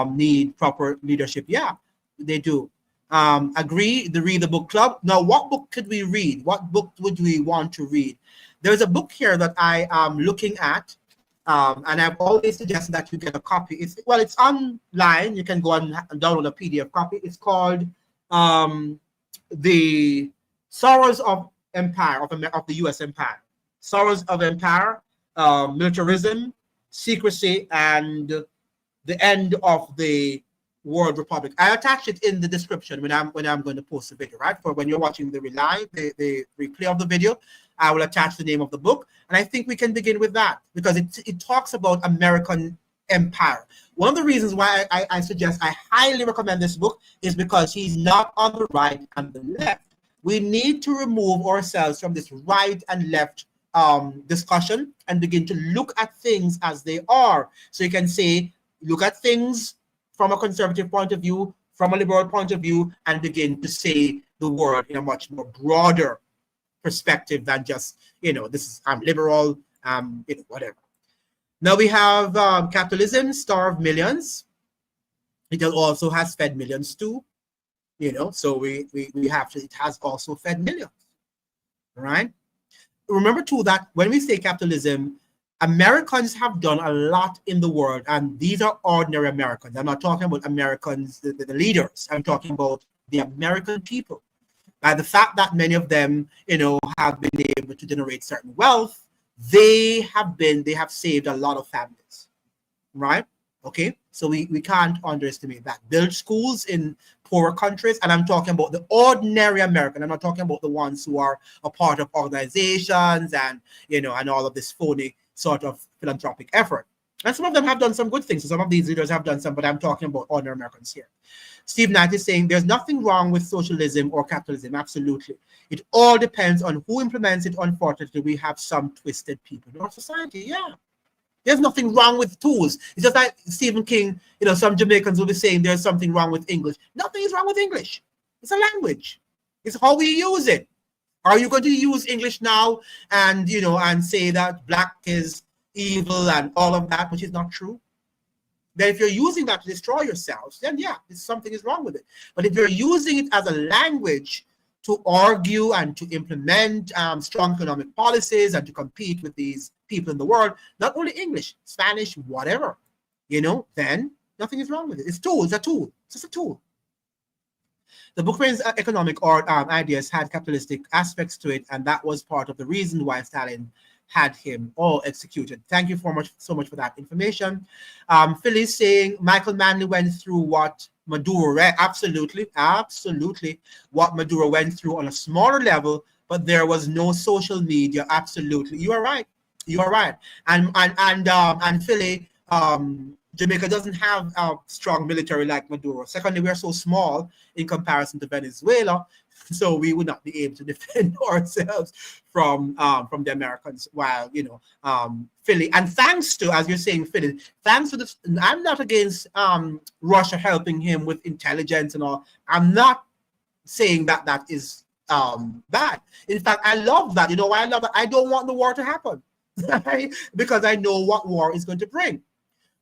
need proper leadership. Yeah, they do. Agree to read the book club. Now, what book could we read? What book would we want to read? There's a book here that I am looking at, and I've always suggested that you get a copy. It's online. You can go and download a PDF copy. It's called The Sorrows of Empire, of the U.S. Empire. Sorrows of Empire, Militarism, Secrecy, and the End of the World Republic. I attach it in the description when I'm going to post the video, right? For when you're watching the replay of the video, I will attach the name of the book. And I think we can begin with that because it talks about American empire. One of the reasons why I suggest, I highly recommend this book is because he's not on the right and the left. We need to remove ourselves from this right and left discussion and begin to look at things as they are. So you can say, look at things from a conservative point of view, from a liberal point of view, and begin to say the word in a much more broader perspective than just, this is, I'm liberal, whatever. Now we have capitalism starved millions. It also has fed millions too, so we have to, it has also fed millions, right? Remember too that when we say capitalism, Americans have done a lot in the world, and these are ordinary Americans. I'm not talking about Americans, the leaders. I'm talking about the American people. By the fact that many of them, have been able to generate certain wealth, they have saved a lot of families, right? Okay, so we can't underestimate that. Build schools in poorer countries, and I'm talking about the ordinary American. I'm not talking about the ones who are a part of organizations and, and all of this phony sort of philanthropic effort. And some of them have done some good things. So some of these leaders have done some, but I'm talking about ordinary Americans here. Steve Knight is saying there's nothing wrong with socialism or capitalism. Absolutely. It all depends on who implements it. Unfortunately, we have some twisted people in our society. Yeah. There's nothing wrong with tools. It's just like Stephen King, some Jamaicans will be saying there's something wrong with English. Nothing is wrong with English. It's a language. It's how we use it. Are you going to use English now and, and say that black is evil and all of that, which is not true? Then if you're using that to destroy yourselves, then yeah, something is wrong with it. But if you're using it as a language to argue and to implement strong economic policies and to compete with these people in the world, not only English, Spanish, whatever, then nothing is wrong with it. It's a tool. It's a tool. It's just a tool. The bookman's economic or ideas had capitalistic aspects to it, and that was part of the reason why Stalin had him all executed. Thank you so much for that information. Philly's saying Michael Manley went through what Maduro read. Absolutely, absolutely, what Maduro went through on a smaller level, but there was no social media. Absolutely, you are right. You are right. And Philly, Jamaica doesn't have a strong military like Maduro. Secondly, we are so small in comparison to Venezuela, so we would not be able to defend ourselves from the Americans. While Philly, and thanks to, as you're saying, Philly, thanks to this, I'm not against Russia helping him with intelligence and all. I'm not saying that that is bad. In fact, I love that. You know why I love it? I don't want the war to happen because I know what war is going to bring.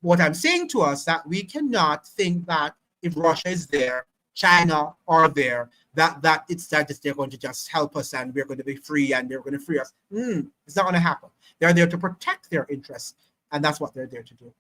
What I'm saying to us that we cannot think that if Russia is there, China are there, that they're going to just help us and we're going to be free and they're going to free us. It's not going to happen. They're there to protect their interests, and that's what they're there to do.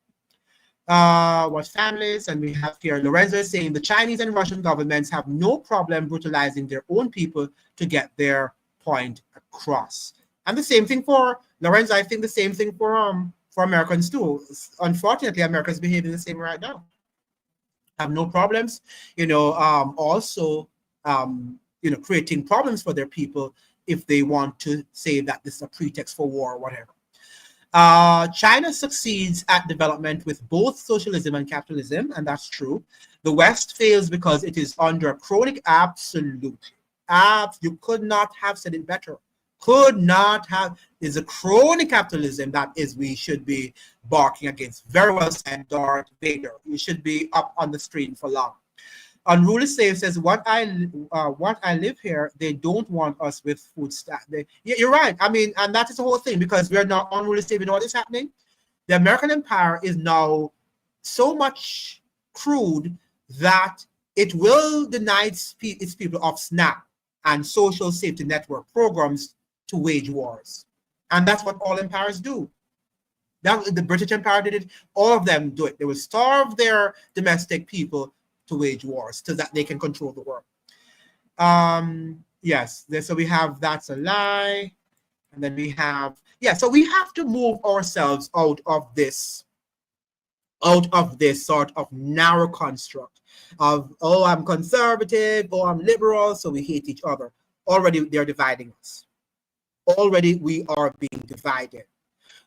What families, and we have here Lorenzo is saying the Chinese and Russian governments have no problem brutalizing their own people to get their point across. And the same thing for Lorenzo. I think the same thing for Americans too. Unfortunately, America is behaving the same right now. Have no problems, also, creating problems for their people if they want to say that this is a pretext for war or whatever. China succeeds at development with both socialism and capitalism, and that's true. The West fails because it is under a chronic, absolutely. You could not have said it better. Could not have, is a chronic capitalism that is we should be barking against. Very well said, Darth Vader. You should be up on the screen for long. Unruly Slave says, what I live here, they don't want us with food staff. Yeah, you're right. I mean, and that is the whole thing, because we're not unruly slave. You know what is happening? The American empire is now so much crude that it will deny its people of SNAP and social safety network programs to wage wars. And that's what all empires do. The British Empire did it. All of them do it. They will starve their domestic people to wage wars so that they can control the world. Yes, so we have that's a lie. And then we have, so we have to move ourselves out of this sort of narrow construct of, oh, I'm conservative, oh, I'm liberal, so we hate each other. Already they're dividing us. Already we are being divided.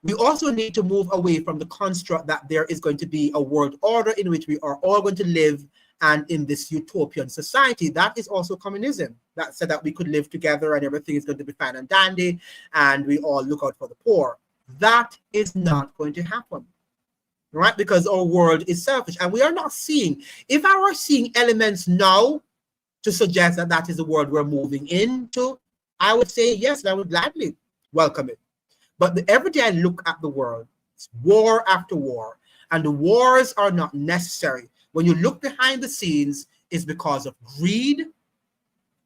We also need to move away from the construct that there is going to be a world order in which we are all going to live and in this utopian society. That is also communism. That said that we could live together and everything is going to be fine and dandy and we all look out for the poor. That is not going to happen, right? Because our world is selfish and we are not seeing. If I were seeing elements now to suggest that that is the world we're moving into, I would say yes, and I would gladly welcome it. But every day I look at the world, it's war after war, and the wars are not necessary. When you look behind the scenes, it's because of greed,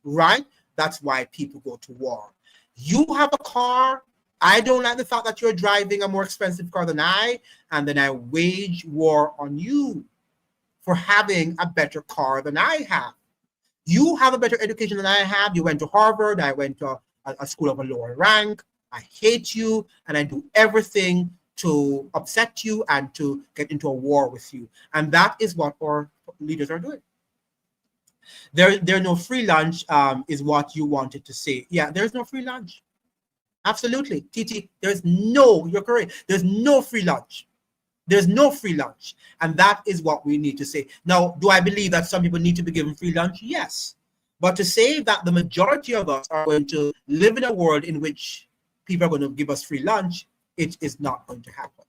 right? That's why people go to war. You have a car. I don't like the fact that you're driving a more expensive car than I, and then I wage war on you for having a better car than I have. You have a better education than I have. You went to Harvard. I went to a school of a lower rank. I hate you, and I do everything to upset you and to get into a war with you. And that is what our leaders are doing. There no free lunch is what you wanted to say. Yeah, there's no free lunch. Absolutely. TT, you're correct. There's no free lunch. There's no free lunch. And that is what we need to say. Now, do I believe that some people need to be given free lunch? Yes. But to say that the majority of us are going to live in a world in which people are going to give us free lunch, it is not going to happen.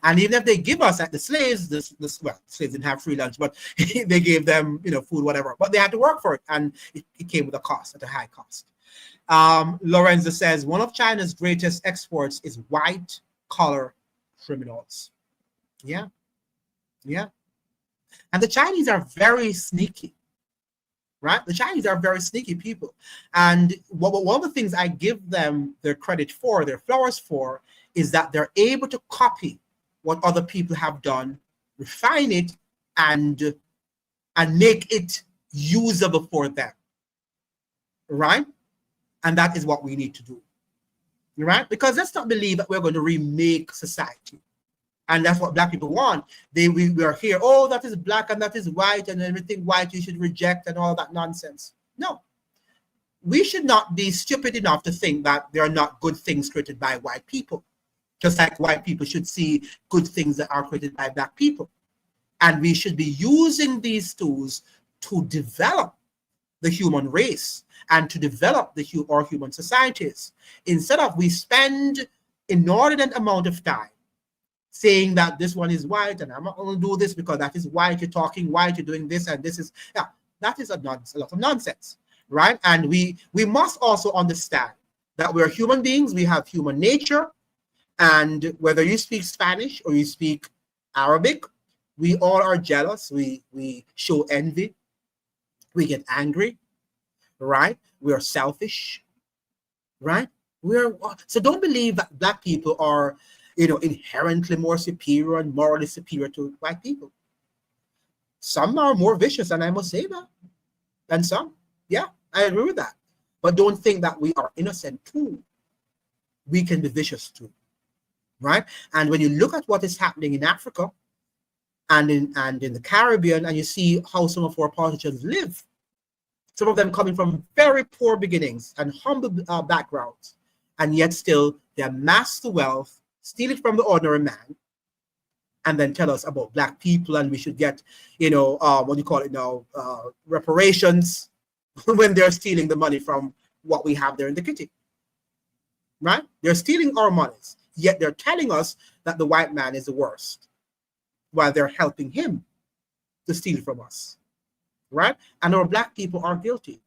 And even if they give us, like the slaves, slaves didn't have free lunch, but they gave them, food, whatever. But they had to work for it, and it came with a cost, at a high cost. Lorenzo says, one of China's greatest exports is white-collar criminals. Yeah. And the Chinese are very sneaky, right? The Chinese are very sneaky people. And one of the things I give them their credit for, their flowers for, is that they're able to copy what other people have done, refine it, and make it usable for them, right? And that is what we need to do, right? Because let's not believe that we're going to remake society. And that's what black people want. We are here, oh, that is black and that is white and everything white you should reject and all that nonsense. No, we should not be stupid enough to think that there are not good things created by white people. Just like white people should see good things that are created by black people. And we should be using these tools to develop the human race and to develop our human societies. Instead of we spend inordinate amount of time saying that this one is white and I'm not going to do this because that is white, you're talking white, you're doing this and this is, yeah, that is a lot of nonsense, right? And we must also understand that we're human beings, we have human nature, and whether you speak Spanish or you speak Arabic, we all are jealous, we show envy, we get angry, right? We are selfish, right? So don't believe that black people are, inherently more superior and morally superior to white people. Some are more vicious, and I must say that, than some. Yeah, I agree with that. But don't think that we are innocent too. We can be vicious too, right? And when you look at what is happening in Africa and in the Caribbean, and you see how some of our politicians live, some of them coming from very poor beginnings and humble backgrounds, and yet still they amass the wealth, steal it from the ordinary man, and then tell us about black people and we should get, what do you call it now, reparations when they're stealing the money from what we have there in the kitty, right? They're stealing our monies, yet they're telling us that the white man is the worst, while they're helping him to steal from us, right? And our black people are guilty,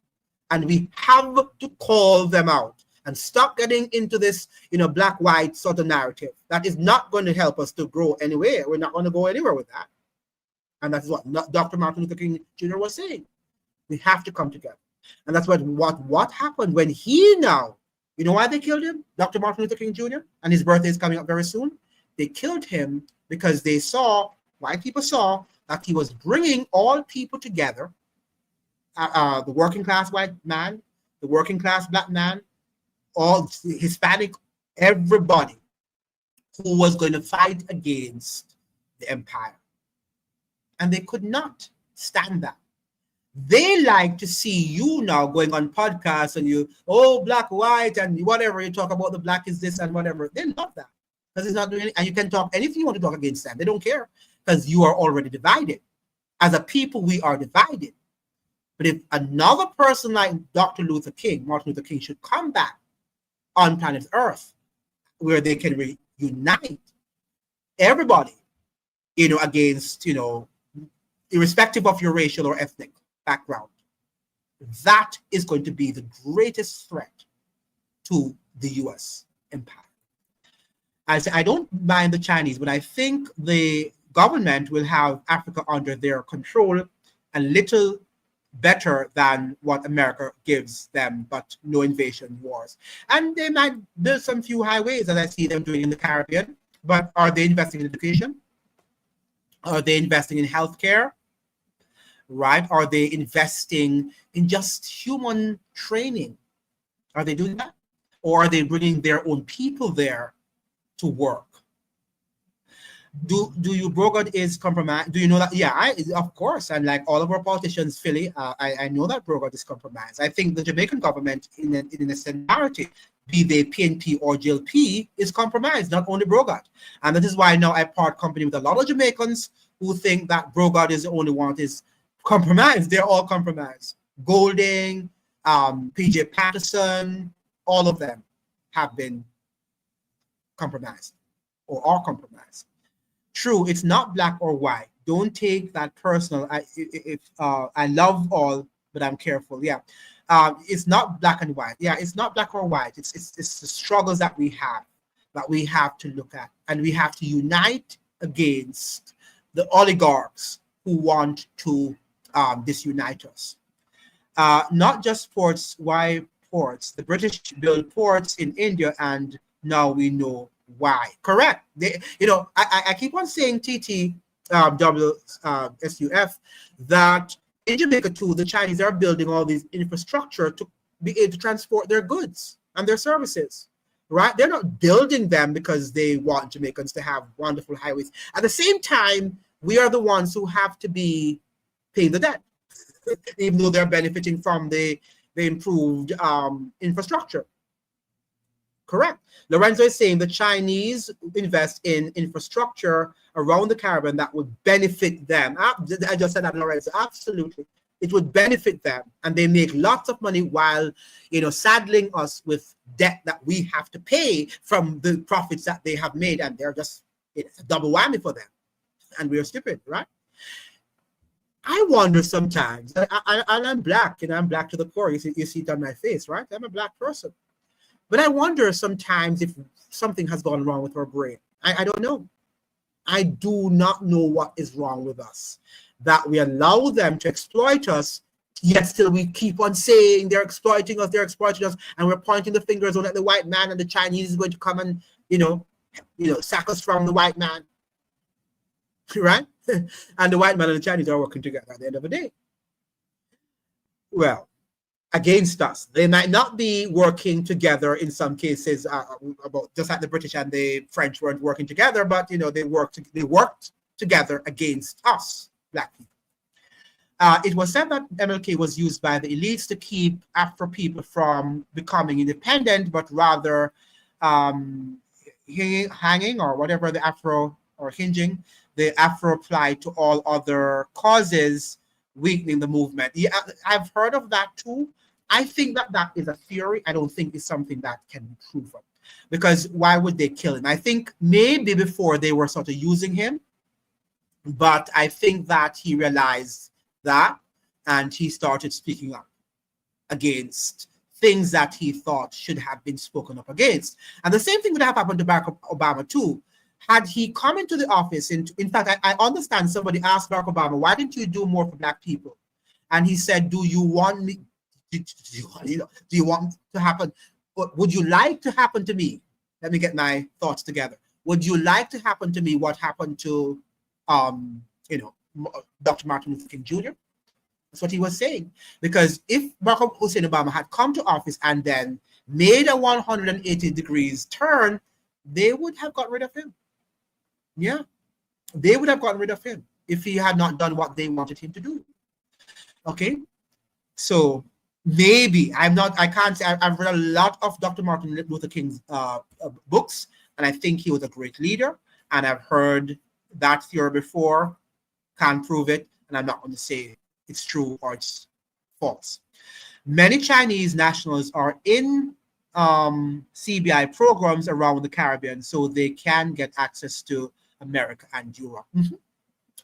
and we have to call them out and stop getting into this, black-white sort of narrative. That is not going to help us to grow anywhere. We're not going to go anywhere with that. And that's what Dr. Martin Luther King Jr. was saying. We have to come together. And that's what happened when he now, you know why they killed him? Dr. Martin Luther King Jr., and his birthday is coming up very soon. They killed him because white people saw that he was bringing all people together, the working class white man, the working class black man, all Hispanic, everybody who was going to fight against the empire. And they could not stand that. They like to see you now going on podcasts and you, black, white, and whatever, you talk about the black is this and whatever. They love that because it's not doing anything. And you can talk anything you want to talk against them. They don't care because you are already divided. As a people, we are divided. But if another person like Martin Luther King should come back on planet Earth, where they can reunite everybody, against, irrespective of your racial or ethnic background, that is going to be the greatest threat to the U.S. empire. I don't mind the Chinese, but I think the government will have Africa under their control a little better than what America gives them, but no invasion wars. And they might build some few highways, as I see them doing in the Caribbean, but are they investing in education? Are they investing in healthcare? Right? Are they investing in just human training? Are they doing that? Or are they bringing their own people there to work? Do you Brogard is compromised? Do you know that? Yeah, of course. And like all of our politicians, Philly, I know that Brogard is compromised. I think the Jamaican government, in its entirety, be they PNP or GLP, is compromised, not only Brogard. And that is why now I part company with a lot of Jamaicans who think that Brogard is the only one that is compromised. They're all compromised. Golding, PJ Patterson, all of them have been compromised or are compromised. True, it's not black or white. Don't take that personal. I love all, but I'm careful. Yeah, it's not black and white. Yeah, it's not black or white. It's the struggles that we have to look at, and we have to unite against the oligarchs who want to disunite us. Not just ports. Why ports? The British built ports in India, and now we know why. Correct. I keep on saying TT WSUF that in Jamaica too, the Chinese are building all these infrastructure to be able to transport their goods and their services, right? They're not building them because they want Jamaicans to have wonderful highways. At the same time, we are the ones who have to be paying the debt, even though they're benefiting from the improved infrastructure. Correct. Lorenzo is saying the Chinese invest in infrastructure around the Caribbean that would benefit them. I just said that, Lorenzo. Absolutely. It would benefit them. And they make lots of money while, saddling us with debt that we have to pay from the profits that they have made. And they're just, it's a double whammy for them. And we're stupid, right? I wonder sometimes, and I'm black, I'm black to the core. You see it on my face, right? I'm a black person. But I wonder sometimes if something has gone wrong with our brain. I don't know. I do not know what is wrong with us. That we allow them to exploit us, yet still we keep on saying they're exploiting us, and we're pointing the fingers on at the white man, and the Chinese is going to come and, sack us from the white man. Right? And the white man and the Chinese are working together at the end of the day. Well, against us. They might not be working together in some cases, about just like the British and the French weren't working together, but they worked together against us, black people. It was said that MLK was used by the elites to keep Afro people from becoming independent, but rather hanging or whatever the Afro or hinging, the Afro applied to all other causes, weakening the movement. Yeah, I've heard of that too. I think that is a theory. I don't think it's something that can be proven. Because why would they kill him? I think maybe before they were sort of using him, but I think that he realized that and he started speaking up against things that he thought should have been spoken up against. And the same thing would have happened to Barack Obama too. Had he come into the office, in fact, I understand somebody asked Barack Obama, why didn't you do more for black people? And he said, do you want to happen? Would you like to happen to me? Let me get my thoughts together. Would you like to happen to me what happened to, Dr. Martin Luther King Jr.? That's what he was saying. Because if Barack Hussein Obama had come to office and then made a 180 degrees turn, they would have got rid of him. Yeah, they would have gotten rid of him if he had not done what they wanted him to do. Okay, so maybe I can't say. I've read a lot of Dr. Martin Luther King's books, and I think he was a great leader. And I've heard that theory before. Can't prove it, and I'm not going to say it's true or it's false. Many Chinese nationals are in CBI programs around the Caribbean, so they can get access to America and Europe. Mm-hmm.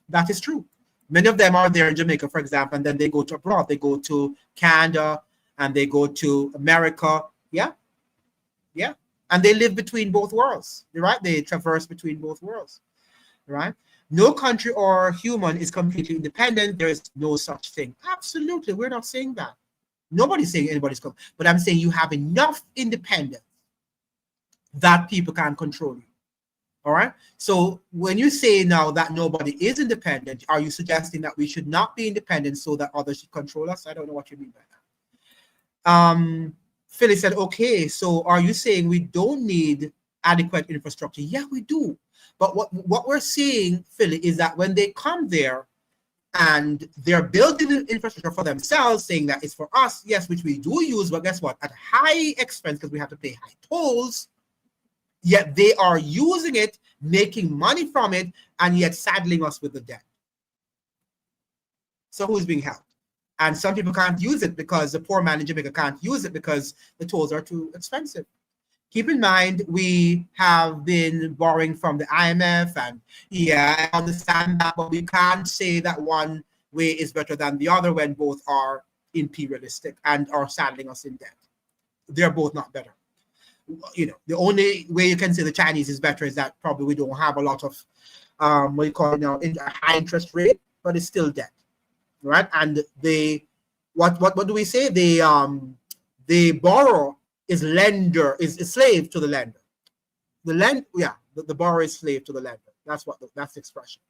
That is true. Many of them are there in Jamaica, for example, and then they go to abroad. They go to Canada and they go to America. Yeah. And they live between both worlds, right? They traverse between both worlds, right? No country or human is completely independent. There is no such thing. Absolutely. We're not saying that. Nobody's saying anybody's coming. But I'm saying you have enough independence that people can't control you. All right. So when you say now that nobody is independent, are you suggesting that we should not be independent so that others should control us? I don't know what you mean by that. Philly said, okay, so are you saying we don't need adequate infrastructure? Yeah, we do. But what we're seeing, Philly, is that when they come there and they're building the infrastructure for themselves, saying that it's for us, yes, which we do use, but guess what? At high expense because we have to pay high tolls. Yet they are using it, making money from it, and yet saddling us with the debt. So who's being helped? And some people can't use it because the poor man in Jamaica can't use it because the tolls are too expensive. Keep in mind, we have been borrowing from the IMF, and yeah, I understand that, but we can't say that one way is better than the other when both are imperialistic and are saddling us in debt. They're both not better. The only way you can say the Chinese is better is that probably we don't have a lot of what you call a high interest rate, but it's still debt, right? And they what do we say? The borrower is slave to the lender. The borrower is slave to the lender. That's the expression.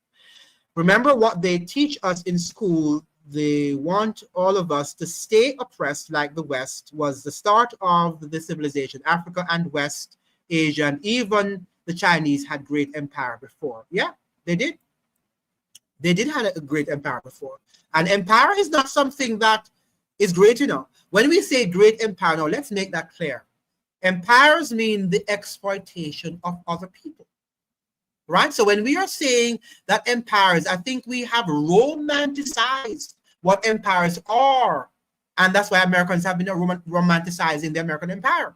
Remember what they teach us in school they want all of us to stay oppressed like the West was the start of the civilization. Africa and West Asia, and even the Chinese had great empire before. Yeah, they did. They did have a great empire before. And empire is not something that is great, When we say great empire, now let's make that clear. Empires mean the exploitation of other people, right? So when we are saying that empires, I think we have romanticized what empires are. And that's why Americans have been romanticizing the American empire.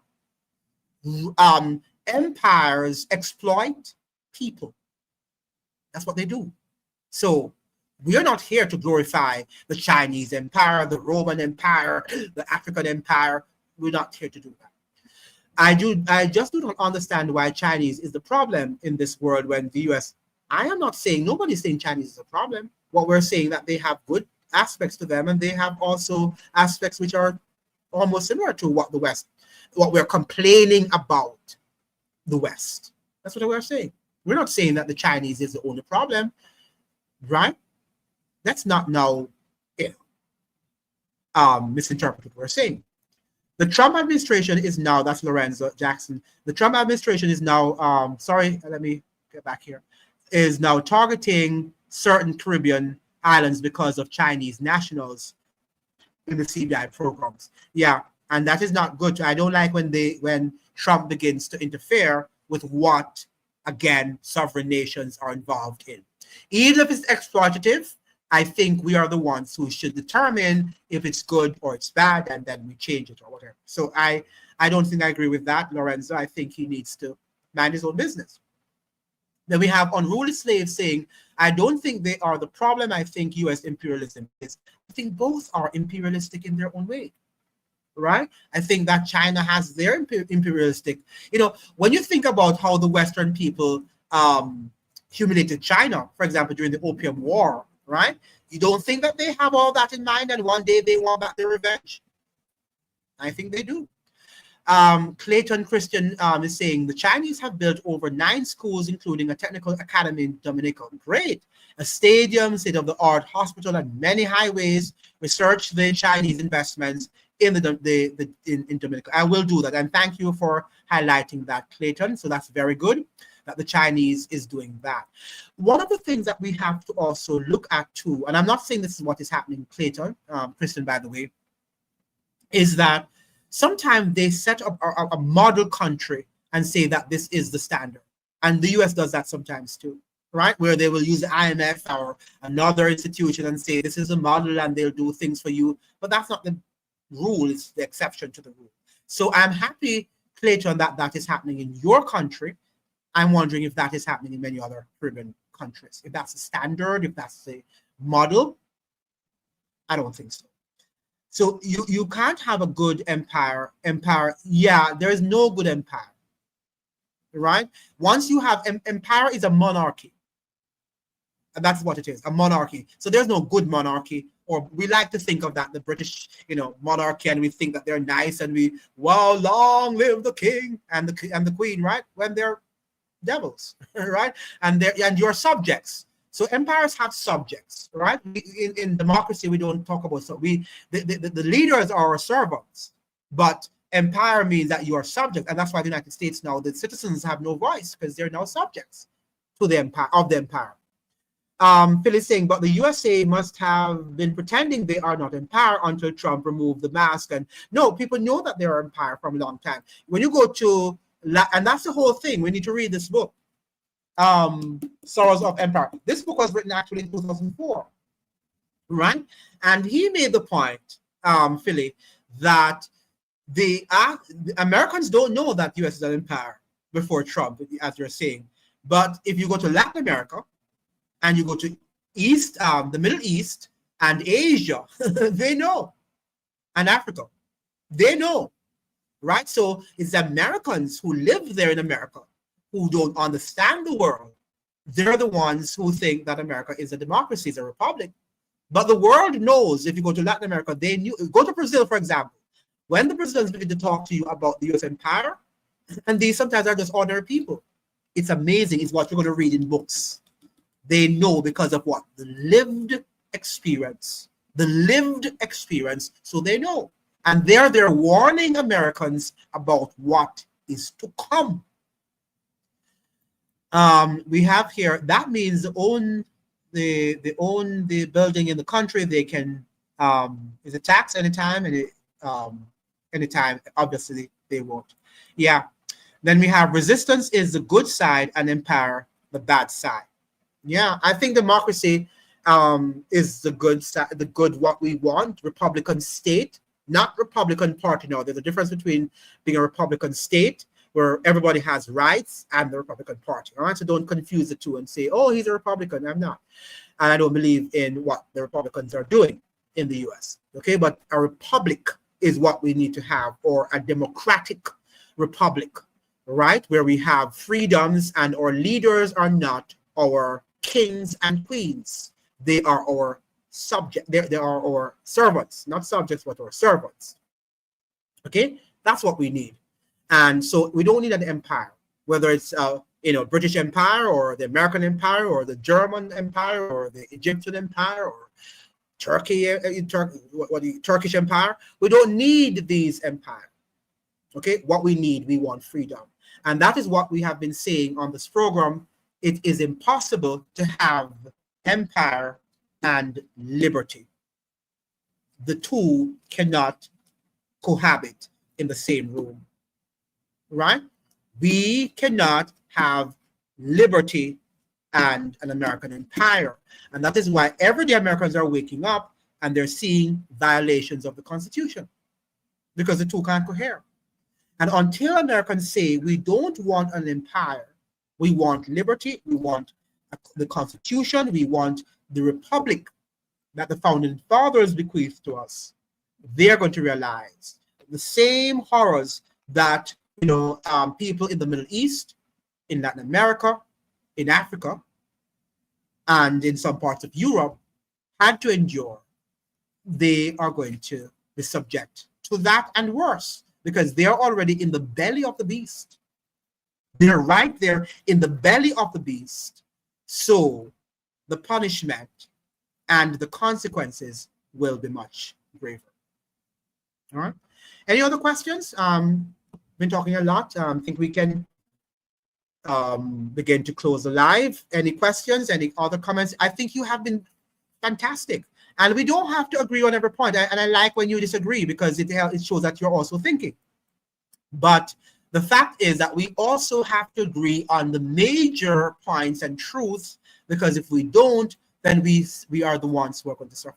Empires exploit people. That's what they do. So we are not here to glorify the Chinese empire, the Roman empire, the African empire. We're not here to do that. I just do not understand why Chinese is the problem in this world when the US, I am not saying, nobody's saying Chinese is a problem. What we're saying that they have good aspects to them, and they have also aspects which are almost similar to what the West, what we're complaining about the West. That's what we're saying. We're not saying that the Chinese is the only problem, right? Let's not now misinterpret what we're saying. The Trump administration is now, that's Lorenzo Jackson, the Trump administration is now, sorry, let me get back here, is now targeting certain Caribbean islands because of Chinese nationals in the CBI programs. Yeah, and that is not good. I don't like when Trump begins to interfere with what, again, sovereign nations are involved in. Even if it's exploitative, I think we are the ones who should determine if it's good or it's bad, and then we change it or whatever. So I don't think I agree with that, Lorenzo. I think he needs to mind his own business. Then we have unruly slaves saying, I don't think they are the problem. I think U.S. imperialism is. I think both are imperialistic in their own way, right? I think that China has their imperialistic, when you think about how the Western people humiliated China, for example, during the Opium War, right? You don't think that they have all that in mind and one day they want back their revenge? I think they do. Clayton Christian is saying the Chinese have built over 9 schools, including a technical academy in Jamaica. Great. A stadium, state-of-the-art hospital, and many highways. Research the Chinese investments in in Jamaica. I will do that. And thank you for highlighting that, Clayton. So that's very good that the Chinese is doing that. One of the things that we have to also look at too, and I'm not saying this is what is happening, Clayton, Christian, by the way, is that sometimes they set up a model country and say that this is the standard. And the US does that sometimes too, right? Where they will use the IMF or another institution and say this is a model and they'll do things for you. But that's not the rule, it's the exception to the rule. So I'm happy, Clayton, that that is happening in your country. I'm wondering if that is happening in many other Caribbean countries. If that's a standard, if that's a model, I don't think so. So you can't have a good empire. Yeah, there is no good empire, right? Once you have, empire is a monarchy. And that's what it is, a monarchy. So there's no good monarchy, or we like to think of that, the British, monarchy, and we think that they're nice and wow, long live the king and the queen, right? When they're devils, right? And your subjects. So empires have subjects, right? In democracy, we don't talk about, so the leaders are our servants, but empire means that you are subject, and that's why the United States now, the citizens have no voice because they're now subjects to the empire, of the empire. Phil is saying, but the USA must have been pretending they are not empire until Trump removed the mask. And no, people know that they're empire from a long time. When you go to, and that's the whole thing, we need to read this book, Sorrows of Empire. This book was written actually in 2004, right? And he made the point, Philly, that the Americans don't know that US is an empire before Trump, as you're saying. But if you go to Latin America and you go to East, the Middle East and Asia, they know, and Africa, they know, right? So it's Americans who live there in America who don't understand the world. They're the ones who think that America is a democracy, is a republic. But the world knows, if you go to Latin America, they knew, go to Brazil, for example, when the Brazilians begin to talk to you about the US empire, and these sometimes are just ordinary people. It's amazing. It's what you're going to read in books. They know because of what? The lived experience the lived experience, so they know. And they're warning Americans about what is to come. We have here, that means they own the building in the country. They can is it tax anytime, and anytime obviously they won't. Yeah. Then we have resistance is the good side and empire the bad side. Yeah, I think democracy is the good side, the good what we want. Republican state, not Republican Party. No, there's a difference between being a Republican state where everybody has rights and the Republican Party. All right, so don't confuse the two and say, "Oh, he's a Republican." I'm not, and I don't believe in what the Republicans are doing in the U.S. Okay, but a republic is what we need to have, or a democratic republic, right, where we have freedoms and our leaders are not our kings and queens. They are our subject. They are our servants, not subjects, but our servants. Okay, that's what we need. And so we don't need an empire, whether it's British Empire or the American Empire or the German Empire or the Egyptian Empire or Turkish Empire. We don't need these empires. Okay, what we need, we want freedom. And that is what we have been saying on this program. It is impossible to have empire and liberty. The two cannot cohabit in the same room, right? We cannot have liberty and an American empire. And that is why every day Americans are waking up and they're seeing violations of the Constitution, because the two can't cohere. And until Americans say we don't want an empire, we want liberty, we want the Constitution, we want the republic that the founding fathers bequeathed to us, they're going to realize the same horrors that people in the Middle East, in Latin America, in Africa, and in some parts of Europe had to endure. They are going to be subject to that and worse, because they're already in the belly of the beast. They're right there in the belly of the beast. So the punishment and the consequences will be much graver. All right. Any other questions? Been talking a lot. I think we can begin to close the live. Any questions? Any other comments? I think you have been fantastic. And we don't have to agree on every point. And I like when you disagree, because it shows that you're also thinking. But the fact is that we also have to agree on the major points and truths, because if we don't, then we are the ones who are going to suffer,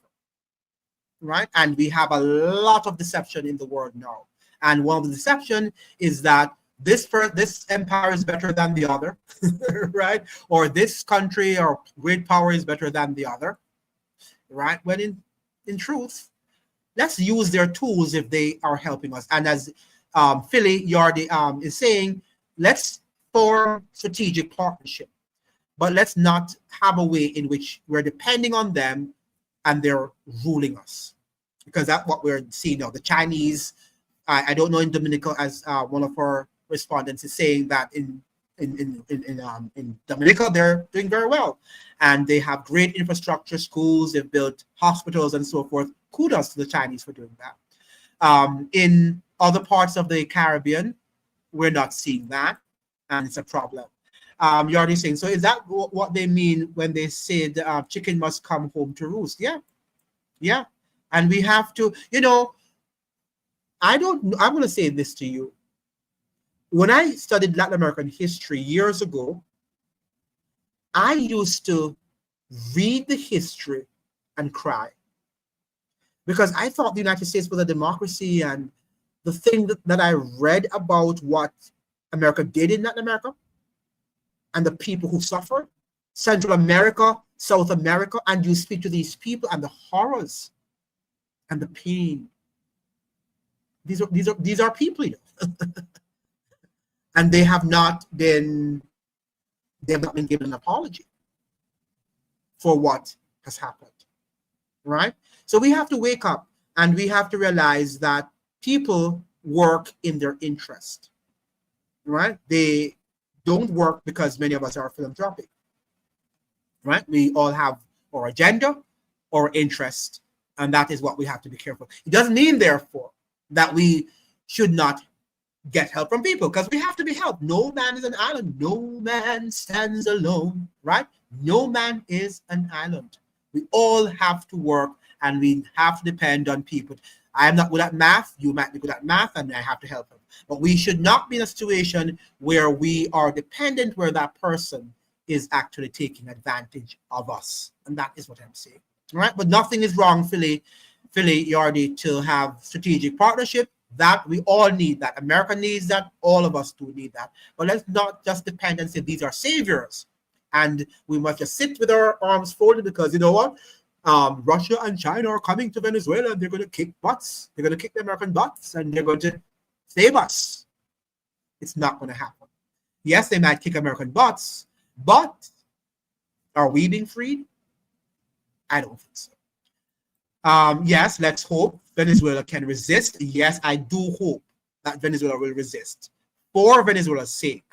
right? And we have a lot of deception in the world now. And one of the deception is that this empire is better than the other, right? Or this country or great power is better than the other, right? When in truth, let's use their tools if they are helping us. And as Philly Yardy is saying, let's form strategic partnership, but let's not have a way in which we're depending on them and they're ruling us, because that's what we're seeing now. The Chinese, I don't know in Dominica, as one of our respondents is saying, that in Dominica they're doing very well, and they have great infrastructure, schools, they've built hospitals and so forth. Kudos to the Chinese for doing that. In other parts of the Caribbean, we're not seeing that, and it's a problem. You're already saying, so is that what they mean when they say the chicken must come home to roost? Yeah. And we have to, I'm going to say this to you. When I studied Latin American history years ago, I used to read the history and cry, because I thought the United States was a democracy, and the thing that I read about what America did in Latin America and the people who suffered, Central America, South America, and you speak to these people and the horrors and the pain. These are people, and they have not been given an apology for what has happened, right? So we have to wake up, and we have to realize that people work in their interest, right? They don't work because many of us are philanthropic, right? We all have our agenda, our interest, And that is what we have to be careful. It doesn't mean, therefore, that we should not get help from people, because we have to be helped. No man is an island. No man stands alone, right? No man is an island. We all have to work, and we have to depend on people. I am not good at math. You might be good at math, and I have to help him. But we should not be in a situation where we are dependent, where that person is actually taking advantage of us. And that is what I'm saying. All right. But nothing is wrong, Philly Yardy, to have strategic partnership. That we all need that. America needs that. All of us do need that. But let's not just depend and say these are saviors, and we must just sit with our arms folded, because you know what? Russia and China are coming to Venezuela, and they're going to kick butts. They're going to kick the American butts, and they're going to save us. It's not going to happen. Yes, they might kick American butts, but are we being freed? I don't think so. Yes, let's hope Venezuela can resist. Yes, I do hope that Venezuela will resist, for Venezuela's sake,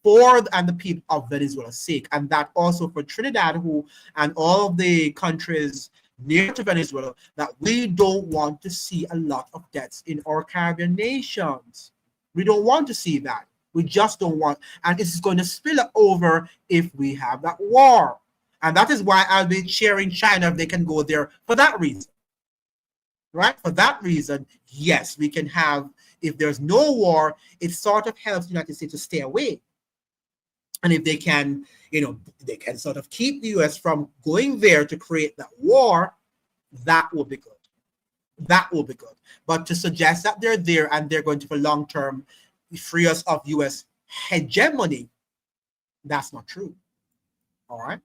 and the people of Venezuela's sake, and that also for Trinidad, and all of the countries near to Venezuela, that we don't want to see a lot of deaths in our Caribbean nations. We don't want to see that. We just don't want, and it's going to spill over if we have that war. And that is why I'll be cheering China if they can go there for that reason. Right? For that reason, yes, we can have, if there's no war, it sort of helps the United States to stay away. And if they can, they can sort of keep the US from going there to create that war, that will be good. That will be good. But to suggest that they're there and they're going to, for long term, free us of US hegemony, that's not true. All right.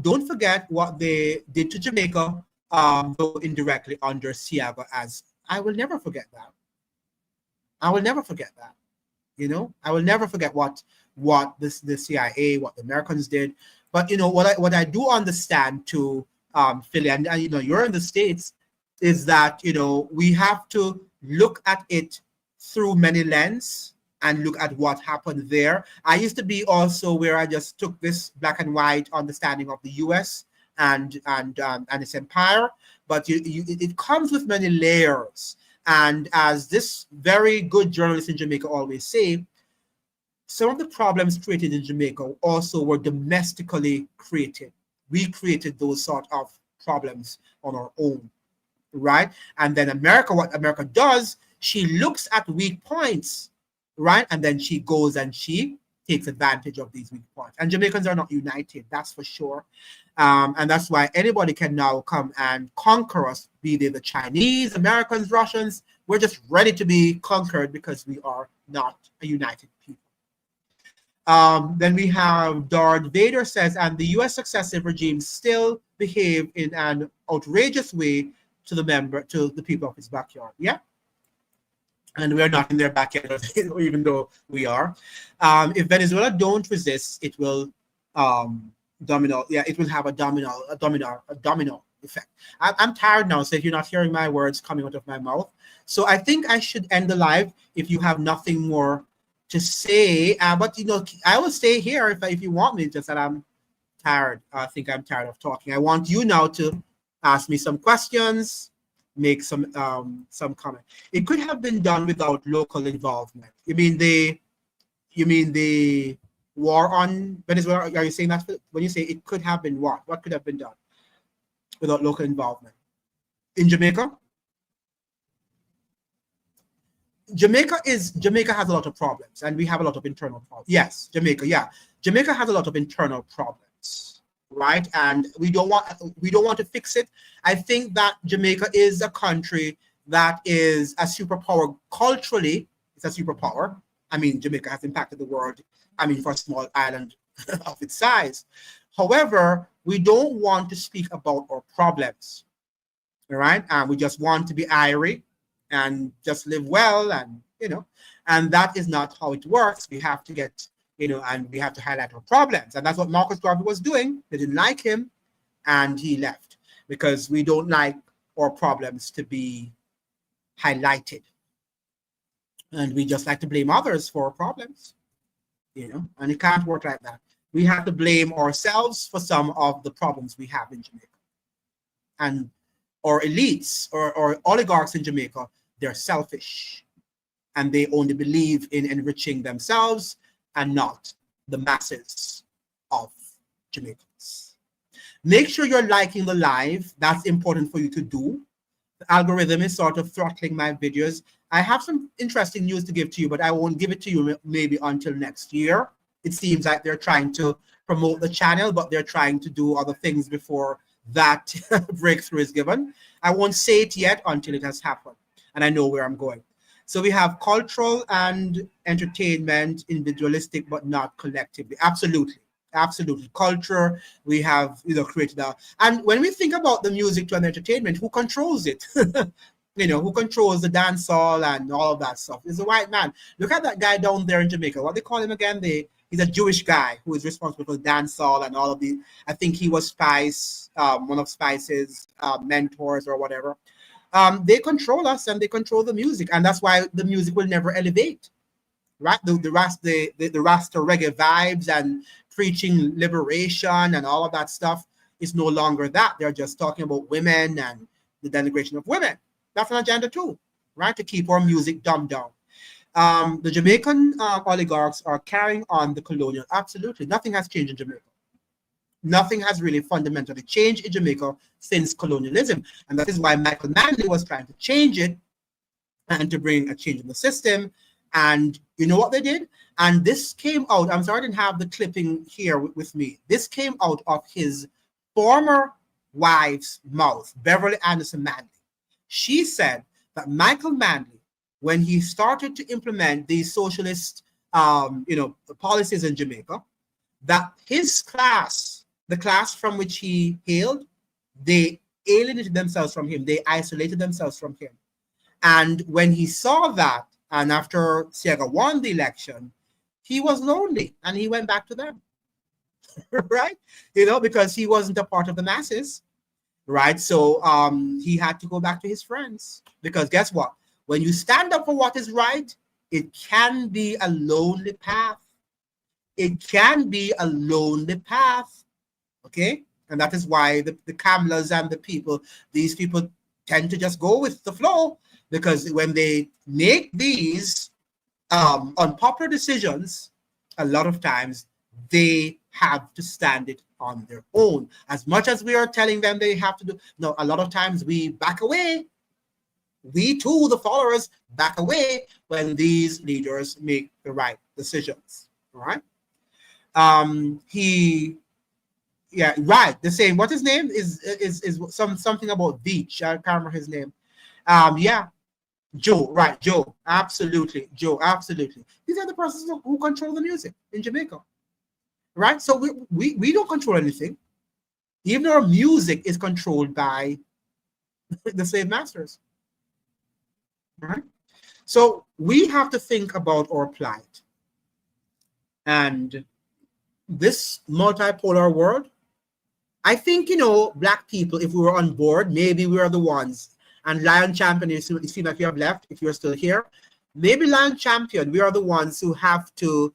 Don't forget what they did to Jamaica, though indirectly under Seago. As I will never forget that. I will never forget that. I will never forget what the CIA, what the Americans did. But what I do understand to Philly, and you're in the States, is that we have to look at it through many lenses and look at what happened there. I used to be also where I just took this black and white understanding of the U.S. and its empire, but it comes with many layers. And as this very good journalist in Jamaica always say, some of the problems created in Jamaica also were domestically created. We created those sort of problems on our own, right? And then what America does, she looks at weak points, right? And then she goes and she takes advantage of these weak points. And Jamaicans are not united, that's for sure. And that's why anybody can now come and conquer us, be they the Chinese, Americans, Russians. We're just ready to be conquered because we are not a united people. Then we have Darth Vader says, and the U.S. successive regimes still behave in an outrageous way to the people of his backyard. Yeah. And we are not in their backyard, even though we are. If Venezuela don't resist, it will domino. Yeah, it will have a domino effect. I'm tired now, so if you're not hearing my words coming out of my mouth, so I think I should end the live if you have nothing more to say. But I will stay here if you want me. Just that I'm tired. I think I'm tired of talking. I want you now to ask me some questions, make some comment. It could have been done without local involvement. You mean the war on Venezuela? Are you saying that when you say it could have been what? What could have been done without local involvement? In Jamaica? Jamaica has a lot of problems, and we have a lot of internal problems. Yes, Jamaica has a lot of internal problems, right? And we don't want to fix it. I think that Jamaica is a country that is a superpower culturally. It's a superpower. I mean, Jamaica has impacted the world. I mean, for a small island of its size. However, we don't want to speak about our problems, all right? We just want to be airy and just live well, and that is not how it works. We have to get, and we have to highlight our problems. And that's what Marcus Garvey was doing. They didn't like him, and he left, because we don't like our problems to be highlighted. And we just like to blame others for our problems, and it can't work like that. We have to blame ourselves for some of the problems we have in Jamaica. And or elites or oligarchs in Jamaica, they're selfish and they only believe in enriching themselves and not the masses of Jamaicans. Make sure you're liking the live. That's important for you to do. The algorithm is sort of throttling my videos. I have some interesting news to give to you, but I won't give it to you maybe until next year. It seems like they're trying to promote the channel, but they're trying to do other things before that breakthrough is given. I won't say it yet until it has happened and I know where I'm going. So we have cultural and entertainment, individualistic but not collectively. Absolutely. Absolutely. Culture, we have created that. And when we think about the music to an entertainment, who controls it? Who controls the dance hall and all of that stuff? It's a white man. Look at that guy down there in Jamaica. What they call him again? He's a Jewish guy who is responsible for the dance hall and all of the. I think he was Spice, one of Spice's mentors or whatever. They control us and they control the music, and that's why the music will never elevate. Right? The Rasta reggae vibes and preaching liberation and all of that stuff is no longer that. They're just talking about women and the denigration of women. That's an agenda too, right? To keep our music dumbed down. The Jamaican oligarchs are carrying on the colonial. Absolutely. Nothing has changed in Jamaica. Nothing has really fundamentally changed in Jamaica since colonialism. And that is why Michael Manley was trying to change it and to bring a change in the system. And you know what they did? And this came out, I'm sorry I didn't have the clipping here with me. This came out of his former wife's mouth, Beverly Anderson Manley. She said that Michael Manley, when he started to implement these socialist policies in Jamaica, that his class, the class from which he hailed, they alienated themselves from him. They isolated themselves from him. And when he saw that, and after Siaga won the election, he was lonely and he went back to them, right? Because he wasn't a part of the masses, right? So he had to go back to his friends because guess what? When you stand up for what is right, it can be a lonely path. It can be a lonely path, okay? And that is why the Kamlas and the people, these people tend to just go with the flow because when they make these unpopular decisions, a lot of times they have to stand it on their own. As much as we are telling them they have to do, no, a lot of times we back away. We too, the followers, back away when these leaders make the right decisions. All right. The same. What his name is something about beach. I can't remember his name. Joe, right? Joe, absolutely. Joe, absolutely. These are the persons who control the music in Jamaica, right? So we don't control anything. Even our music is controlled by the slave masters, right? So we have to think about our plight. And this multipolar world, I think, Black people, if we were on board, maybe we are the ones. And Lion Champion, it seems like you have left, if you're still here. Maybe Lion Champion, we are the ones who have to,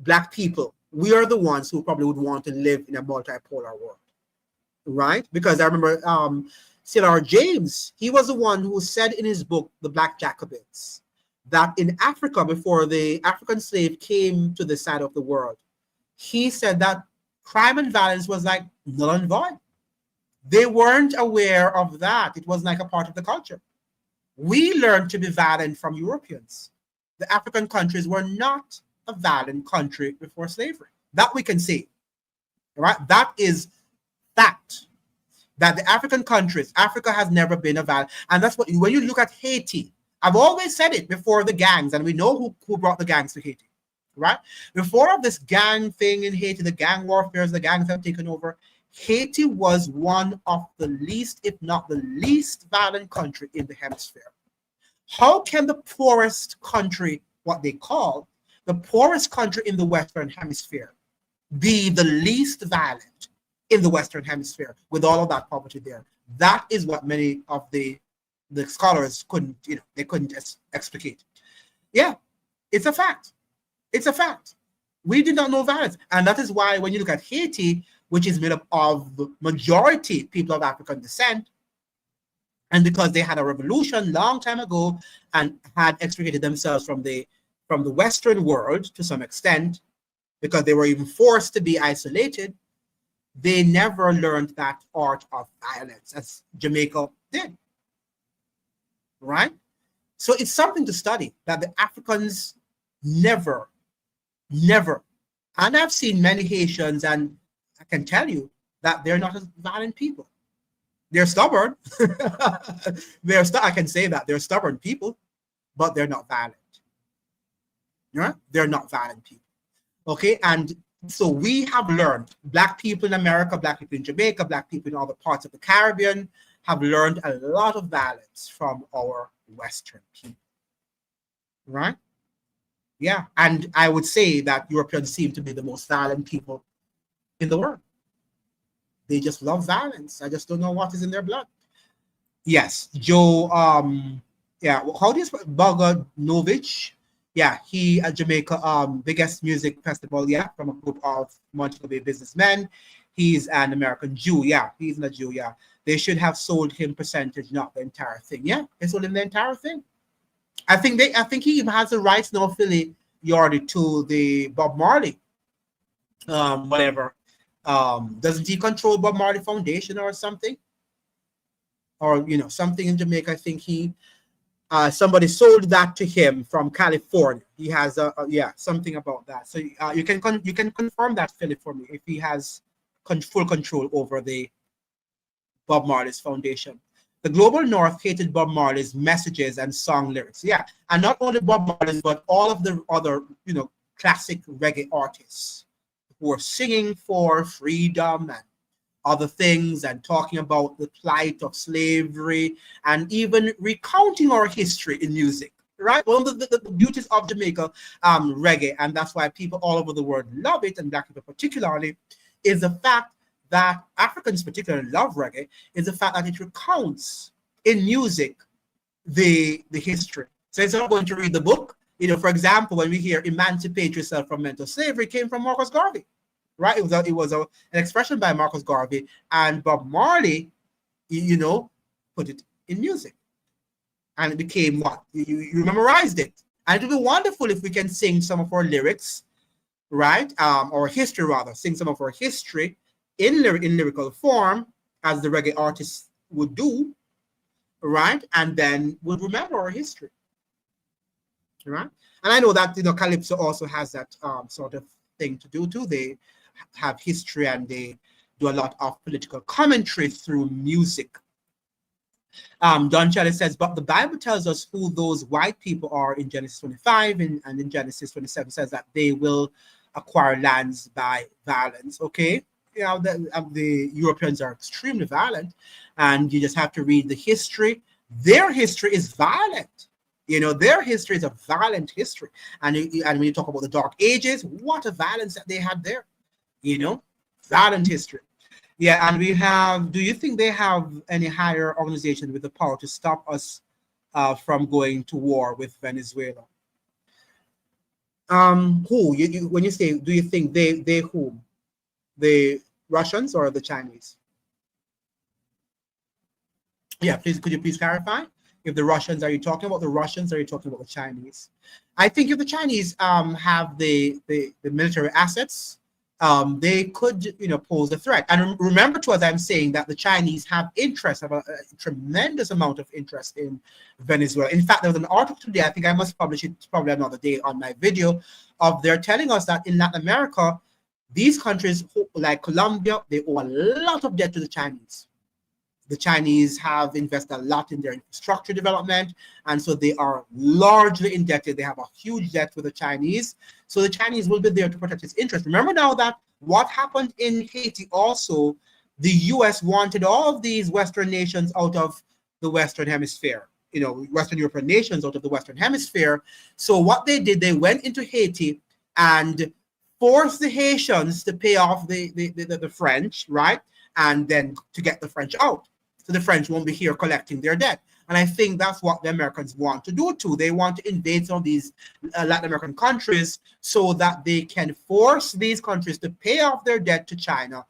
Black people, we are the ones who probably would want to live in a multipolar world, right? Because I remember C.L.R. James, he was the one who said in his book, The Black Jacobins, that in Africa, before the African slave came to the side of the world, he said that crime and violence was like null and void. They weren't aware of that. It was like a part of the culture. We learned to be violent from Europeans. The African countries were not a violent country before slavery. That we can see, right? That is fact. That the African countries, Africa has never been a violent. And that's what, when you look at Haiti, I've always said it before the gangs, and we know who brought the gangs to Haiti, right? Before this gang thing in Haiti, the gang warfare, the gangs have taken over, Haiti was one of the least, if not the least violent country in the hemisphere. How can the poorest country, what they call the poorest country in the Western Hemisphere, be the least violent in the Western Hemisphere with all of that poverty there? That is what many of the scholars couldn't, they couldn't explicate. Yeah, it's a fact. It's a fact. We did not know violence. And that is why when you look at Haiti, which is made up of majority people of African descent, And because they had a revolution long time ago and had extricated themselves from the Western world to some extent, because they were even forced to be isolated, they never learned that art of violence as Jamaica did, right? So it's something to study that the Africans never, never, and I've seen many Haitians, and I can tell you that they're not as violent people. They're stubborn. I can say that they're stubborn people, but they're not violent. Right? They're not violent people. Okay, and so we have learned, Black people in America, Black people in Jamaica, Black people in other parts of the Caribbean have learned a lot of violence from our Western people. Right? Yeah, and I would say that Europeans seem to be the most violent people in the world. They just love violence. I just don't know what is in their blood. Yes, Joe, yeah, how do you spell Bogdanovich? Yeah, he at Jamaica, biggest music festival, yeah, from a group of Montego Bay businessmen. He's an American Jew, yeah, he's not a Jew, yeah. They should have sold him percentage, not the entire thing. Yeah, they sold him the entire thing. I think he even has the rights now, Philly Yardy, to the Bob Marley, whatever. Doesn't he control Bob Marley Foundation or something? Or something in Jamaica? I think he somebody sold that to him from California. He has something about that. So you can confirm that, Philip, for me, if he has full control over the Bob Marley's foundation. The global North hated Bob Marley's messages and song lyrics. Yeah, and not only Bob Marley's, but all of the other classic reggae artists who are singing for freedom and other things and talking about the plight of slavery and even recounting our history in music, right? One of the beauties of Jamaica reggae, and that's why people all over the world love it, and Black people particularly, is the fact that Africans particularly love reggae, is the fact that it recounts in music the history. So it's not going to read the book. For example, when we hear "Emancipate Yourself from Mental Slavery," it came from Marcus Garvey. Right, it was an expression by Marcus Garvey, and Bob Marley, put it in music, and it became what you memorized it. And it would be wonderful if we can sing some of our lyrics, right, or history rather, sing some of our history in lyrical form, as the reggae artists would do, right, and then we'll remember our history, right. And I know that Calypso also has that sort of thing to do too. They have history and they do a lot of political commentary through music. Don Shelley says, but the Bible tells us who those white people are in Genesis 25, and in Genesis 27 says that they will acquire lands by violence. Okay, the Europeans are extremely violent, and you just have to read the history. Their history is violent. Their history is a violent history, and when you talk about the Dark Ages, what a violence that they had there. Violent history. Yeah, and we have, do you think they have any higher organization with the power to stop us from going to war with Venezuela? Who? When you say, do you think they whom? The Russians or the Chinese? Yeah, please, could you please clarify? If the Russians, are you talking about the Russians, or are you talking about the Chinese? I think if the Chinese have the military assets, they could, pose a threat. And remember, too, as I'm saying, that the Chinese have interest, have a tremendous amount of interest in Venezuela. In fact, there was an article today, I think I must publish it probably another day on my video, of they're telling us that in Latin America, these countries, like Colombia, they owe a lot of debt to the Chinese. The Chinese have invested a lot in their infrastructure development, and so they are largely indebted. They have a huge debt with the Chinese. So the Chinese will be there to protect its interest. Remember now that what happened in Haiti also, the U.S. wanted all of these Western nations out of the Western Hemisphere, Western European nations out of the Western Hemisphere. So what they did, they went into Haiti and forced the Haitians to pay off the French, right? And then to get the French out. So the French won't be here collecting their debt. And I think that's what the Americans want to do too. They want to invade some of these Latin American countries so that they can force these countries to pay off their debt to China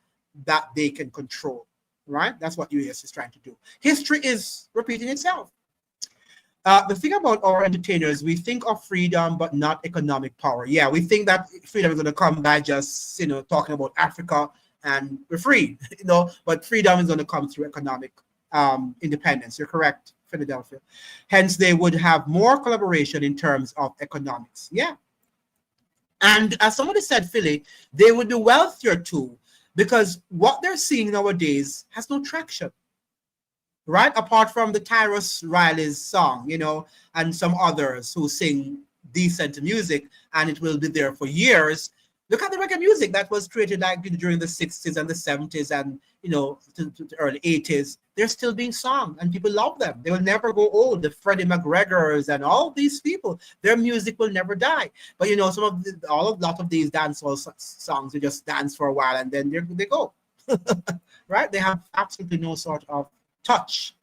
that they can control. right? That's what US is trying to do. History is repeating itself. The thing about our entertainers, we think of freedom, but not economic power. Yeah, we think that freedom is going to come by just, talking about Africa and we're free, but freedom is going to come through economic independence. You're correct, Philadelphia. Hence, they would have more collaboration in terms of economics. Yeah. And as somebody said, Philly, they would be wealthier too, because what they're seeing nowadays has no traction. Right? Apart from the Tyrus Riley's song, and some others who sing decent music, and it will be there for years. Look at the reggae music that was created like during the 60s and the 70s and, to the early 80s. They're still being sung and people love them. They will never go old. The Freddie McGregors and all these people, their music will never die. But, a lot of these dancehall songs, you just dance for a while and then they go. Right? They have absolutely no sort of touch.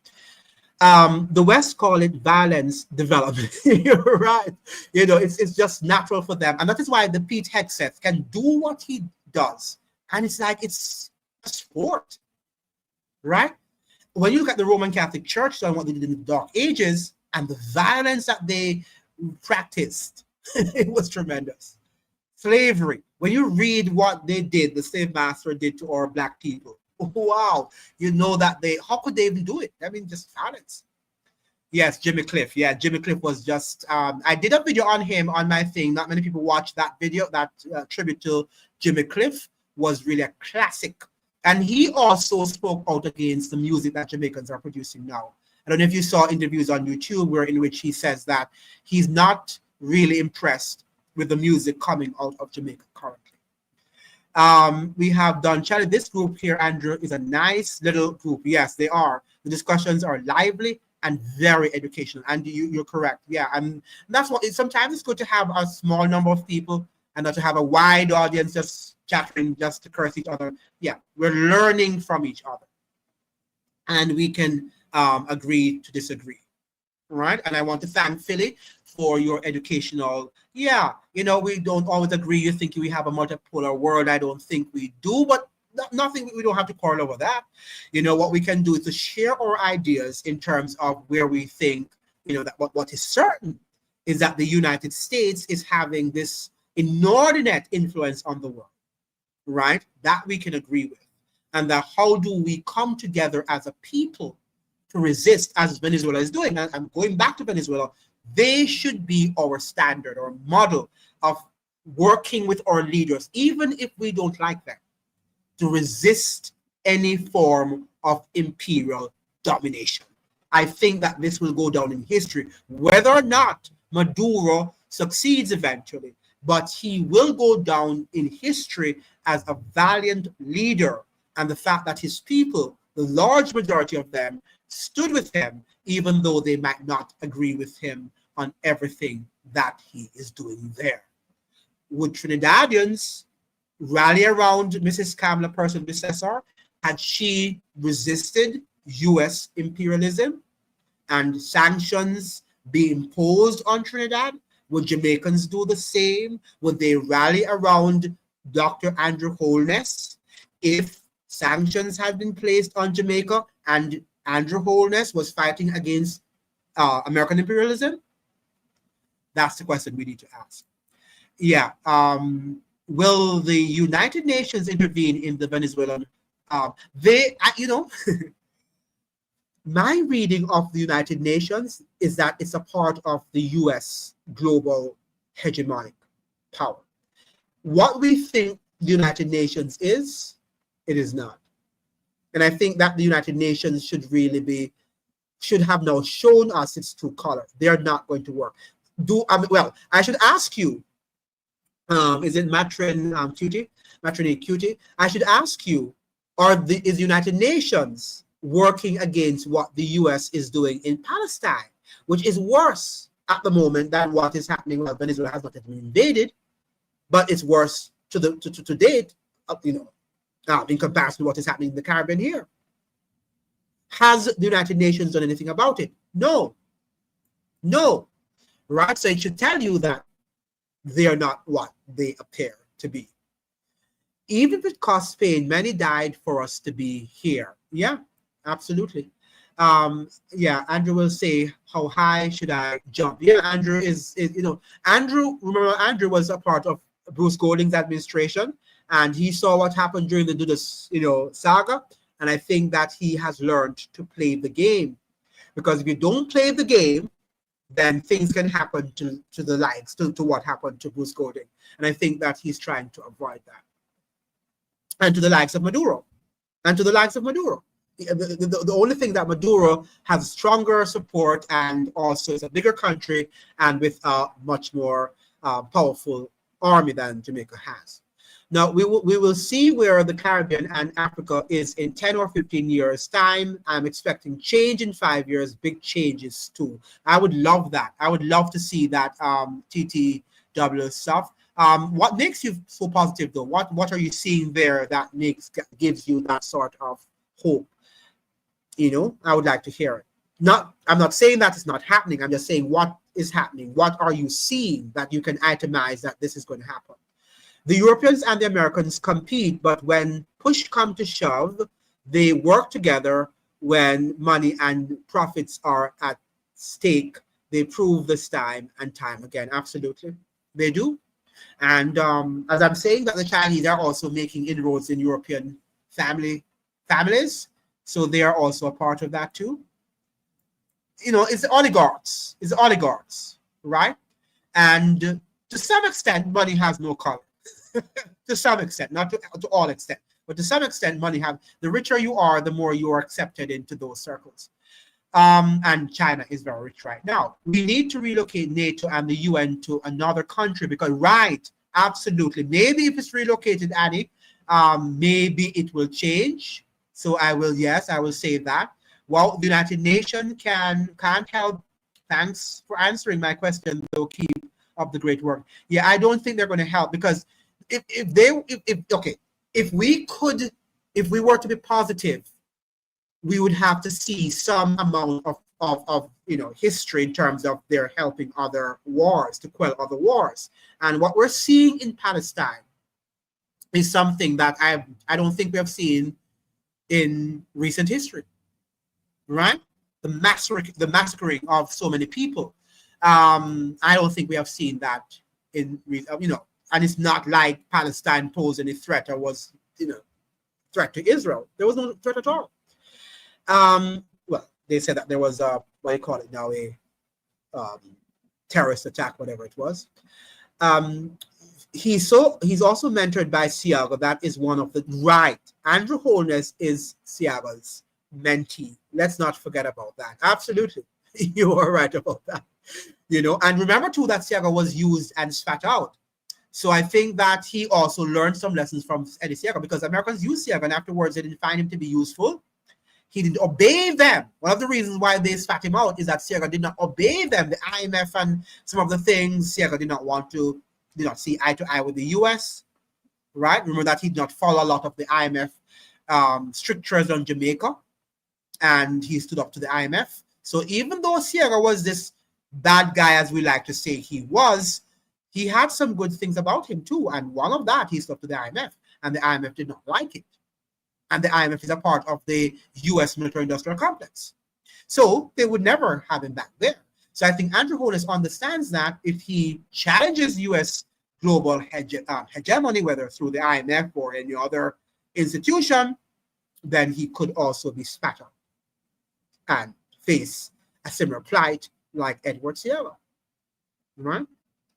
The West call it violence development. You're right. It's just natural for them. And that is why the Pete Hegseth can do what he does. And it's like it's a sport. Right? When you look at the Roman Catholic Church and what they did in the Dark Ages and the violence that they practiced, it was tremendous. Slavery. When you read what they did, the slave master did to our Black people, wow, how could they even do it? I mean, just violence. Yes, Jimmy Cliff. Yeah, Jimmy Cliff was just, I did a video on him on my thing. Not many people watched that video. That tribute to Jimmy Cliff was really a classic. And he also spoke out against the music that Jamaicans are producing now. I don't know if you saw interviews on YouTube in which he says that he's not really impressed with the music coming out of Jamaica currently. We have done Charlie. This group here, Andrew, is a nice little group. Yes, they are. The discussions are lively and very educational. And you're correct. Yeah, and that's what. Sometimes it's good to have a small number of people and not to have a wide audience just chattering just to curse each other. Yeah, we're learning from each other, and we can agree to disagree. Right? And I want to thank Philly for your educational. Yeah, we don't always agree. You think we have a multipolar world. I don't think we do, but nothing, we don't have to quarrel over that. What we can do is to share our ideas in terms of where we think, that what is certain is that the United States is having this inordinate influence on the world, right? That we can agree with. And that how do we come together as a people to resist, as Venezuela is doing. And I'm going back to Venezuela. They should be our standard or model of working with our leaders, even if we don't like them, to resist any form of imperial domination. I think that this will go down in history, whether or not Maduro succeeds eventually, but he will go down in history as a valiant leader. And the fact that his people, the large majority of them, stood with him, even though they might not agree with him on everything that he is doing there. Would Trinidadians rally around Mrs. Kamala Person Bissessar had she resisted U.S. imperialism and sanctions be imposed on Trinidad? Would Jamaicans do the same? Would they rally around Dr. Andrew Holness if sanctions had been placed on Jamaica and Andrew Holness was fighting against American imperialism? That's the question we need to ask. Yeah. Will the United Nations intervene in the Venezuelan? My reading of the United Nations is that it's a part of the U.S. global hegemonic power. What we think the United Nations is, it is not. And I think that the United Nations should have now shown us its true color. They're not going to work. I should ask you, is it Matrin Cutie? Matrin Cutie? I should ask you, is the United Nations working against what the US is doing in Palestine, which is worse at the moment than what is happening? Well, Venezuela has not been invaded, but it's worse to date, in comparison to what is happening in the Caribbean here. Has the United Nations done anything about it? No. Right? So it should tell you that they are not what they appear to be. Even if it costs pain, many died for us to be here. Yeah, absolutely. Yeah, Andrew will say, how high should I jump? Yeah, Andrew is Andrew, remember Andrew was a part of Bruce Golding's administration, and he saw what happened during the Dudas, saga. And I think that he has learned to play the game, because if you don't play the game, then things can happen to the likes, to what happened to Bruce Golding. And I think that he's trying to avoid that. And to the likes of Maduro. And to the likes of Maduro. The only thing that Maduro has stronger support, and also is a bigger country and with a much more powerful army than Jamaica has. Now, we will see where the Caribbean and Africa is in 10 or 15 years' time. I'm expecting change in 5 years, big changes too. I would love that. I would love to see that TTW stuff. What makes you so positive, though? What are you seeing there that gives you that sort of hope? I would like to hear it. I'm not saying that it's not happening. I'm just saying what is happening. What are you seeing that you can itemize that this is going to happen? The Europeans and the Americans compete, but when push comes to shove, they work together. When money and profits are at stake, they prove this time and time again. Absolutely, they do. And as I'm saying, that the Chinese are also making inroads in European families, so they are also a part of that too. It's the oligarchs. It's the oligarchs, right? And to some extent, money has no color. To some extent, not to all extent, but to some extent, the richer you are, the more you are accepted into those circles. And China is very rich right now. We need to relocate NATO and the UN to another country, because, right, absolutely. Maybe if it's relocated, Annie, maybe it will change. So I will say that. Well, the United Nations can't help. Thanks for answering my question, though. Keep up the great work. Yeah, I don't think they're going to help, because if we were to be positive, we would have to see some amount of history in terms of their helping other wars, to quell other wars. And what we're seeing in Palestine is something that I don't think we have seen in recent history, right? The massacring of so many people. I don't think we have seen that and it's not like Palestine posed any threat or was, threat to Israel. There was no threat at all. Well, they said that there was a terrorist attack, whatever it was. He's also mentored by Siaga. That is one of the right. Andrew Holness is Siaga's mentee. Let's not forget about that. Absolutely, you are right about that. And remember too that Siaga was used and spat out. So I think that he also learned some lessons from Eddie Siaga, because Americans used Siaga and afterwards they didn't find him to be useful. He didn't obey them. One of the reasons why they spat him out is that Siaga did not obey them. The IMF and some of the things, Siaga did not see eye to eye with the US, right? Remember that he did not follow a lot of the IMF strictures on Jamaica, and he stood up to the IMF. So even though Siaga was this bad guy, as we like to say he was, he had some good things about him too. And one of that, he stood up to the IMF, and the IMF did not like it. And the IMF is a part of the US military-industrial complex. So they would never have him back there. So I think Andrew Holness understands that if he challenges US global hegemony, whether through the IMF or any other institution, then he could also be spat on and face a similar plight like Edward Siaga, right?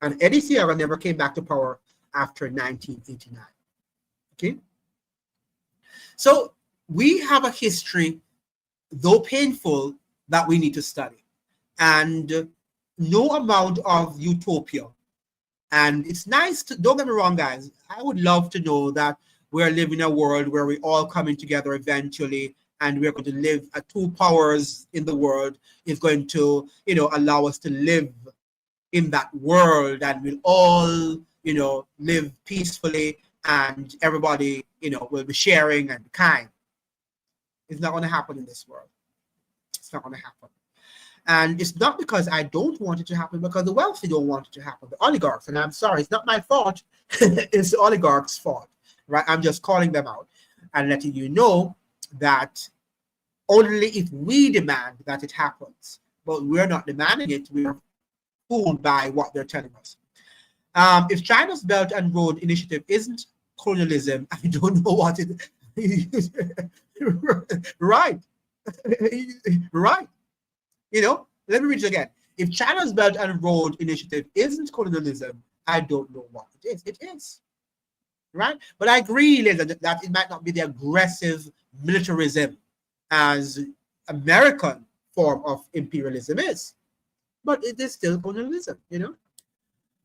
And Eddie Siaga never came back to power after 1989. Okay? So we have a history, though painful, that we need to study. And no amount of utopia. And it's nice to, don't get me wrong, guys, I would love to know that we're living in a world where we're all coming together eventually, and we're going to live at two powers in the world is going to, allow us to live in that world, and we'll all, live peacefully, and everybody, will be sharing and kind. It's not going to happen in this world. It's not going to happen. And it's not because I don't want it to happen, because the wealthy don't want it to happen. The oligarchs, and I'm sorry, it's not my fault. It's the oligarchs' fault, right? I'm just calling them out and letting you know that only if we demand that it happens. But we're not demanding it. We're fooled by what they're telling us. If China's Belt and Road Initiative isn't colonialism, I don't know what it is. Right. Right. Let me read it again. If China's Belt and Road Initiative isn't colonialism, I don't know what it is. It is. Right? But I agree, Liz, that it might not be the aggressive militarism as American form of imperialism is. But it is still colonialism,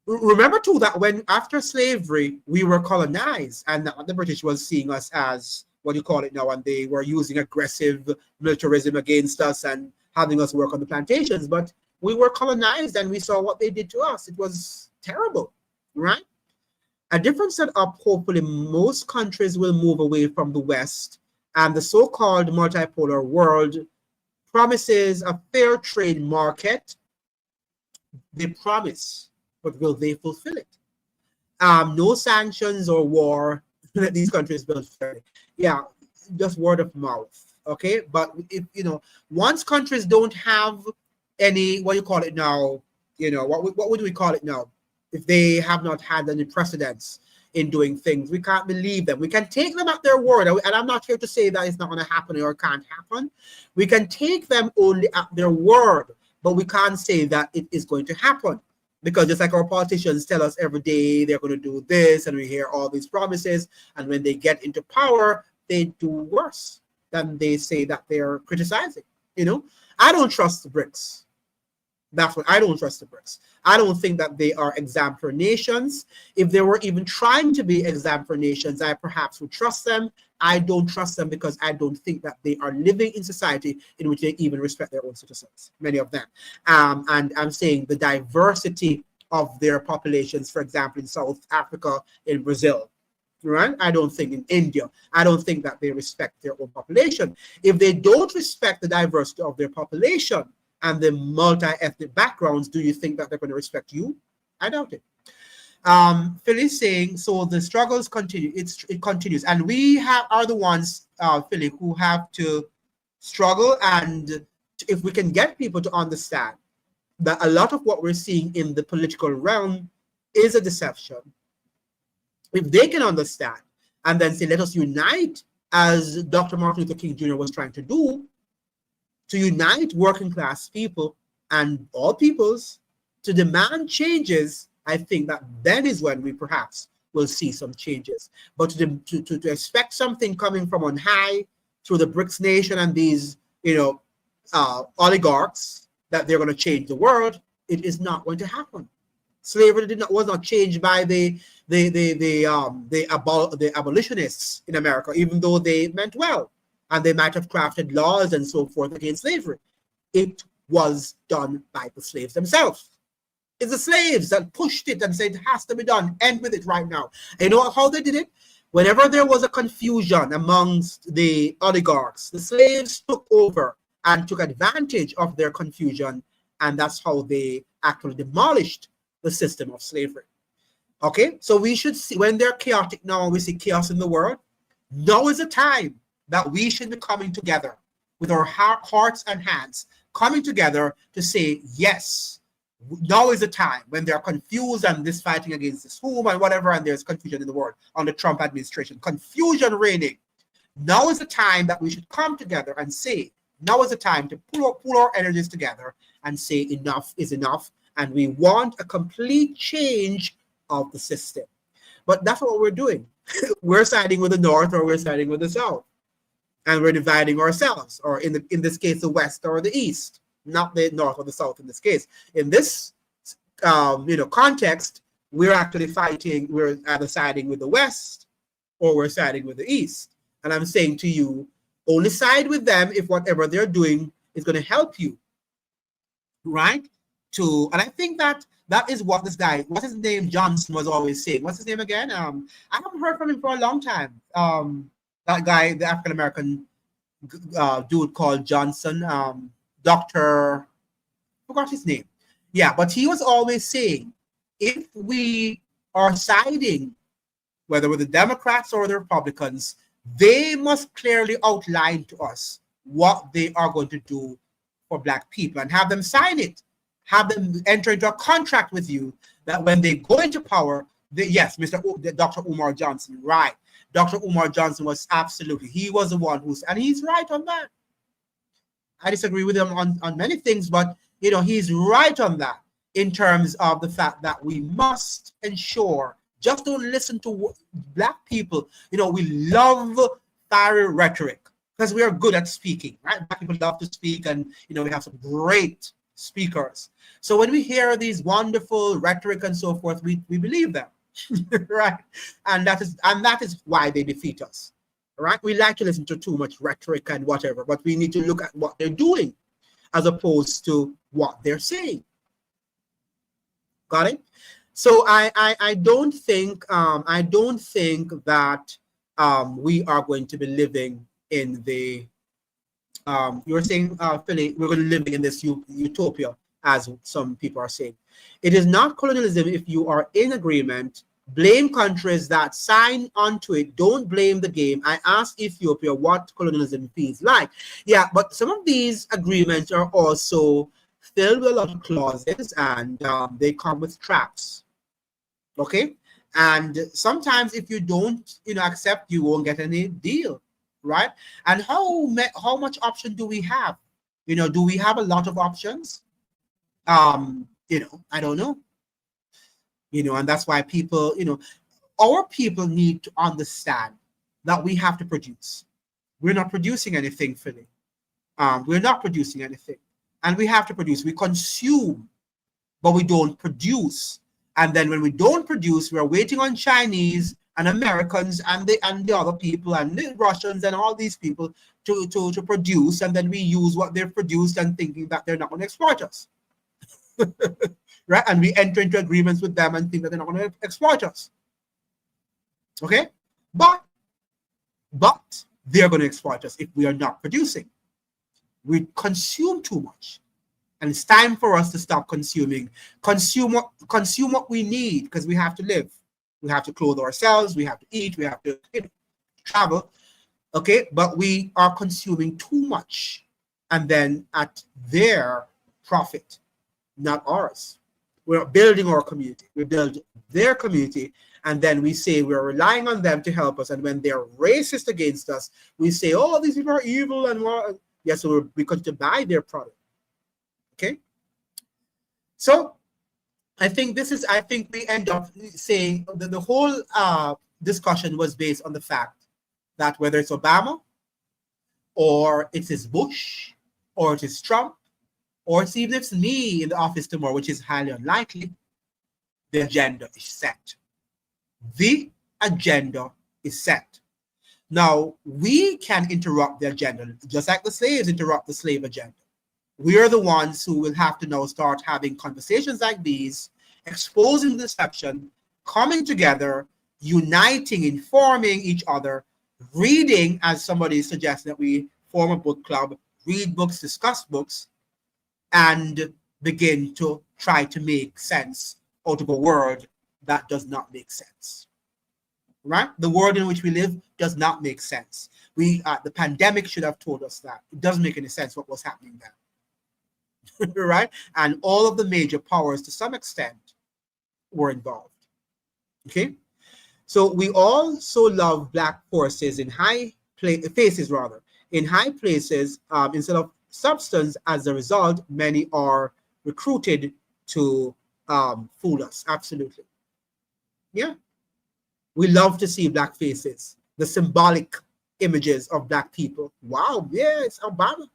Remember too that when after slavery we were colonized, and the British was seeing us as what you call it now, and they were using aggressive militarism against us and having us work on the plantations. But we were colonized and we saw what they did to us. It was terrible, right? A different setup. Hopefully, most countries will move away from the West, and the so-called multipolar world promises a fair trade market. They promise, but will they fulfill it? No sanctions or war that these countries will fairly. Yeah, just word of mouth. Okay, but if once countries don't have any, what you call it now, what would we call it now? If they have not had any precedents in doing things, we can't believe them. We can take them at their word, and I'm not here to say that it's not going to happen or can't happen. We can take them only at their word, but we can't say that it is going to happen. Because just like our politicians tell us every day they're going to do this, and we hear all these promises, and when they get into power, they do worse than they say that they're criticizing. I don't trust the BRICS. That's what I don't trust the BRICS. I don't think that they are exemplary nations. If they were even trying to be exemplary nations, I perhaps would trust them. I don't trust them because I don't think that they are living in society in which they even respect their own citizens, many of them. And I'm saying the diversity of their populations, for example, in South Africa, in Brazil, right? I don't think in India, I don't think that they respect their own population. If they don't respect the diversity of their population and the multi-ethnic backgrounds, do you think that they're going to respect you? I doubt it. Philly saying, so the struggles continue. It continues, and we are the ones, Philly, who have to struggle. And if we can get people to understand that a lot of what we're seeing in the political realm is a deception, if they can understand and then say, let us unite, as Dr. Martin Luther King Jr. was trying to do, to unite working class people and all peoples to demand changes, I think that then is when we perhaps will see some changes. But to expect something coming from on high through the BRICS nation and these, oligarchs, that they're going to change the world, it is not going to happen. Slavery was not changed by the abolitionists in America, even though they meant well. And they might have crafted laws and so forth against slavery. It was done by the slaves themselves. It's the slaves that pushed it and said it has to be done. End with it right now. And you know how they did it? Whenever there was a confusion amongst the oligarchs, the slaves took over and took advantage of their confusion. And that's how they actually demolished the system of slavery. Okay? So we should see, when they're chaotic now, we see chaos in the world. Now is the time that we should be coming together with our hearts and hands, coming together to say, yes, now is the time when they're confused and this fighting against this whom and whatever, and there's confusion in the world on the Trump administration, confusion reigning. Now is the time that we should come together and say, now is the time to pull our energies together and say enough is enough, and we want a complete change of the system. But that's what we're doing. We're siding with the North or we're siding with the South. And we're dividing ourselves, or in this case, the West or the East, not the North or the South in this case. In this context, we're actually fighting, we're either siding with the West or we're siding with the East. And I'm saying to you, only side with them if whatever they're doing is going to help you, right? And I think that is what this guy, what's his name, Johnson, was always saying. What's his name again? I haven't heard from him for a long time. That guy, the African-American dude called Johnson, Dr. forgot his name. Yeah, but he was always saying, if we are siding, whether with the Democrats or the Republicans, they must clearly outline to us what they are going to do for Black people and have them sign it, have them enter into a contract with you that when they go into power, yes, Dr. Umar Johnson, right. Dr. Umar Johnson was absolutely, he was the one and he's right on that. I disagree with him on many things, but he's right on that in terms of the fact that we must ensure, just don't listen to Black people. We love fiery rhetoric because we are good at speaking, right? Black people love to speak, and we have some great speakers. So when we hear these wonderful rhetoric and so forth, we believe them, right? And that is why they defeat us, right? We like to listen to too much rhetoric and whatever, but we need to look at what they're doing as opposed to what they're saying. Got it? So I don't think that we are going to be living in the you were saying, Philly, we're going to be living in this utopia, as some people are saying. It is not colonialism if you are in agreement. Blame countries that sign onto it. Don't blame the game. I asked Ethiopia what colonialism feels like. Yeah, but some of these agreements are also filled with a lot of clauses, and they come with traps. Okay? And sometimes if you don't accept, you won't get any deal. Right? And how much option do we have? Do we have a lot of options? I don't know. And that's why people, our people need to understand that we have to produce. We're not producing anything, Philly. We're not producing anything. And we have to produce. We consume, but we don't produce. And then when we don't produce, we're waiting on Chinese and Americans and the other people and the Russians and all these people to produce, and then we use what they've produced and thinking that they're not going to exploit us. Right? And we enter into agreements with them and think that they're not going to exploit us. Okay? But they're going to exploit us if we are not producing. We consume too much. And it's time for us to stop consuming. Consume what we need, because we have to live. We have to clothe ourselves, we have to eat, we have to travel. Okay? But we are consuming too much. And then at their profit, not ours. We're building our community. We build their community, and then we say we're relying on them to help us. And when they're racist against us, we say, oh, these people are evil and what? Yeah, so we continue to buy their product. Okay? So I think we end up saying that the whole discussion was based on the fact that whether it's Obama, or it is Bush, or it is Trump, or it's even if it's me in the office tomorrow, which is highly unlikely, the agenda is set. The agenda is set. Now, we can interrupt the agenda, just like the slaves interrupt the slave agenda. We are the ones who will have to now start having conversations like these, exposing the deception, coming together, uniting, informing each other, reading, as somebody suggested that we form a book club, read books, discuss books, and begin to try to make sense out of a world that does not make sense. Right? The world in which we live does not make sense. The pandemic should have told us that. It doesn't make any sense what was happening then. Right? And all of the major powers, to some extent, were involved. Okay? So we also love Black forces in high places, in high places, instead of substance. As a result, many are recruited to fool us. Absolutely. Yeah. We love to see Black faces, the symbolic images of Black people. Wow, yeah, it's Obama.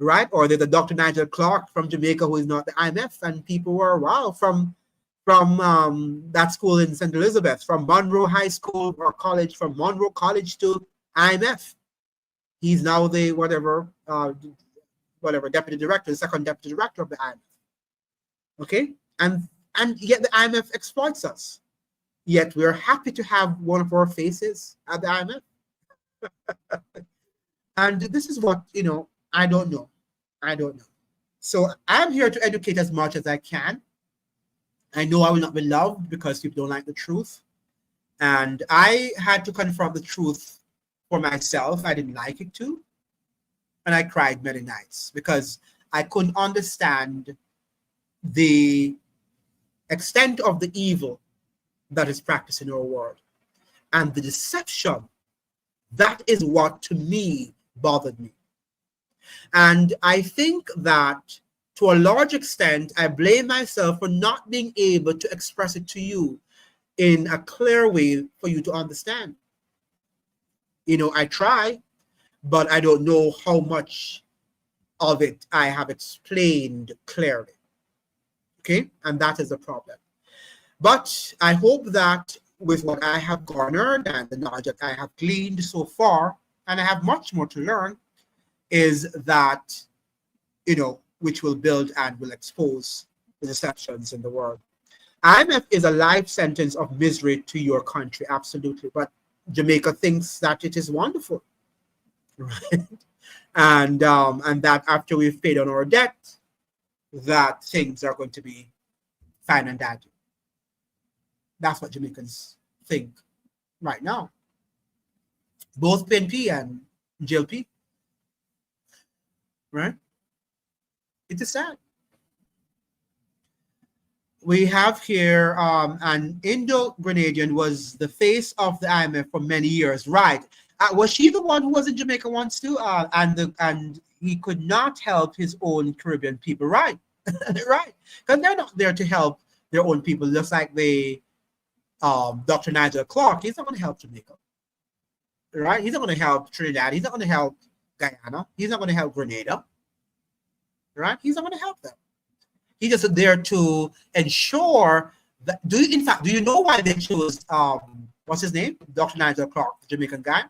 Right? Or there's the Dr. Nigel Clark from Jamaica, who is not the IMF, and people were, wow, from that school in St. Elizabeth, from Monroe High School or college, from Monroe College to IMF. He's now the whatever deputy director, the second deputy director of the IMF. Okay? And yet the IMF exploits us. Yet we're happy to have one of our faces at the IMF. And this is what, I don't know. So I'm here to educate as much as I can. I know I will not be loved because people don't like the truth. And I had to confront the truth for myself. I didn't like it too. and I cried many nights because I couldn't understand the extent of the evil that is practiced in our world and the deception. That is what to me bothered me. And I think that to a large extent, I blame myself for not being able to express it to you in a clear way for you to understand. You know, I try, but I don't know how much of it I have explained clearly. Okay, and that is a problem. But I hope that with what I have garnered and the knowledge that I have gleaned so far, and I have much more to learn, is that, you know, which will build and will expose the deceptions in the world. IMF is a life sentence of misery to your country, absolutely. But Jamaica thinks that it is wonderful, right? And that after we've paid on our debt, that things are going to be fine and dandy. That's what Jamaicans think right now. Both PNP and GLP, right? It is sad. We have here an Indo-Grenadian was the face of the IMF for many years, right? Was she the one who was in Jamaica once too? And he could not help his own Caribbean people, right? Right, because they're not there to help their own people. Just like the Dr. Nigel Clark, he's not going to help Jamaica, right? He's not going to help Trinidad. He's not going to help Guyana. He's not going to help Grenada, right? He's not going to help them. He's just there to ensure that. Do you know why they chose what's his name, Dr. Nigel Clark, the Jamaican guy?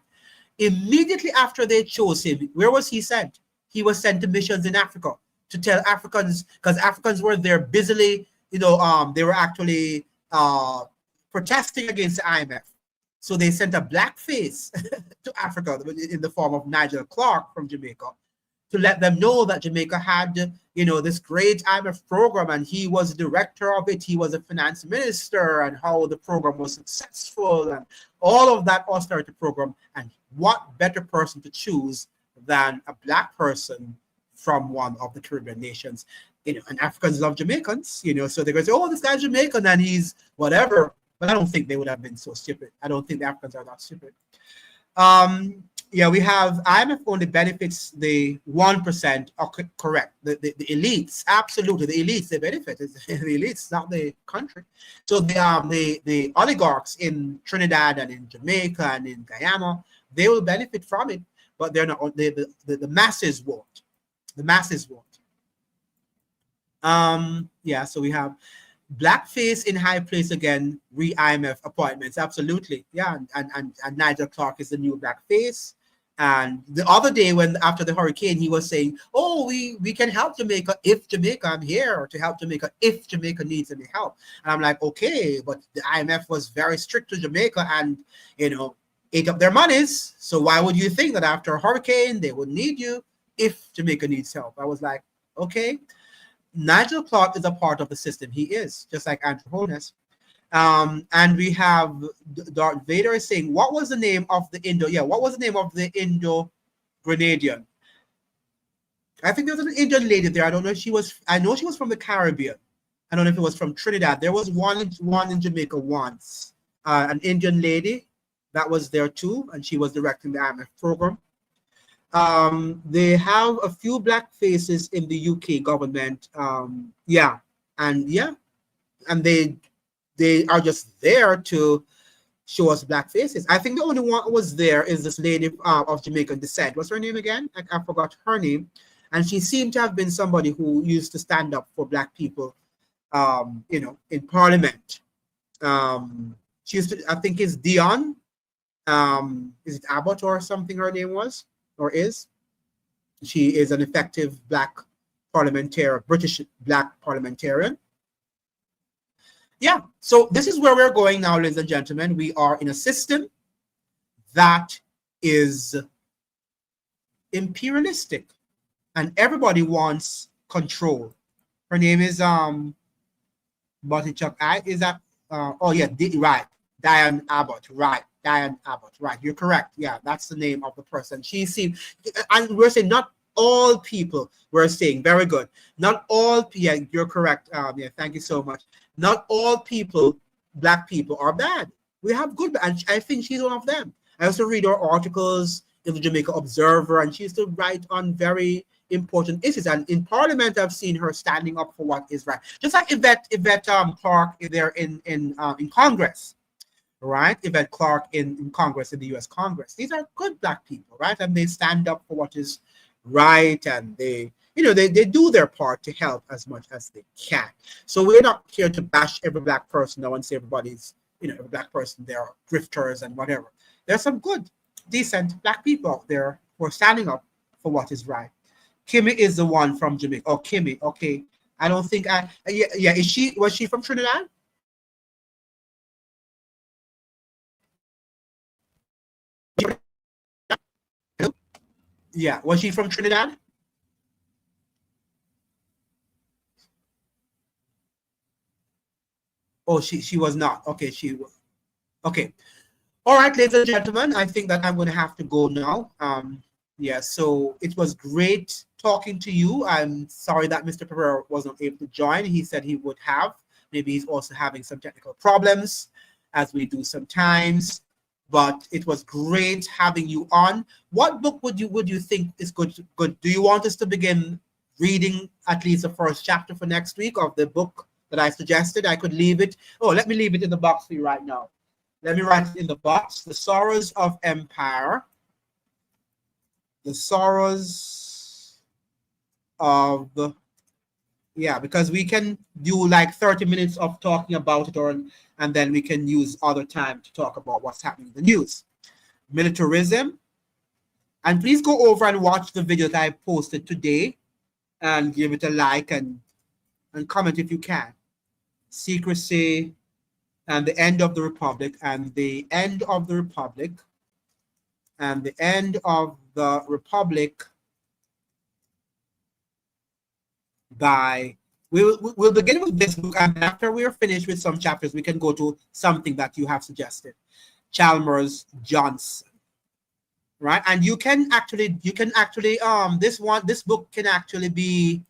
Immediately after they chose him, where was he sent? He was sent to missions in Africa to tell Africans, because Africans were there busily, you know, they were actually protesting against the IMF. So they sent a black face to Africa in the form of Nigel Clark from Jamaica to let them know that Jamaica had, you know, this great IMF program, and he was the director of it. He was a finance minister, and how the program was successful and all of that austerity program. And what better person to choose than a black person from one of the Caribbean nations? You know, and Africans love Jamaicans, you know, so they're going to say, oh, this guy's Jamaican and he's whatever. But I don't think they would have been so stupid. I don't think the Africans are that stupid. Yeah, we have IMF only benefits the 1%. Correct. The elites, absolutely. The elites, they benefit. It's the elites, not the country. So the oligarchs in Trinidad and in Jamaica and in Guyana, they will benefit from it, but they're not. The masses won't. The masses won't. Yeah. So we have blackface in high place again. Re-IMF appointments, absolutely. Yeah, and Nigel Clark is the new blackface. And the other day, when after the hurricane, he was saying, "Oh, we can help Jamaica if Jamaica. I'm here to help Jamaica if Jamaica needs any help." And I'm like, okay, but the IMF was very strict to Jamaica, and you know, ate up their monies. So why would you think that after a hurricane they would need you if Jamaica needs help? I was like, okay, Nigel Clark is a part of the system. He is, just like Andrew Holness. And we have Darth Vader is saying, what was the name of the what was the name of the Indo-Grenadian? I think there was an Indian lady there. I don't know if she was, I know she was from the Caribbean. I don't know if it was from Trinidad. There was one in Jamaica once, an Indian lady that was there too, and she was directing the IMF program. They have a few black faces in the UK government. And they are just there to show us black faces. I think the only one who was there is this lady of Jamaican descent. What's her name again? I forgot her name. And she seemed to have been somebody who used to stand up for black people, you know, in Parliament. She used to, I think it's Dion. Is it Abbott or something her name was or is? She is an effective black parliamentarian, British black parliamentarian. Yeah, so this is where we're going now, ladies and gentlemen. We are in a system that is imperialistic, and everybody wants control. Her name is Buttichuck. Is that? Right, Diane Abbott. Right, Diane Abbott. Right, you're correct. Yeah, that's the name of the person. She seemed, and we're saying not all people, we're saying. Very good. Not all, yeah, you're correct. Yeah, thank you so much. Not all people, black people, are bad. We have good, and I think she's one of them. I used to read her articles in the Jamaica Observer, and she used to write on very important issues. And in Parliament, I've seen her standing up for what is right. Just like Yvette Clark there in Congress, right? Yvette Clark in Congress, in the U.S. Congress. These are good black people, right? And they stand up for what is right, and they do their part to help as much as they can. So we're not here to bash every black person now and say everybody's, every black person, they're grifters and whatever. There's some good, decent black people out there who are standing up for what is right. Kimmy is the one from Jamaica. Oh, Kimmy, okay. I don't think yeah, was she from Trinidad? Yeah, was she from Trinidad? Oh, she was not. Okay, she was. Okay. All right, ladies and gentlemen, I think that I'm going to have to go now. Yeah, so it was great talking to you. I'm sorry that Mr. Pereira wasn't able to join. He said he would have. Maybe he's also having some technical problems, as we do sometimes. But it was great having you on. What book would you think is good? Do you want us to begin reading at least the first chapter for next week of the book that I suggested? I could leave it. Oh, let me leave it in the box for you right now. Let me write it in the box. The Sorrows of Empire. The Sorrows of yeah, because we can do like 30 minutes of talking about it, and then we can use other time to talk about what's happening in the news. Militarism. And please go over and watch the video that I posted today and give it a like and comment if you can. Secrecy and the End of the Republic, and the End of the Republic, and the End of the Republic by, we'll begin with this book, and after we're finished with some chapters, we can go to something that you have suggested. Chalmers Johnson, right? And you can actually this book can actually be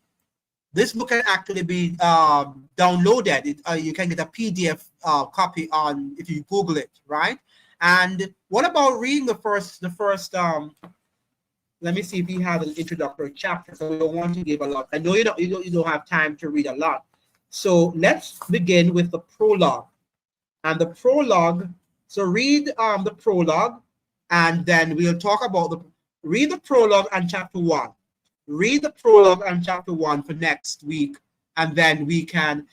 downloaded. You can get a PDF copy on if you Google it, right? And what about reading the first let me see if you have an introductory chapter. So we don't want to give a lot. I know you don't have time to read a lot. So let's begin with the prologue. And the prologue, so read the prologue, and then we'll talk about read the prologue and chapter 1. Read the prologue and chapter 1 for next week, and then we can,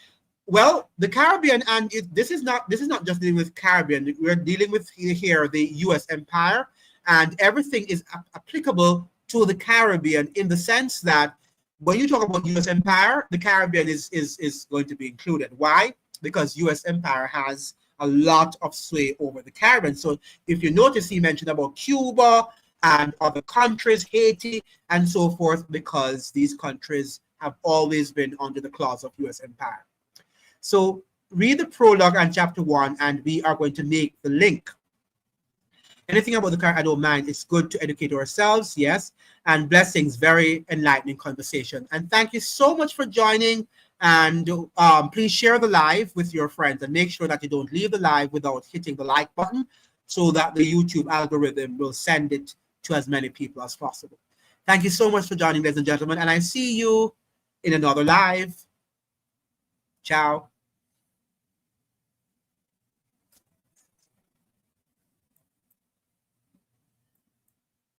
well, the Caribbean, and this is not just dealing with Caribbean. We're dealing with here the U.S. empire, and everything is applicable to the Caribbean in the sense that when you talk about U.S. empire, the Caribbean is going to be included. Why? Because U.S. empire has a lot of sway over the Caribbean. So if you notice, he mentioned about Cuba and other countries, Haiti, and so forth, because these countries have always been under the claws of U.S. empire. So read the prologue and chapter 1, and we are going to make the link. Anything about the Caribbean, I don't mind. It's good to educate ourselves, yes. And blessings, very enlightening conversation. And thank you so much for joining. And please share the live with your friends, and make sure that you don't leave the live without hitting the like button, so that the YouTube algorithm will send it to as many people as possible. Thank you so much for joining, ladies and gentlemen, and I see you in another live. Ciao.